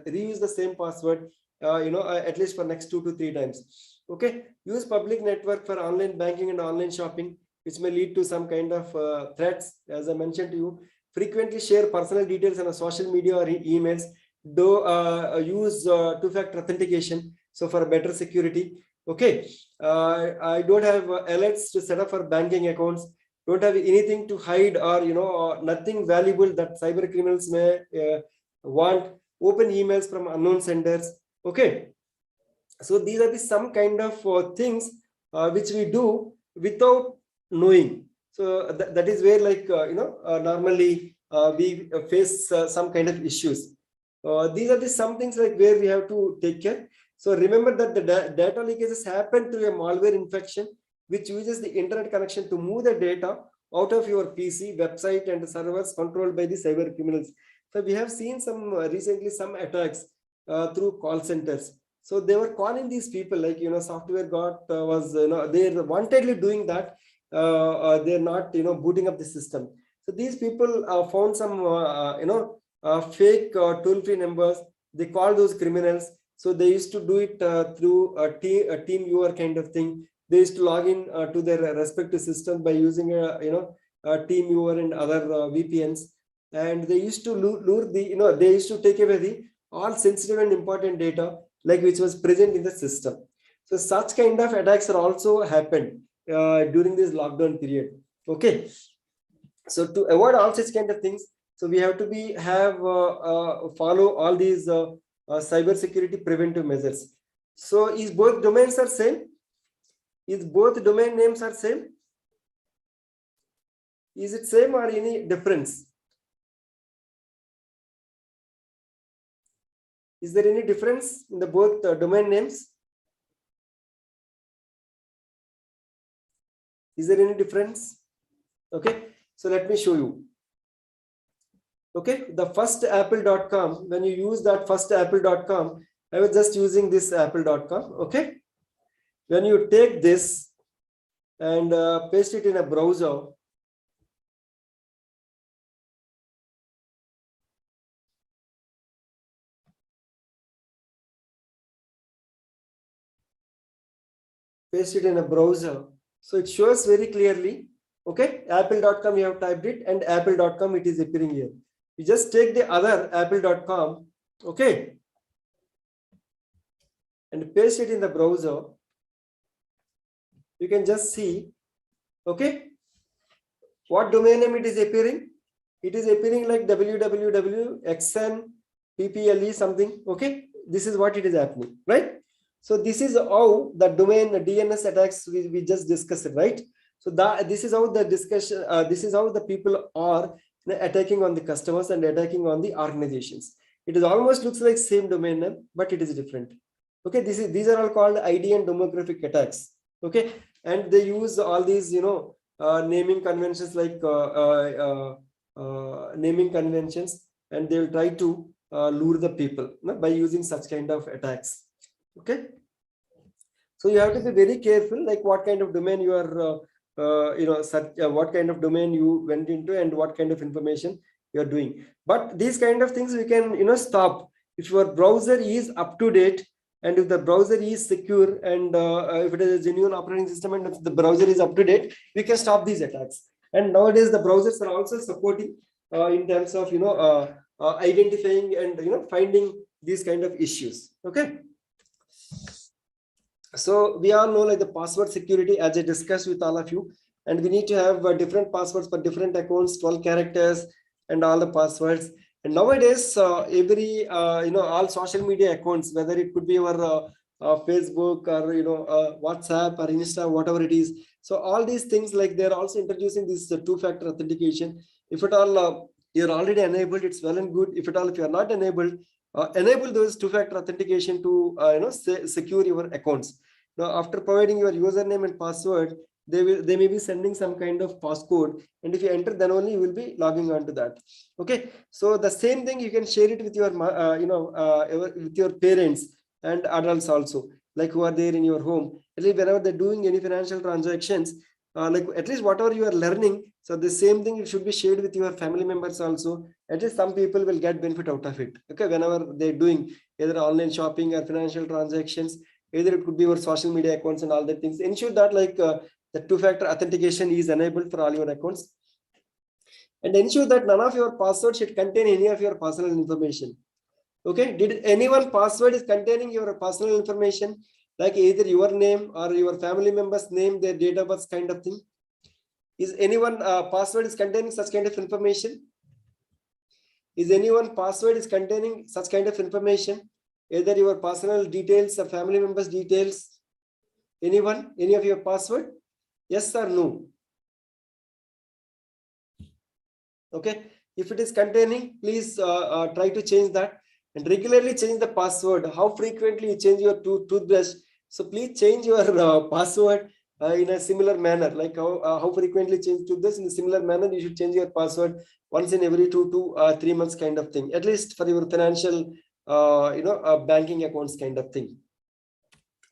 reuse the same password. At least for next 2 to 3 times. Okay, use public network for online banking and online shopping, which may lead to some kind of threats. As I mentioned to you, frequently share personal details on a social media or emails. Do use two-factor authentication, so for better security. Okay, I don't have alerts to set up for banking accounts. Don't have anything to hide, or nothing valuable that cyber criminals may want. Open emails from unknown senders. Okay, so these are some kind of things which we do without knowing. So that is where, like, normally we face some kind of issues. These are some things like where we have to take care. So remember that the data leakages happen through a malware infection, which uses the internet connection to move the data out of your PC, website, and servers controlled by the cyber criminals. So we have seen recently some attacks through call centers. So they were calling these people, like, software was they're wantedly doing that. They're not booting up the system. So these people found some fake toll-free numbers. They call those criminals. So they used to do it through a team viewer kind of thing. They used to log in to their respective system by using a team viewer and other VPNs, and they used to lure the they used to take away the all sensitive and important data, like, which was present in the system. So such kind of attacks are also happened during this lockdown period. Okay, so to avoid all such kind of things, so we have to follow all these cyber security preventive measures. So is both domains are same? Is both domain names are same? Is it same or any difference? Is there any difference in the both domain names? Is there any difference? Okay, so let me show you. Okay, the first apple.com, when you use that first apple.com, I was just using this apple.com. Okay, when you take this and paste it in a browser, so it shows very clearly. Okay, apple.com, you have typed it, and apple.com, it is appearing here. You just take the other apple.com, okay, and paste it in the browser. You can just see, okay, what domain name it is appearing. It is appearing like www.xnpple something. Okay, this is what it is happening, right? So this is how the domain DNS attacks we just discussed, right? So this is how the discussion. This is how the people are attacking on the customers and attacking on the organizations. It is almost looks like same domain name, but it is different. Okay, these are all called ID and demographic attacks. Okay, and they use all these naming conventions, like naming conventions, and they will try to lure the people by using such kind of attacks. Okay, so you have to be very careful, like what kind of domain you are what kind of domain you went into and what kind of information you are doing. But these kind of things we can stop if your browser is up to date, and if the browser is secure, and if it is a genuine operating system, and if the browser is up to date, we can stop these attacks. And nowadays the browsers are also supporting in terms of identifying and finding these kind of issues. Okay, so we all know, like, the password security, as I discussed with all of you. and we need to have different passwords for different accounts, 12 characters and all the passwords. And nowadays, every all social media accounts, whether it could be your Facebook or WhatsApp or Insta, whatever it is. So all these things, like they're also introducing this two-factor authentication. If at all you're already enabled, it's well and good. If at all if you're not enabled, enable those two-factor authentication to secure your accounts. Now, after providing your username and password, they may be sending some kind of passcode, and if you enter, then only you will be logging on to that. Okay, so the same thing you can share it with your with your parents and adults also, like who are there in your home. At least whenever they're doing any financial transactions, like at least whatever you are learning, so the same thing it should be shared with your family members also. At least some people will get benefit out of it. Okay, whenever they're doing either online shopping or financial transactions, either it could be your social media accounts and all the things. Ensure that like the two-factor authentication is enabled for all your accounts, and ensure that none of your passwords should contain any of your personal information. Okay, did anyone password is containing your personal information, like either your name or your family member's name, their date of birth kind of thing? Is anyone password is containing such kind of information? Is anyone password is containing such kind of information, either your personal details or family members details? Anyone, any of your password? Yes or no? Okay, if it is containing, please try to change that, and regularly change the password. How frequently you change your toothbrush? So please change your password in a similar manner, like how frequently change toothbrush. In a similar manner, you should change your password once in every 2 to 3 months kind of thing, at least for your financial banking accounts kind of thing.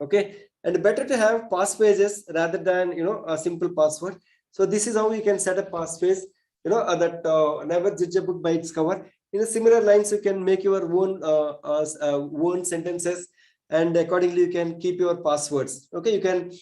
Okay, and better to have passphrases rather than a simple password. So this is how we can set a passphrase, that never judge a book by its cover. In a similar lines, you can make your own sentences, and accordingly you can keep your passwords. Okay, you can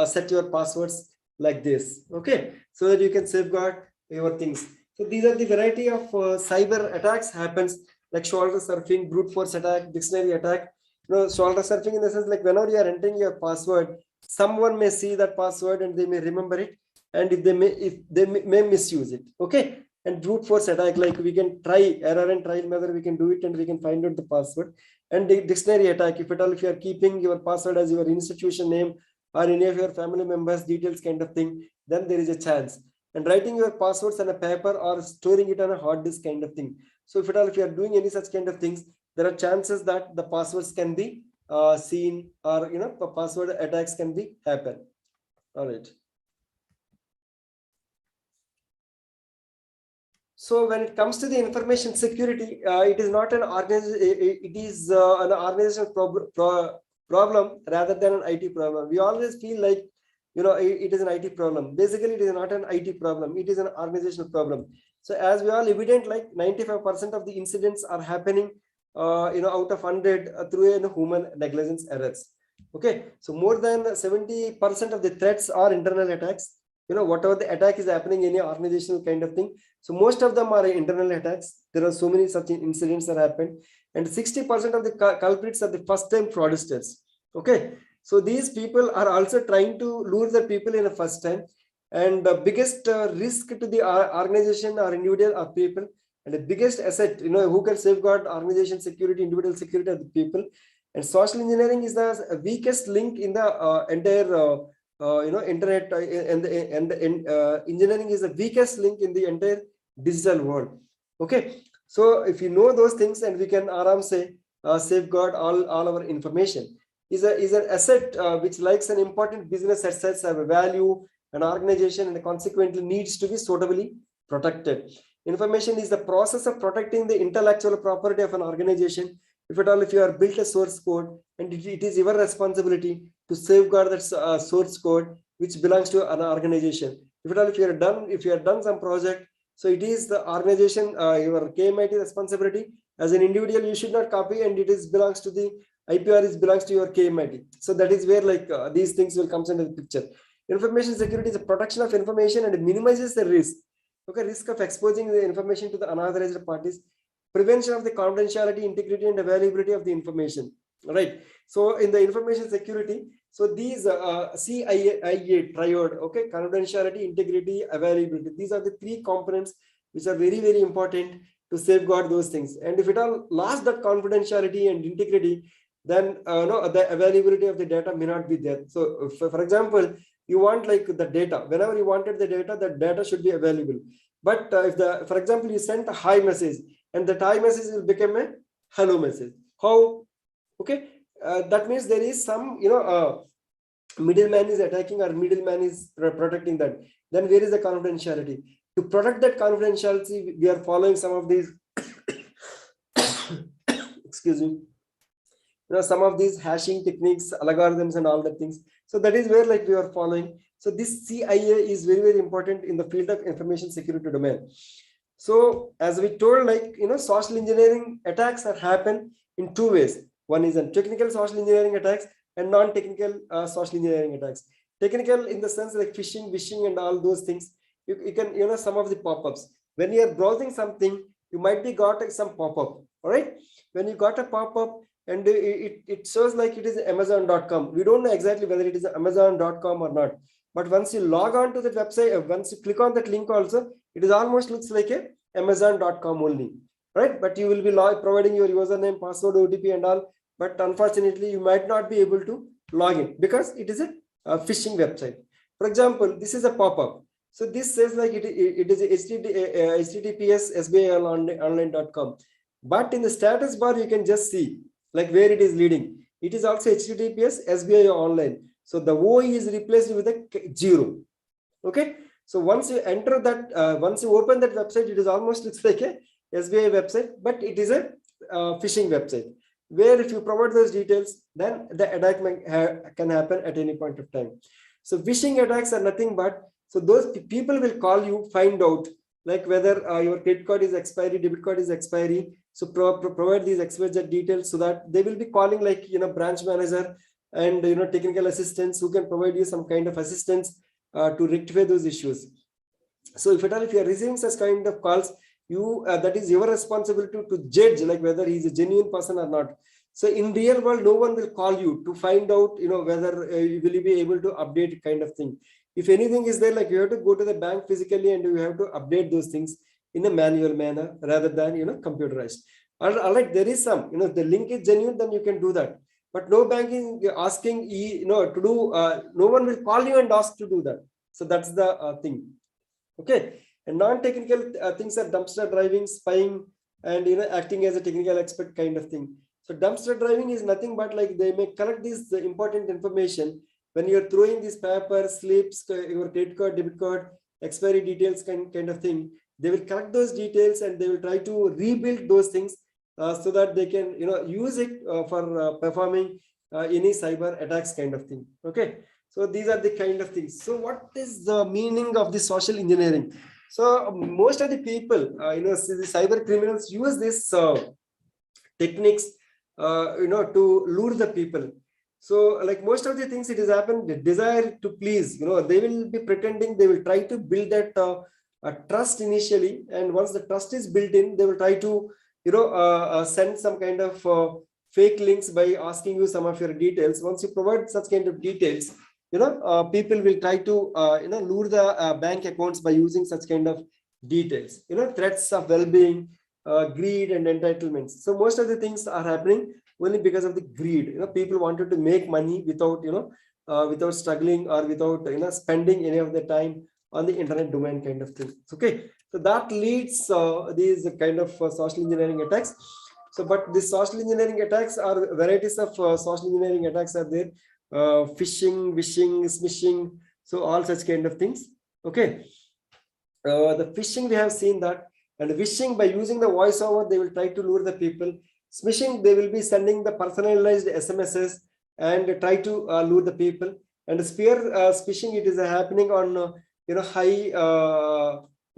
set your passwords like this. Okay, so that you can safeguard your things. So these are the variety of cyber attacks happens, like shoulder surfing, brute force attack, dictionary attack. Shoulder surfing in the sense, like whenever you are entering your password, someone may see that password and they may remember it, and if they may misuse it. Okay, and brute force attack, like we can try error and trial method, we can do it and we can find out the password. And the dictionary attack, if at all if you are keeping your password as your institution name or any of your family members details kind of thing, then there is a chance. And writing your passwords on a paper or storing it on a hard disk kind of thing. So if at all if you are doing any such kind of things, there are chances that the passwords can be seen, or password attacks can be happen. All right. So when it comes to the information security, it is not an it is an organizational problem rather than an IT problem. We always feel like it is an IT problem. Basically, it is not an IT problem. It is an organizational problem. So as we all evident, like 95% of the incidents are happening out of 100 through human negligence errors. Okay, so more than 70% of the threats are internal attacks. Whatever the attack is happening, any organizational kind of thing. So most of them are internal attacks. There are so many such incidents that happen, and 60% of the culprits are the first-time fraudsters. Okay, so these people are also trying to lure the people in the first time, and the biggest risk to the organization or individual are people. And the biggest asset, who can safeguard organization security, individual security of the people. And social engineering is the weakest link in the entire, internet, and engineering is the weakest link in the entire digital world. Okay, so if you know those things, and we can aram say safeguard all our information. Is an asset which, like an important business assets, have a value, an organization, and consequently needs to be suitably protected. Information is the process of protecting the intellectual property of an organization. If at all, if you are built a source code, and it is your responsibility to safeguard that source code which belongs to an organization. If at all, if you have done some project, so it is the organization, your KMIT responsibility. As an individual, you should not copy, and belongs to the IPR belongs to your KMIT. So that is where these things will come into the picture. Information security is the protection of information and it minimizes the risk. Okay, risk of exposing the information to the unauthorized parties, prevention of the confidentiality, integrity, and availability of the information. Right. So in the information security, So these CIA triad, okay, confidentiality, integrity, availability. These are the three components which are very, very important to safeguard those things. And if it all lost that confidentiality and integrity, then no, the availability of the data may not be there. So for example, you want like the data, whenever you wanted the data should be available. But if for example, you sent a hi message and that hi message will become a hello message. How? Okay, that means there is some, middleman is attacking or middleman is protecting that. Then where is the confidentiality? To protect that confidentiality, we are following some of these, excuse me, some of these hashing techniques, algorithms and all the things. So that is where like we are following. So this CIA is very, very important in the field of information security domain. So as we told, like, social engineering attacks are happen in two ways. One is a technical social engineering attacks and non-technical social engineering attacks. Technical in the sense like phishing, wishing and all those things. You can, some of the pop-ups. When you are browsing something, you might be got some pop-up, all right? When you got a pop-up and it shows like it is Amazon.com. We don't know exactly whether it is Amazon.com or not. But once you log on to the website, once you click on that link also, it is almost looks like a Amazon.com only, right? But you will be providing your username, password, OTP and all. But unfortunately, you might not be able to log in because it is a phishing website. For example, this is a pop-up. So this says like it is HTTPS SBIonline.com. But in the status bar, you can just see like where it is leading. It is also HTTPS SBI Online. So the OE is replaced with a 0. Okay. So once you enter that, once you open that website, it is almost looks like a SBI website, but it is a phishing website. Where if you provide those details, then the attack can happen at any point of time. So phishing attacks are nothing but, so those people will call you, find out like whether your credit card is expiry, debit card is expiry. So provide these XYZ details so that they will be calling like, branch manager and, technical assistants who can provide you some kind of assistance to rectify those issues. So if you are receiving such kind of calls, that is your responsibility to judge like whether he is a genuine person or not. So in real world, no one will call you to find out, whether you will be able to update kind of thing. If anything is there, like you have to go to the bank physically and you have to update those things in a manual manner rather than, computerized. All right, there is some, the link is genuine, then you can do that. But no banking asking, to do, no one will call you and ask to do that. So that's the thing. Okay. And non-technical things are dumpster driving, spying, and acting as a technical expert kind of thing. So dumpster driving is nothing but like they may collect this important information when you're throwing these papers, slips, your credit card, debit card, expiry details kind of thing. They will collect those details and they will try to rebuild those things so that they can use it for performing any cyber attacks kind of thing. Okay. So these are the kind of things. So what is the meaning of this social engineering? So most of the people, the cyber criminals use this techniques, to lure the people. So like most of the things, it has happened, the desire to please, they will be pretending, they will try to build that trust initially. And once the trust is built in, they will try to, send some kind of fake links by asking you some of your details. Once you provide such kind of details, people will try to, lure the bank accounts by using such kind of details, threats of well-being, greed and entitlements. So most of the things are happening only because of the greed. People wanted to make money without, without struggling or without, spending any of the time on the internet domain kind of thing. Okay. So that leads these kind of social engineering attacks. So, but the social engineering attacks are varieties of social engineering attacks are there. Phishing, wishing, smishing, so all such kind of things. Okay. The phishing, we have seen that, and wishing, by using the voiceover, they will try to lure the people. Smishing, they will be sending the personalized SMSs and try to lure the people. And spear phishing, it is happening on high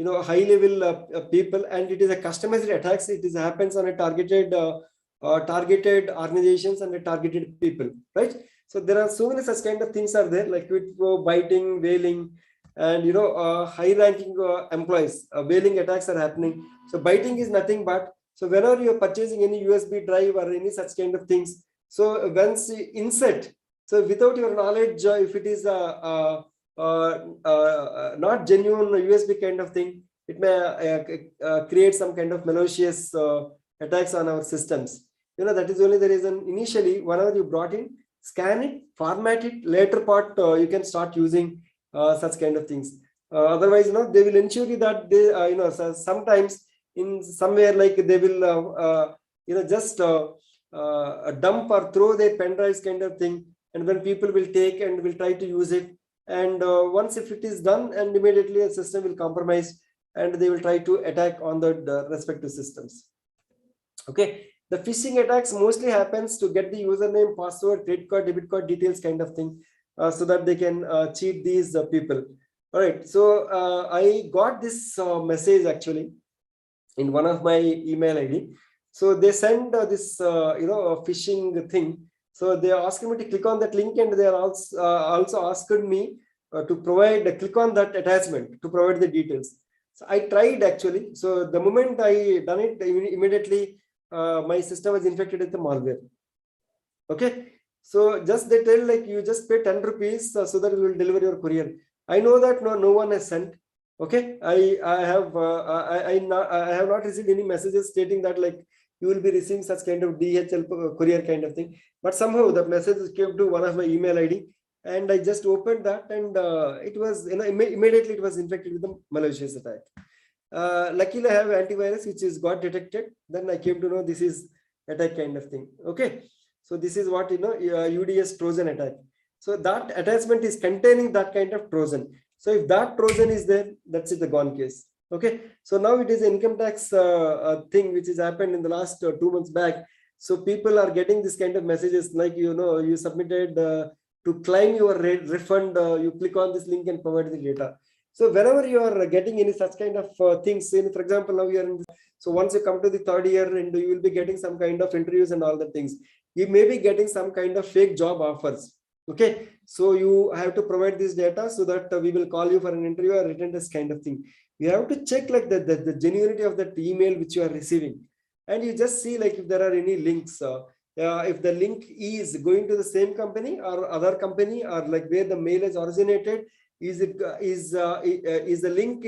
high level people, and it is a customized attacks. It happens on a targeted organizations and a targeted people, right? So there are so many such kind of things are there, like quid pro, biting, whaling, and high-ranking employees. Whaling attacks are happening. So biting is nothing but, so whenever you are purchasing any USB drive or any such kind of things, so once you insert So without your knowledge, if it is not genuine USB kind of thing, it may create some kind of malicious attacks on our systems. That is only the reason. Initially, whenever you brought in, scan it, format it. Later part, you can start using such kind of things. Otherwise, they will ensure you that they, so sometimes in somewhere like they will, just dump or throw their pen drives kind of thing, and when people will take and will try to use it, and once if it is done, and immediately a system will compromise, and they will try to attack on the respective systems. Okay, the phishing attacks mostly happens to get the username, password, credit card, debit card details kind of thing, so that they can cheat these people. All right, so I got this message actually in one of my email ID. So they send this phishing thing. So they are asking me to click on that link, and they are also asked me to click on that attachment to provide the details. So I tried actually. So the moment I done it, immediately my system was infected with the malware. Okay, so just they tell like you just pay 10 rupees so that we will deliver your courier. I know that no one has sent. Okay, I have not received any messages stating that like you will be receiving such kind of DHL courier kind of thing. But somehow the message came to one of my email ID, and I just opened that, and it was immediately it was infected with a malicious attack. Luckily, I have antivirus which is got detected. Then I came to know this is attack kind of thing. Okay, so this is what UDS Trojan attack. So that attachment is containing that kind of Trojan. So if that Trojan is there, that's it, the gone case. Okay, so now it is income tax thing which has happened in the last 2 months back. So people are getting this kind of messages like you submitted to claim your refund. You click on this link and provide the data. So whenever you are getting any such kind of things, for example, now you are in. So once you come to the 3rd year, and you will be getting some kind of interviews and all the things, you may be getting some kind of fake job offers. Okay, so you have to provide this data so that we will call you for an interview or written test kind of thing. You have to check like the genuinity of that email which you are receiving, and you just see like if there are any links. If the link is going to the same company or other company, or like where the mail is originated, is the link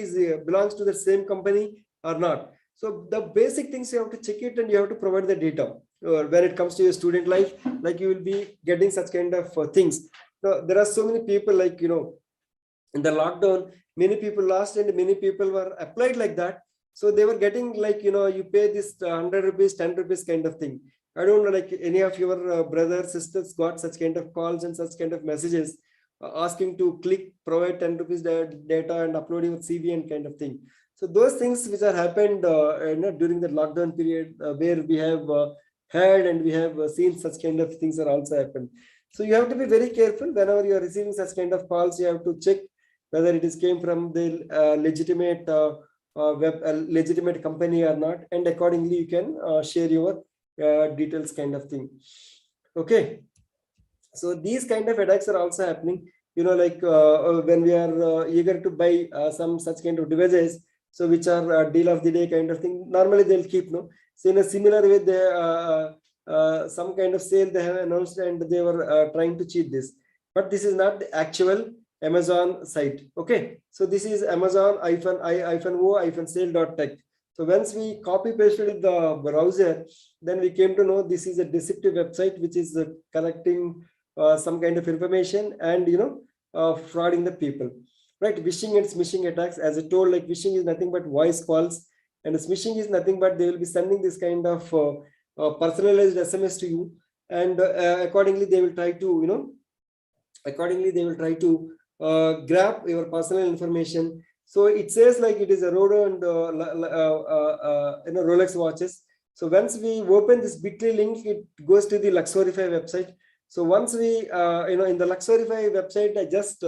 belongs to the same company or not. So the basic things you have to check it, and you have to provide the data. When it comes to your student life, like you will be getting such kind of things. Now, there are so many people like, in the lockdown, many people lost and many people were applied like that. So they were getting like, you pay this 100 rupees, 10 rupees kind of thing. I don't know, like any of your brothers, sisters got such kind of calls and such kind of messages asking to provide 10 rupees data and uploading with CV and kind of thing. So those things which are happened during the lockdown period, where we have heard and we have seen such kind of things are also happened. So you have to be very careful whenever you are receiving such kind of calls. You have to check whether it is came from the legitimate legitimate company or not, and accordingly you can share your details kind of thing. Okay, so these kind of attacks are also happening. Like when we are eager to buy some such kind of devices, so which are deal of the day kind of thing. Normally they'll keep So in a similar way, they some kind of sale they have announced, and they were trying to cheat this. But this is not the actual Amazon site. Okay, so this is Amazon-o-sale.tech. So once we copy pasted in the browser, then we came to know this is a deceptive website which is collecting some kind of information and frauding the people. Right, phishing and smishing attacks, as I told, like phishing is nothing but voice calls, and smishing is nothing but they will be sending this kind of personalized SMS to you, and accordingly they will try to grab your personal information. So it says like it is a Rodo and Rolex watches. So once we open this bit.ly link, it goes to the Luxorify website. So once we in the Luxorify website, I just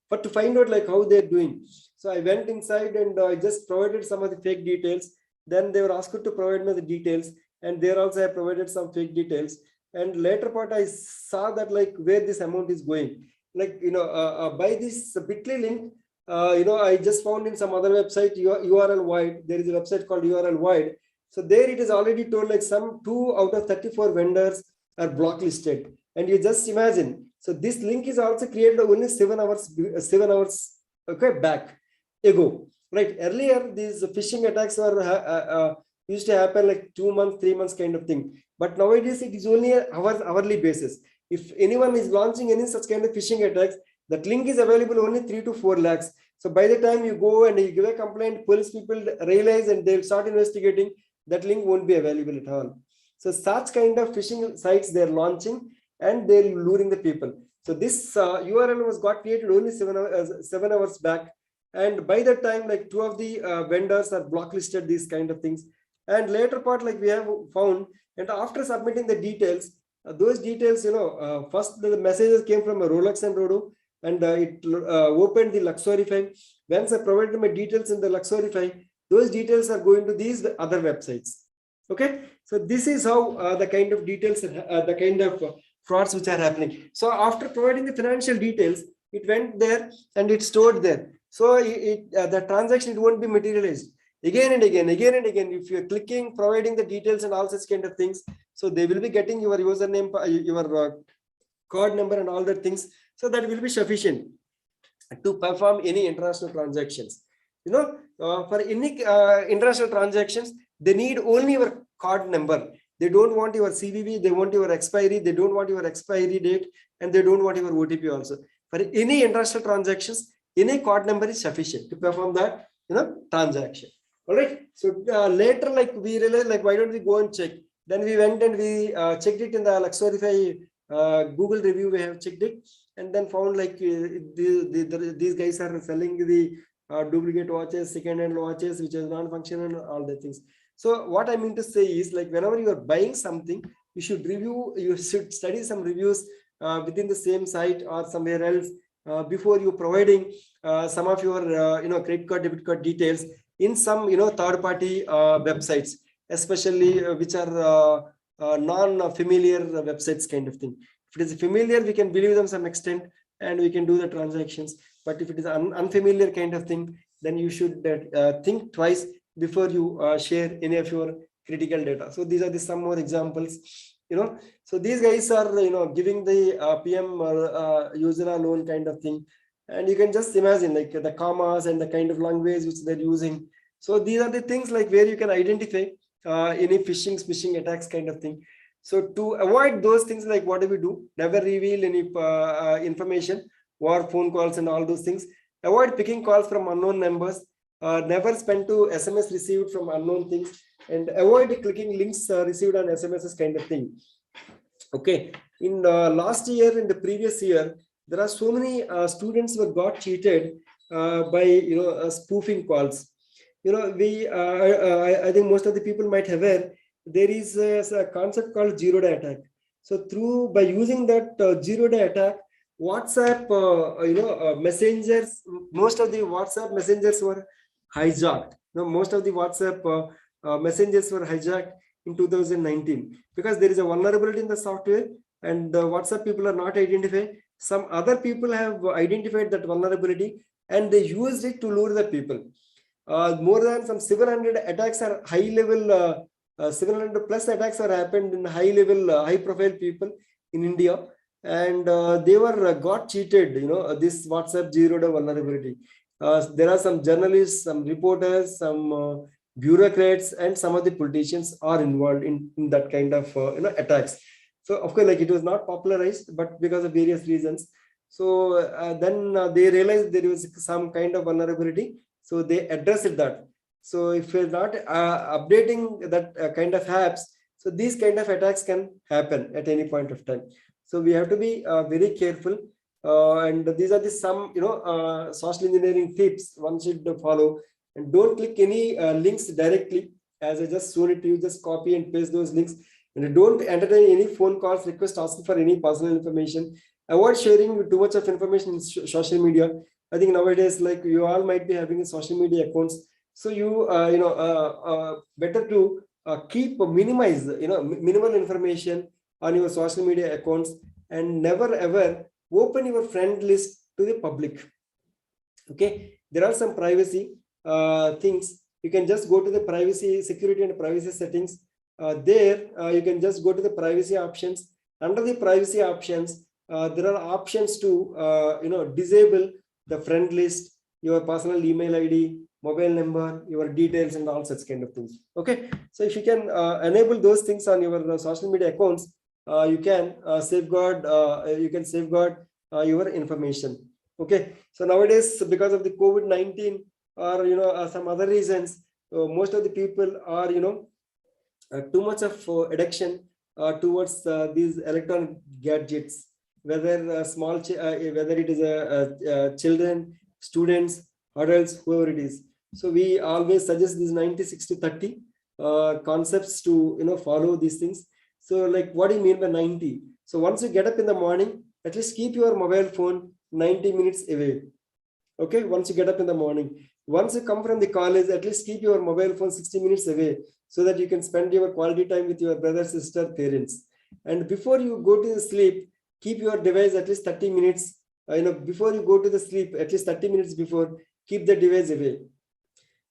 but to find out like how they're doing. So I went inside and I just provided some of the fake details. Then they were asked to provide me the details, and there also I provided some fake details. And later part I saw that like where this amount is going. Like by this bit.ly link, I just found in some other website URL wide. There is a website called URL wide. So there it is already told like some 2 out of 34 vendors are blacklisted. And you just imagine, So this link is also created only 7 hours okay, back ago. Right. Earlier, these phishing attacks were used to happen like 2 months, 3 months kind of thing. But nowadays, it is only a hourly basis. If anyone is launching any such kind of phishing attacks, that link is available only 3 to 4 lakhs. So by the time you go and you give a complaint, police people realize and they'll start investigating, that link won't be available at all. So such kind of phishing sites they're launching and they're luring the people. So this URL was got created only 7 hours back. And by that time, like 2 of the vendors are blacklisted, these kind of things. And later part, like we have found, and after submitting the details, those details, first the messages came from a Rolex and Rodo, and it opened the Luxorify. Once I provided my details in the Luxorify, those details are going to these other websites. Okay, so this is how the kind of details, the kind of frauds which are happening. So after providing the financial details, it went there and it stored there. So the transaction, it won't be materialized again and again. If you're clicking, providing the details and all such kind of things, so they will be getting your username, your card number and all that things. So that will be sufficient to perform any international transactions. For any international transactions, they need only your card number. They don't want your CVV, they want your expiry, they don't want your expiry date, and they don't want your OTP also. For any international transactions, any card number is sufficient to perform that transaction. All right. So later, like we realized, like why don't we go and check? Then we went and we checked it in the Luxorify Google review. We have checked it and then found like these guys are selling the duplicate watches, second-hand watches, which is non-functional and all the things. So what I mean to say is, like whenever you are buying something, you should review, you should study some reviews within the same site or somewhere else before you providing some of your credit card, debit card details in some third-party websites, especially which are non-familiar websites kind of thing. If it is familiar, we can believe them some extent and we can do the transactions. But if it is unfamiliar kind of thing, then you should think twice before you share any of your critical data. So these are some more examples. So these guys are giving the PM user loan kind of thing, and you can just imagine like the commas and the kind of language which they're using. So these are the things like where you can identify any phishing attacks kind of thing. So to avoid those things, like what do we do? Never reveal any information or phone calls and all those things. Avoid picking calls from unknown numbers. Never spend to SMS received from unknown things, and avoid clicking links received on SMSs kind of thing. Okay, in last year, in the previous year, there are so many students who got cheated by spoofing calls. I think most of the people might have heard there is a concept called zero-day attack. So by using that zero-day attack, WhatsApp messengers, most of the WhatsApp messengers were hijacked. Most of the WhatsApp messengers were hijacked in 2019 because there is a vulnerability in the software and the WhatsApp people are not identified. Some other people have identified that vulnerability and they used it to lure the people. More than some 700 attacks are high level, 700 plus attacks are happened in high level, high profile people in India, and they were got cheated. This WhatsApp zero-day vulnerability. There are some journalists, some reporters, some bureaucrats, and some of the politicians are involved in that kind of attacks. So of course, like it was not popularized, but because of various reasons. So then they realized there was some kind of vulnerability. So they addressed that. So if you're not updating that kind of apps, so these kind of attacks can happen at any point of time. So we have to be very careful. And these are the some social engineering tips one should follow. And don't click any links directly. As I just showed it to you, just copy and paste those links. And don't entertain any phone calls, request asking for any personal information. Avoid sharing too much of information in social media. I think nowadays, like you all might be having a social media accounts. So you, better to keep minimize, minimal information on your social media accounts and never ever open your friend list to the public. Okay, there are some privacy things. You can just go to the privacy, security and privacy settings. There you can just go to the privacy options. Under the privacy options, there are options to disable the friend list, your personal email ID, mobile number, your details, and all such kind of things. Okay, so if you can enable those things on your social media accounts, you can safeguard your information. Okay, so nowadays, because of the COVID-19 or some other reasons, most of the people are too much of addiction towards these electronic gadgets, whether whether it is children, students, adults, whoever it is. So we always suggest these 90-60-30 concepts to follow these things. So like, what do you mean by 90? So once you get up in the morning, at least keep your mobile phone 90 minutes away. Okay, once you get up in the morning. Once you come from the college, at least keep your mobile phone 60 minutes away, so that you can spend your quality time with your brother, sister, parents. And before you go to sleep, keep your device at least 30 minutes. Before you go to the sleep, at least 30 minutes before, keep the device away.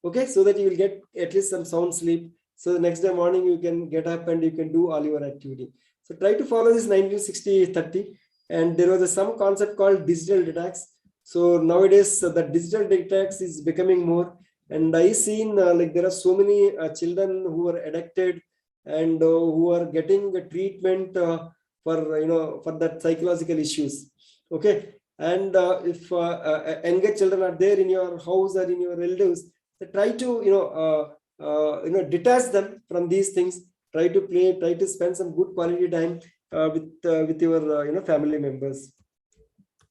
Okay, so that you will get at least some sound sleep. So the next day morning, you can get up and you can do all your activity. So try to follow this 90-60-30. And there was some concept called digital detox. So nowadays, the digital detox is becoming more. And I seen like there are so many children who are addicted and who are getting the treatment for that psychological issues. Okay, and if younger children are there in your house or in your relatives, try to detach them from these things. Try to play, try to spend some good quality time with your family members.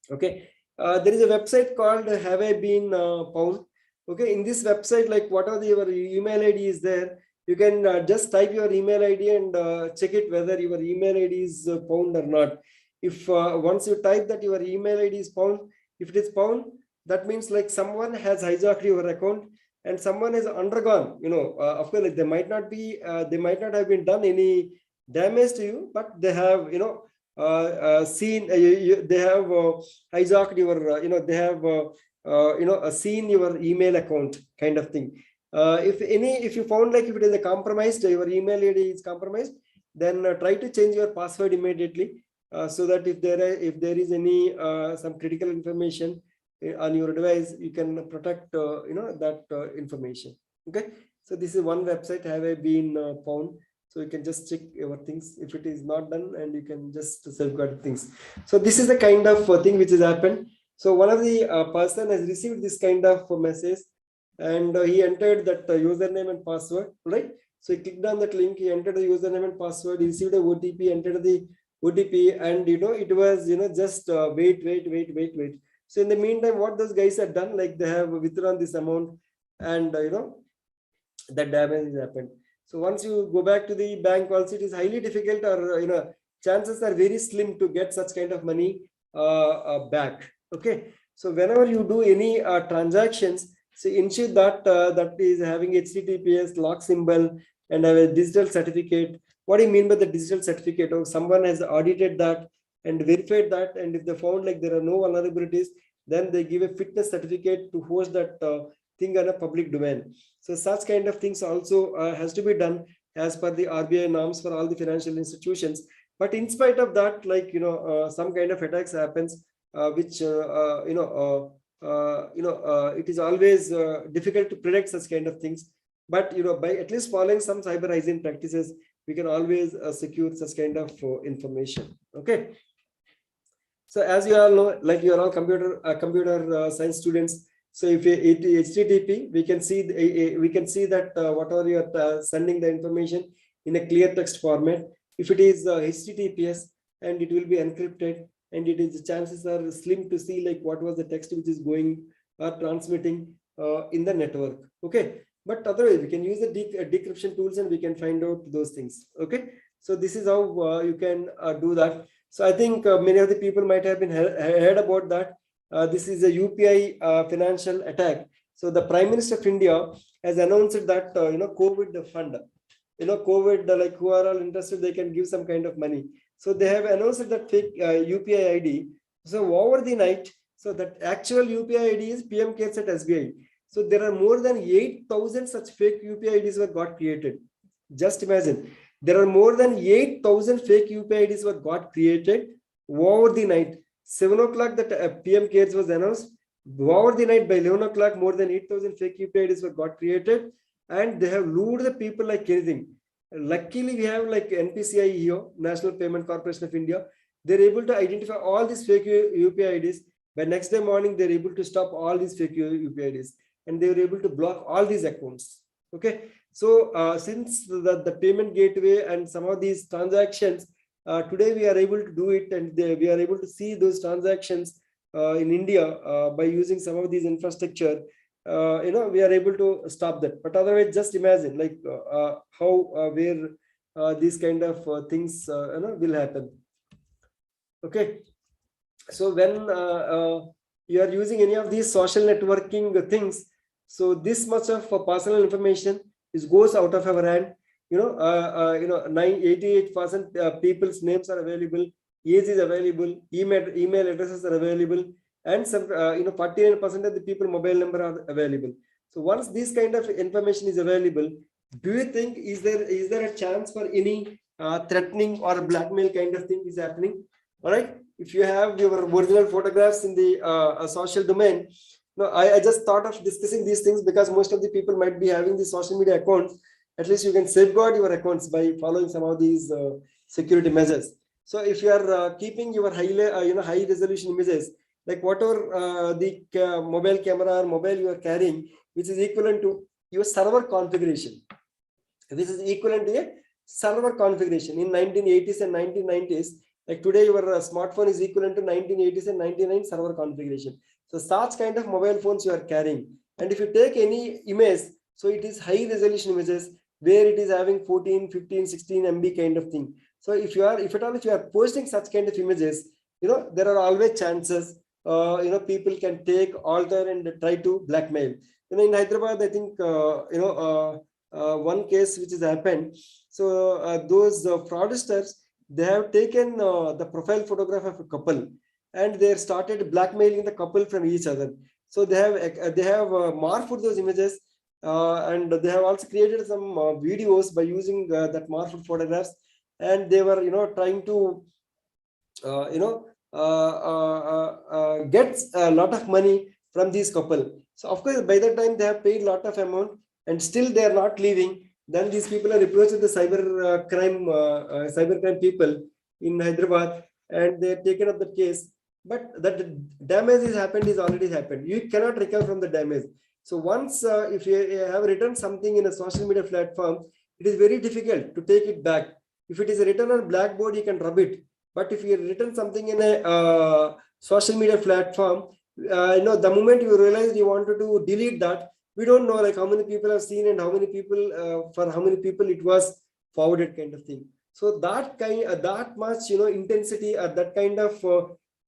Okay, there is a website called Have I Been Found? Okay, in this website, like whatever your email ID is there, you can just type your email ID and check it whether your email ID is found or not. If once you type that your email ID is found, if it is found, that means like someone has hijacked your account and someone has undergone, of course, like they might not have been done any damage to you, but they have, seen, they have hijacked your, they have, seen your email account kind of thing. If you found like if it is a compromised, your email ID is compromised, then try to change your password immediately, so that if there is any some critical information on your device, you can protect that information. Okay, so this is one website, Have I Been Found? So you can just check your things if it is not done, and you can just safeguard things. So this is the kind of thing which has happened. So one of the person has received this kind of message, and he entered that username and password, right? So he clicked on that link, he entered the username and password, he received a OTP, entered the OTP, and it was just wait. So in the meantime, what those guys have done, like they have withdrawn this amount, and that damage has happened. So once you go back to the bank, also it is highly difficult, or chances are very slim to get such kind of money back. Okay, so whenever you do any transactions, so ensure that that is having HTTPS lock symbol and have a digital certificate. What do you mean by the digital certificate? Or someone has audited that and verified that, and if they found like there are no vulnerabilities, then they give a fitness certificate to host that thing on a public domain. So such kind of things also has to be done as per the RBI norms for all the financial institutions. But in spite of that, like some kind of attacks happens, which it is always difficult to predict such kind of things. But by at least following some cyber hygiene practices, we can always secure such kind of information. Okay. So as you all know, like you are all computer science students. So if it is HTTP, we can see that whatever you are sending the information in a clear text format. If it is HTTPS, and it will be encrypted, and it is, the chances are slim to see like what was the text which is going or transmitting in the network. Okay, but otherwise we can use the decryption tools and we can find out those things. Okay, so this is how you can do that. So I think many of the people might have been heard about that. This is a UPI financial attack. So the Prime Minister of India has announced that COVID fund, COVID, like who are all interested, they can give some kind of money. So they have announced that fake UPI ID. So over the night, so that actual UPI ID is PM Cares at SBI. So there are more than 8,000 such fake UPI IDs were got created. Just imagine, there are more than 8,000 fake UPI IDs were got created, over the night. 7 o'clock that PM CARES was announced. Over the night by 11 o'clock, more than 8,000 fake UPI IDs were got created, and they have lured the people like anything. Luckily, we have like NPCI here, National Payment Corporation of India. They're able to identify all these fake UPI IDs. By next day morning, they're able to stop all these fake UPI IDs, and they were able to block all these accounts. Okay, so since the payment gateway and some of these transactions, today we are able to do it, and we are able to see those transactions in India by using some of these infrastructure. We are able to stop that. But otherwise, just imagine like where these kind of things will happen. Okay, so when you are using any of these social networking things, so this much of personal information goes out of our hand. 88% people's names are available, age is available, email addresses are available, and some 49% of the people mobile number are available. So once this kind of information is available, do you think is there a chance for any threatening or blackmail kind of thing is happening? All right, if you have your original photographs in the social domain, I just thought of discussing these things because most of the people might be having the social media accounts. At least you can safeguard your accounts by following some of these security measures. So if you are keeping your high resolution images, like whatever the mobile camera or mobile you are carrying, which is equivalent to your server configuration. This is equivalent to a server configuration in 1980s and 1990s. Like today, your smartphone is equivalent to 1980s and 99 server configuration. So such kind of mobile phones you are carrying. And if you take any image, so it is high resolution images where it is having 14, 15, 16 MB kind of thing. So if you are posting such kind of images, there are always chances, people can take, alter, and try to blackmail. In Hyderabad, I think, one case which has happened. So those fraudsters, they have taken the profile photograph of a couple, and they started blackmailing the couple from each other. So they have morphed those images, and they have also created some videos by using that morphed photographs, and they were trying to get a lot of money from these couple. So of course, by that time they have paid a lot of amount, and still they are not leaving. Then these people are approaching the cyber crime people in Hyderabad, and they have taken up the case. But that damage is already happened. You cannot recover from the damage. So once if you have written something in a social media platform, it is very difficult to take it back. If it is written on blackboard, you can rub it. But if you have written something in a social media platform, the moment you realize you wanted to delete that, we don't know like how many people have seen and how many people for how many people it was forwarded kind of thing. So that much intensity or that kind of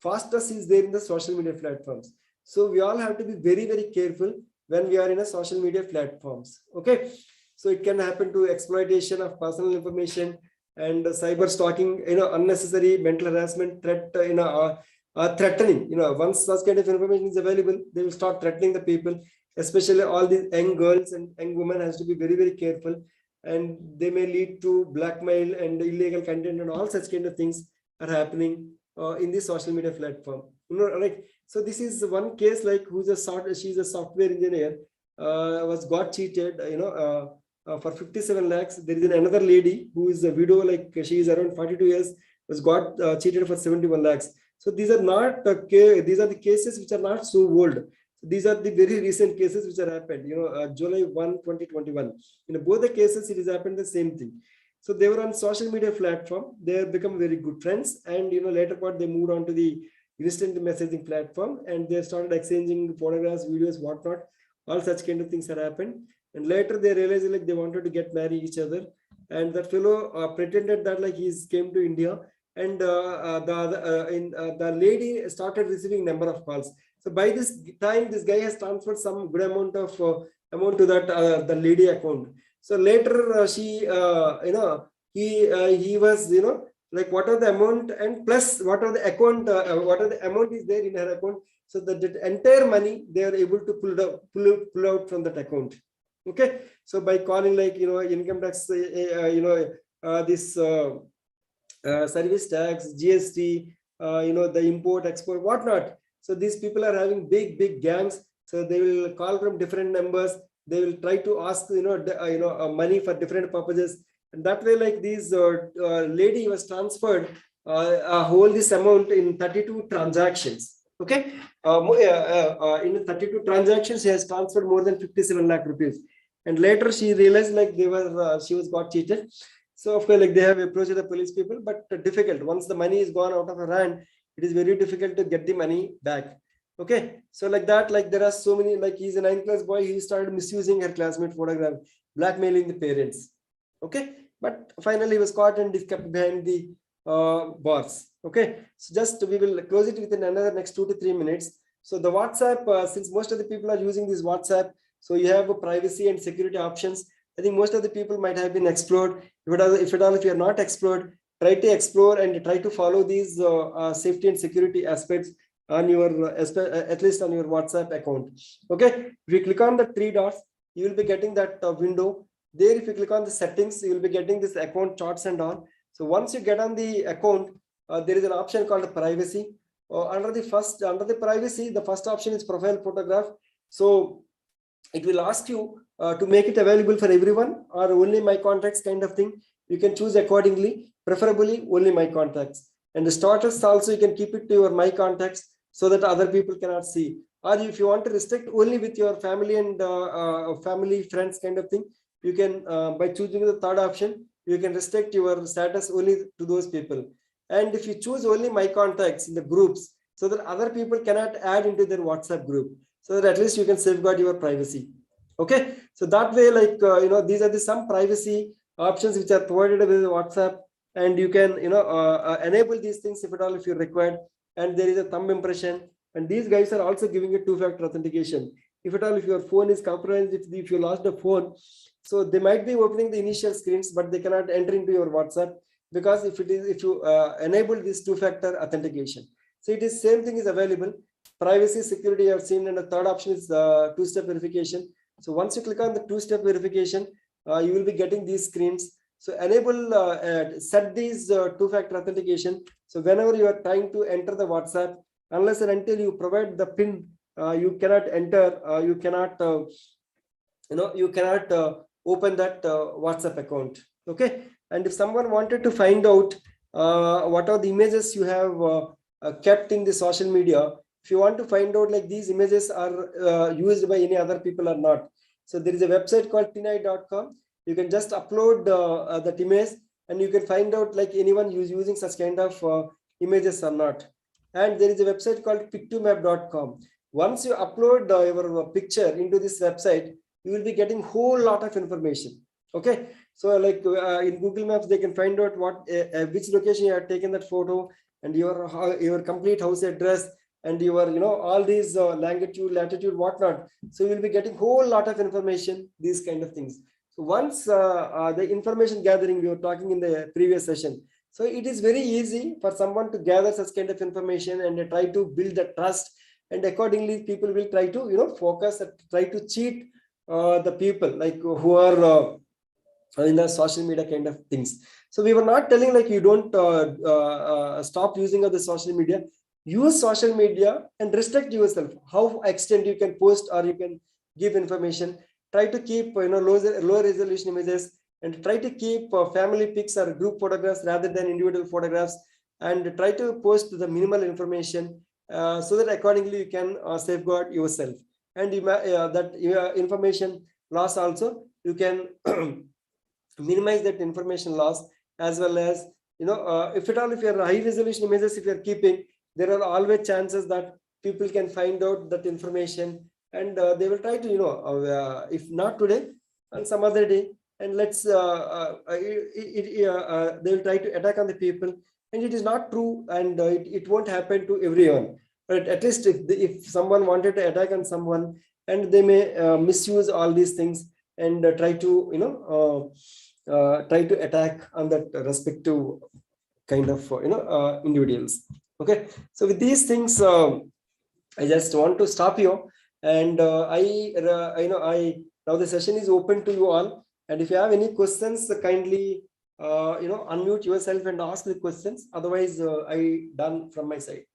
fastness is there in the social media platforms. So we all have to be very, very careful when we are in a social media platforms. Okay, so it can happen to exploitation of personal information and cyber stalking, unnecessary mental harassment, threatening. Once such kind of information is available, they will start threatening the people, especially all these young girls and young women has to be very, very careful, and they may lead to blackmail and illegal content, and all such kind of things are happening in the social media platform. Right? So this is one case, like she's a software engineer, got cheated, for 57 lakhs. There is another lady who is a widow, like she is around 42 years, got cheated for 71 lakhs. So these are not these are the cases which are not so old. These are the very recent cases which have happened. July 1, 2021. In both the cases, it has happened the same thing. So they were on social media platform. They have become very good friends, and later part they moved on to the instant messaging platform, and they started exchanging photographs, videos, whatnot. All such kind of things have happened. And later they realized like they wanted to get married each other, and that fellow pretended that like he came to India, and the lady started receiving number of calls. So by this time, this guy has transferred some good amount of amount to that the lady account. So later he was like what are the amount and plus what are the account what are the amount is there in her account. So that entire money they are able to pull out from that account. Okay, so by calling like income tax, this service tax, GST, the import, export, whatnot. So these people are having big gangs. So they will call from different numbers. They will try to ask, money for different purposes. And that way, like this lady was transferred whole this amount in 32 transactions. Okay. In 32 transactions, she has transferred more than 57 lakh rupees. And later she realized like she was got cheated. So of course, like they have approached the police people, but difficult. Once the money is gone out of her hand, it is very difficult to get the money back. Okay. So like that, like there are so many, like he's a 9th class boy, he started misusing her classmate photograph, blackmailing the parents. Okay. But finally he was caught and is kept behind the bars. Okay. So just we will close it within another next 2 to 3 minutes. So the WhatsApp, since most of the people are using this WhatsApp, so you have a privacy and security options. I think most of the people might have been explored. If you are not explored, try to explore and try to follow these safety and security aspects on your, at least on your WhatsApp account. Okay. If you click on the 3 dots, you will be getting that window. There, if you click on the settings, you will be getting this account charts and all. So once you get on the account, there is an option called privacy. Under the privacy, the first option is profile photograph. So it will ask you to make it available for everyone or only my contacts kind of thing. You can choose accordingly, preferably only my contacts. And the status also, you can keep it to your my contacts so that other people cannot see. Or if you want to restrict only with your family and family, friends kind of thing, you can, by choosing the third option, you can restrict your status only to those people. And if you choose only my contacts in the groups, so that other people cannot add into their WhatsApp group, so that at least you can safeguard your privacy. Okay. So that way, like, these are some privacy options which are provided with WhatsApp, and you can, enable these things if at all, if you're required. And there is a thumb impression. And these guys are also giving a 2-factor authentication. If at all, if your phone is compromised, if you lost the phone, so they might be opening the initial screens, but they cannot enter into your WhatsApp, because if you enable this 2-factor authentication. So it is same thing is available. Privacy, security, you have seen, and the third option is 2-step verification. So once you click on the 2-step verification, you will be getting these screens. So enable, set these 2-factor authentication. So whenever you are trying to enter the WhatsApp, unless and until you provide the PIN, you cannot enter. You cannot, open that WhatsApp account. Okay. And if someone wanted to find out what are the images you have kept in the social media, if you want to find out like these images are used by any other people or not, so there is a website called tinai.com. You can just upload that image, and you can find out like anyone who's using such kind of images or not. And there is a website called pictomap.com. Once you upload your picture into this website, you will be getting whole lot of information. Okay. So like in Google Maps, they can find out what which location you have taken that photo, and your complete house address, and your all these longitude, latitude, whatnot. So you will be getting whole lot of information, these kind of things. So once the information gathering we were talking in the previous session, so it is very easy for someone to gather such kind of information and try to build the trust, and accordingly people will try to focus and try to cheat the people like who are in the social media kind of things. So we were not telling like you don't stop using of the social media. Use social media and restrict yourself how extent you can post or you can give information. Try to keep low resolution images, and try to keep family pics or group photographs rather than individual photographs, and try to post the minimal information so that accordingly you can safeguard yourself. And that information loss also, you can minimize that information loss, as well as if at all, if you're high resolution images, if you're keeping, there are always chances that people can find out that information, and they will try to if not today, on some other day, and let's they will try to attack on the people, and it is not true, and it won't happen to everyone. But at least if someone wanted to attack on someone, and they may misuse all these things and try to attack on that respective kind of individuals. Okay. So with these things, I just want to stop here, and now the session is open to you all, and if you have any questions, kindly unmute yourself and ask the questions. Otherwise, I done from my side.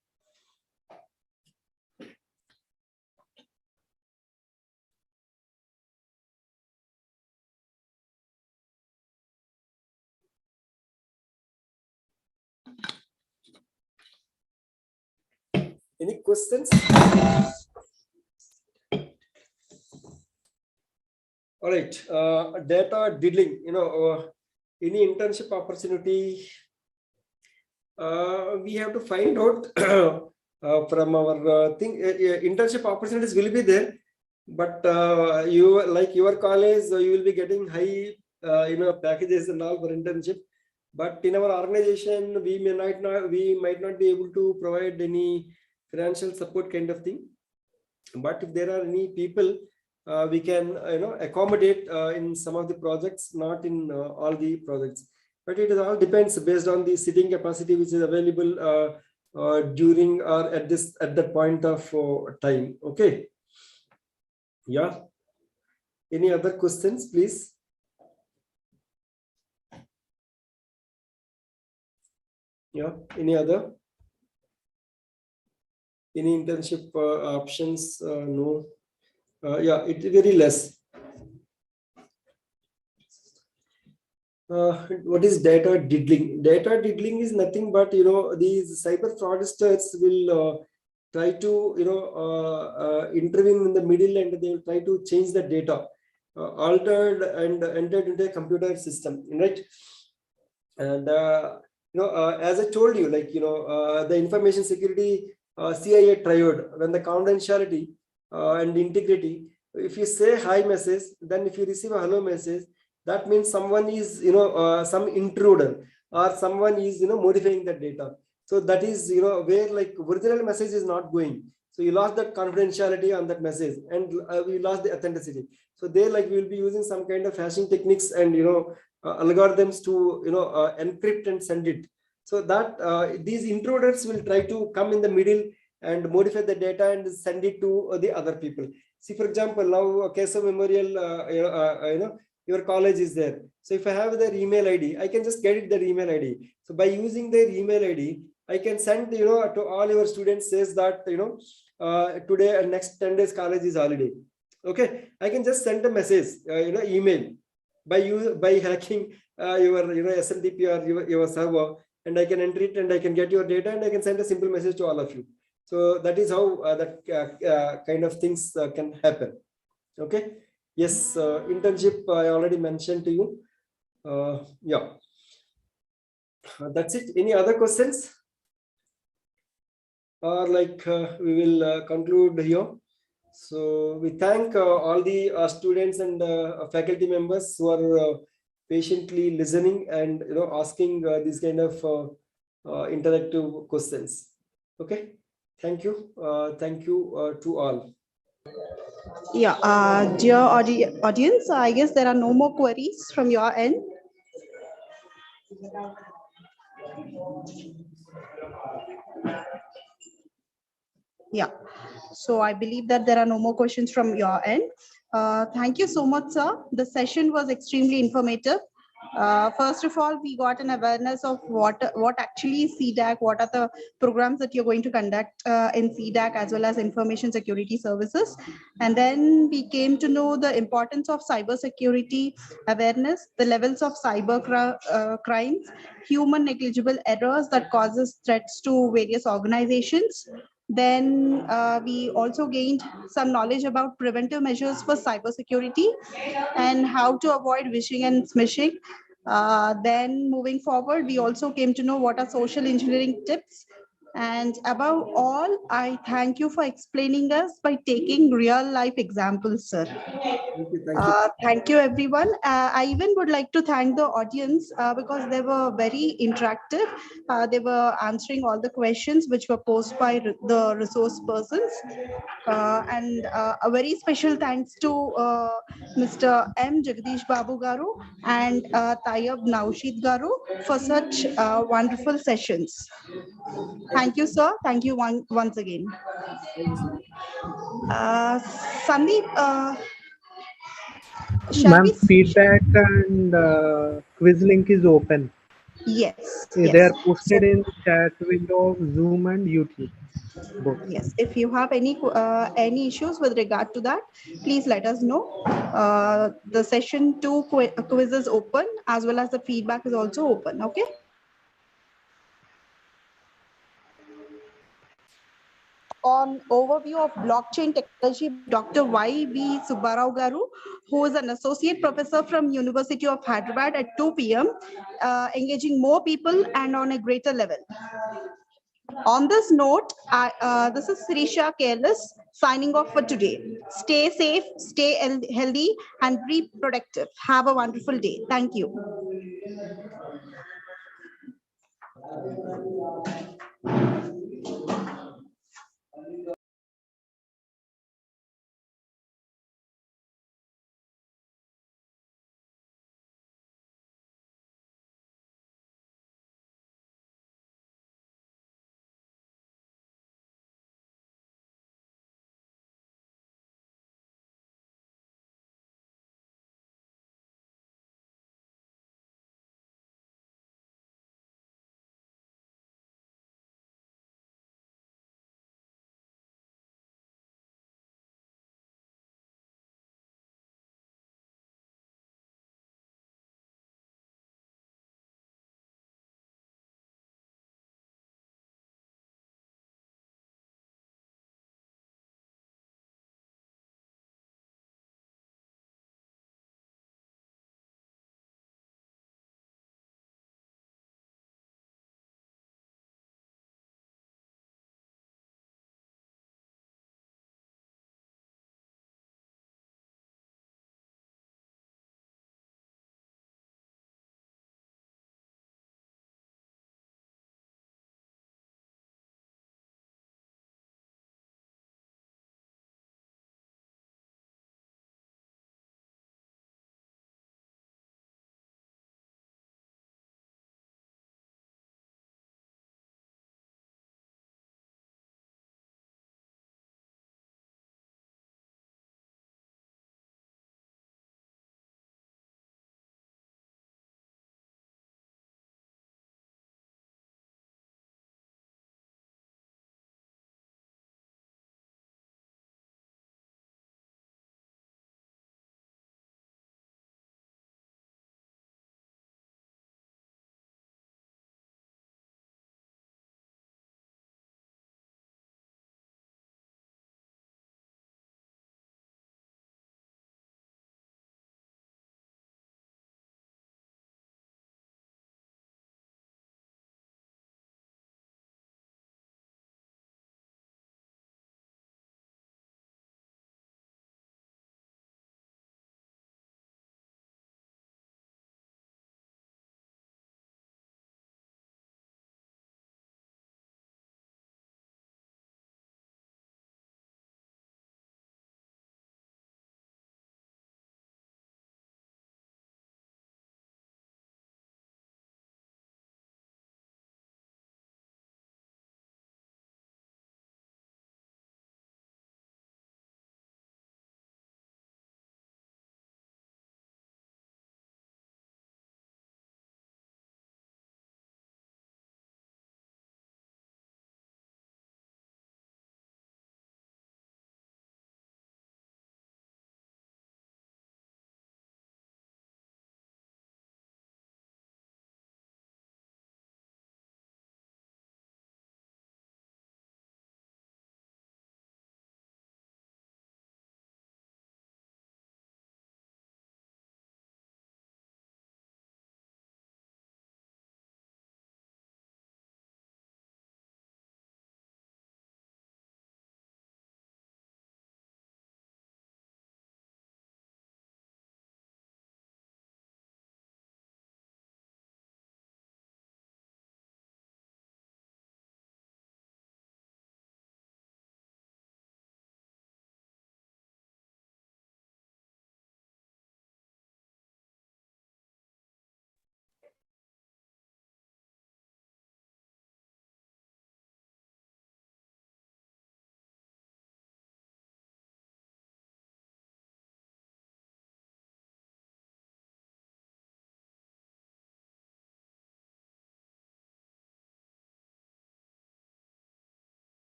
Any questions? All right, data diddling, any internship opportunity, we have to find out from our thing. Internship opportunities will be there, but you, like your college, you will be getting high, packages and all for internship. But in our organization, we might not be able to provide any financial support kind of thing. But if there are any people, we can accommodate in some of the projects, not in all the projects. But it all depends based on the seating capacity which is available during or at that point of time. Okay. Yeah. Any other questions, please? Yeah. Any other? Any internship options? No. Yeah, it's very less. What is data diddling? Data diddling is nothing but these cyber fraudsters will try to intervene in the middle, and they will try to change the data, altered and entered into a computer system, right? And as I told you, like the information security CIA triad, when the confidentiality and integrity, if you say hi message, then if you receive a hello message, that means someone is some intruder or someone is modifying the data. So that is where like original message is not going. So you lost that confidentiality on that message, and we lost the authenticity. So there, like, we will be using some kind of hashing techniques and algorithms to encrypt and send it. So that these intruders will try to come in the middle and modify the data and send it to the other people. See, for example, now Keshav Memorial, your college is there. So if I have their email ID, I can just get it their email ID. So by using their email ID, I can send to all your students, says that today and next 10 days college is holiday. Okay, I can just send a message, email by hacking your SMTP or your server, and I can enter it and I can get your data and I can send a simple message to all of you. So that is how that kind of things can happen. Okay. Yes, internship I already mentioned to you. Yeah, that's it. Any other questions? Or like we will conclude here. So we thank all the students and faculty members who are patiently listening and asking these kind of interactive questions. Okay, thank you. Thank you to all. Yeah, dear audience, I guess there are no more queries from your end. Yeah, so I believe that there are no more questions from your end. Thank you so much, sir. The session was extremely informative. First of all, we got an awareness of what actually is CDAC, what are the programs that you're going to conduct in CDAC, as well as information security services. And then we came to know the importance of cybersecurity awareness, the levels of cyber crimes, human negligible errors that causes threats to various organizations. Then we also gained some knowledge about preventive measures for cybersecurity and how to avoid phishing and smishing. Then moving forward, we also came to know what are social engineering tips. And above all, I thank you for explaining us by taking real life examples, sir. Thank you, everyone. I even would like to thank the audience because they were very interactive. They were answering all the questions which were posed by the resource persons. And a very special thanks to Mr. M. Jagdish Babu Garu and Tayyab Naushid Garu for such wonderful sessions. Thank you, sir. Thank you once again. Sandeep, Shall Ma'am, we? feedback and quiz link is open. Yes, They yes. are posted in the chat window of Zoom and YouTube. Both. Yes, if you have any issues with regard to that, please let us know. The session 2 quiz is open, as well as the feedback is also open. Okay. On overview of blockchain technology, Dr. Y.B. Subbarao Garu, who is an associate professor from University of Hyderabad at 2 p.m., engaging more people and on a greater level. On this note, this is Sirisha Careless signing off for today. Stay safe, stay healthy, and be productive. Have a wonderful day. Thank you.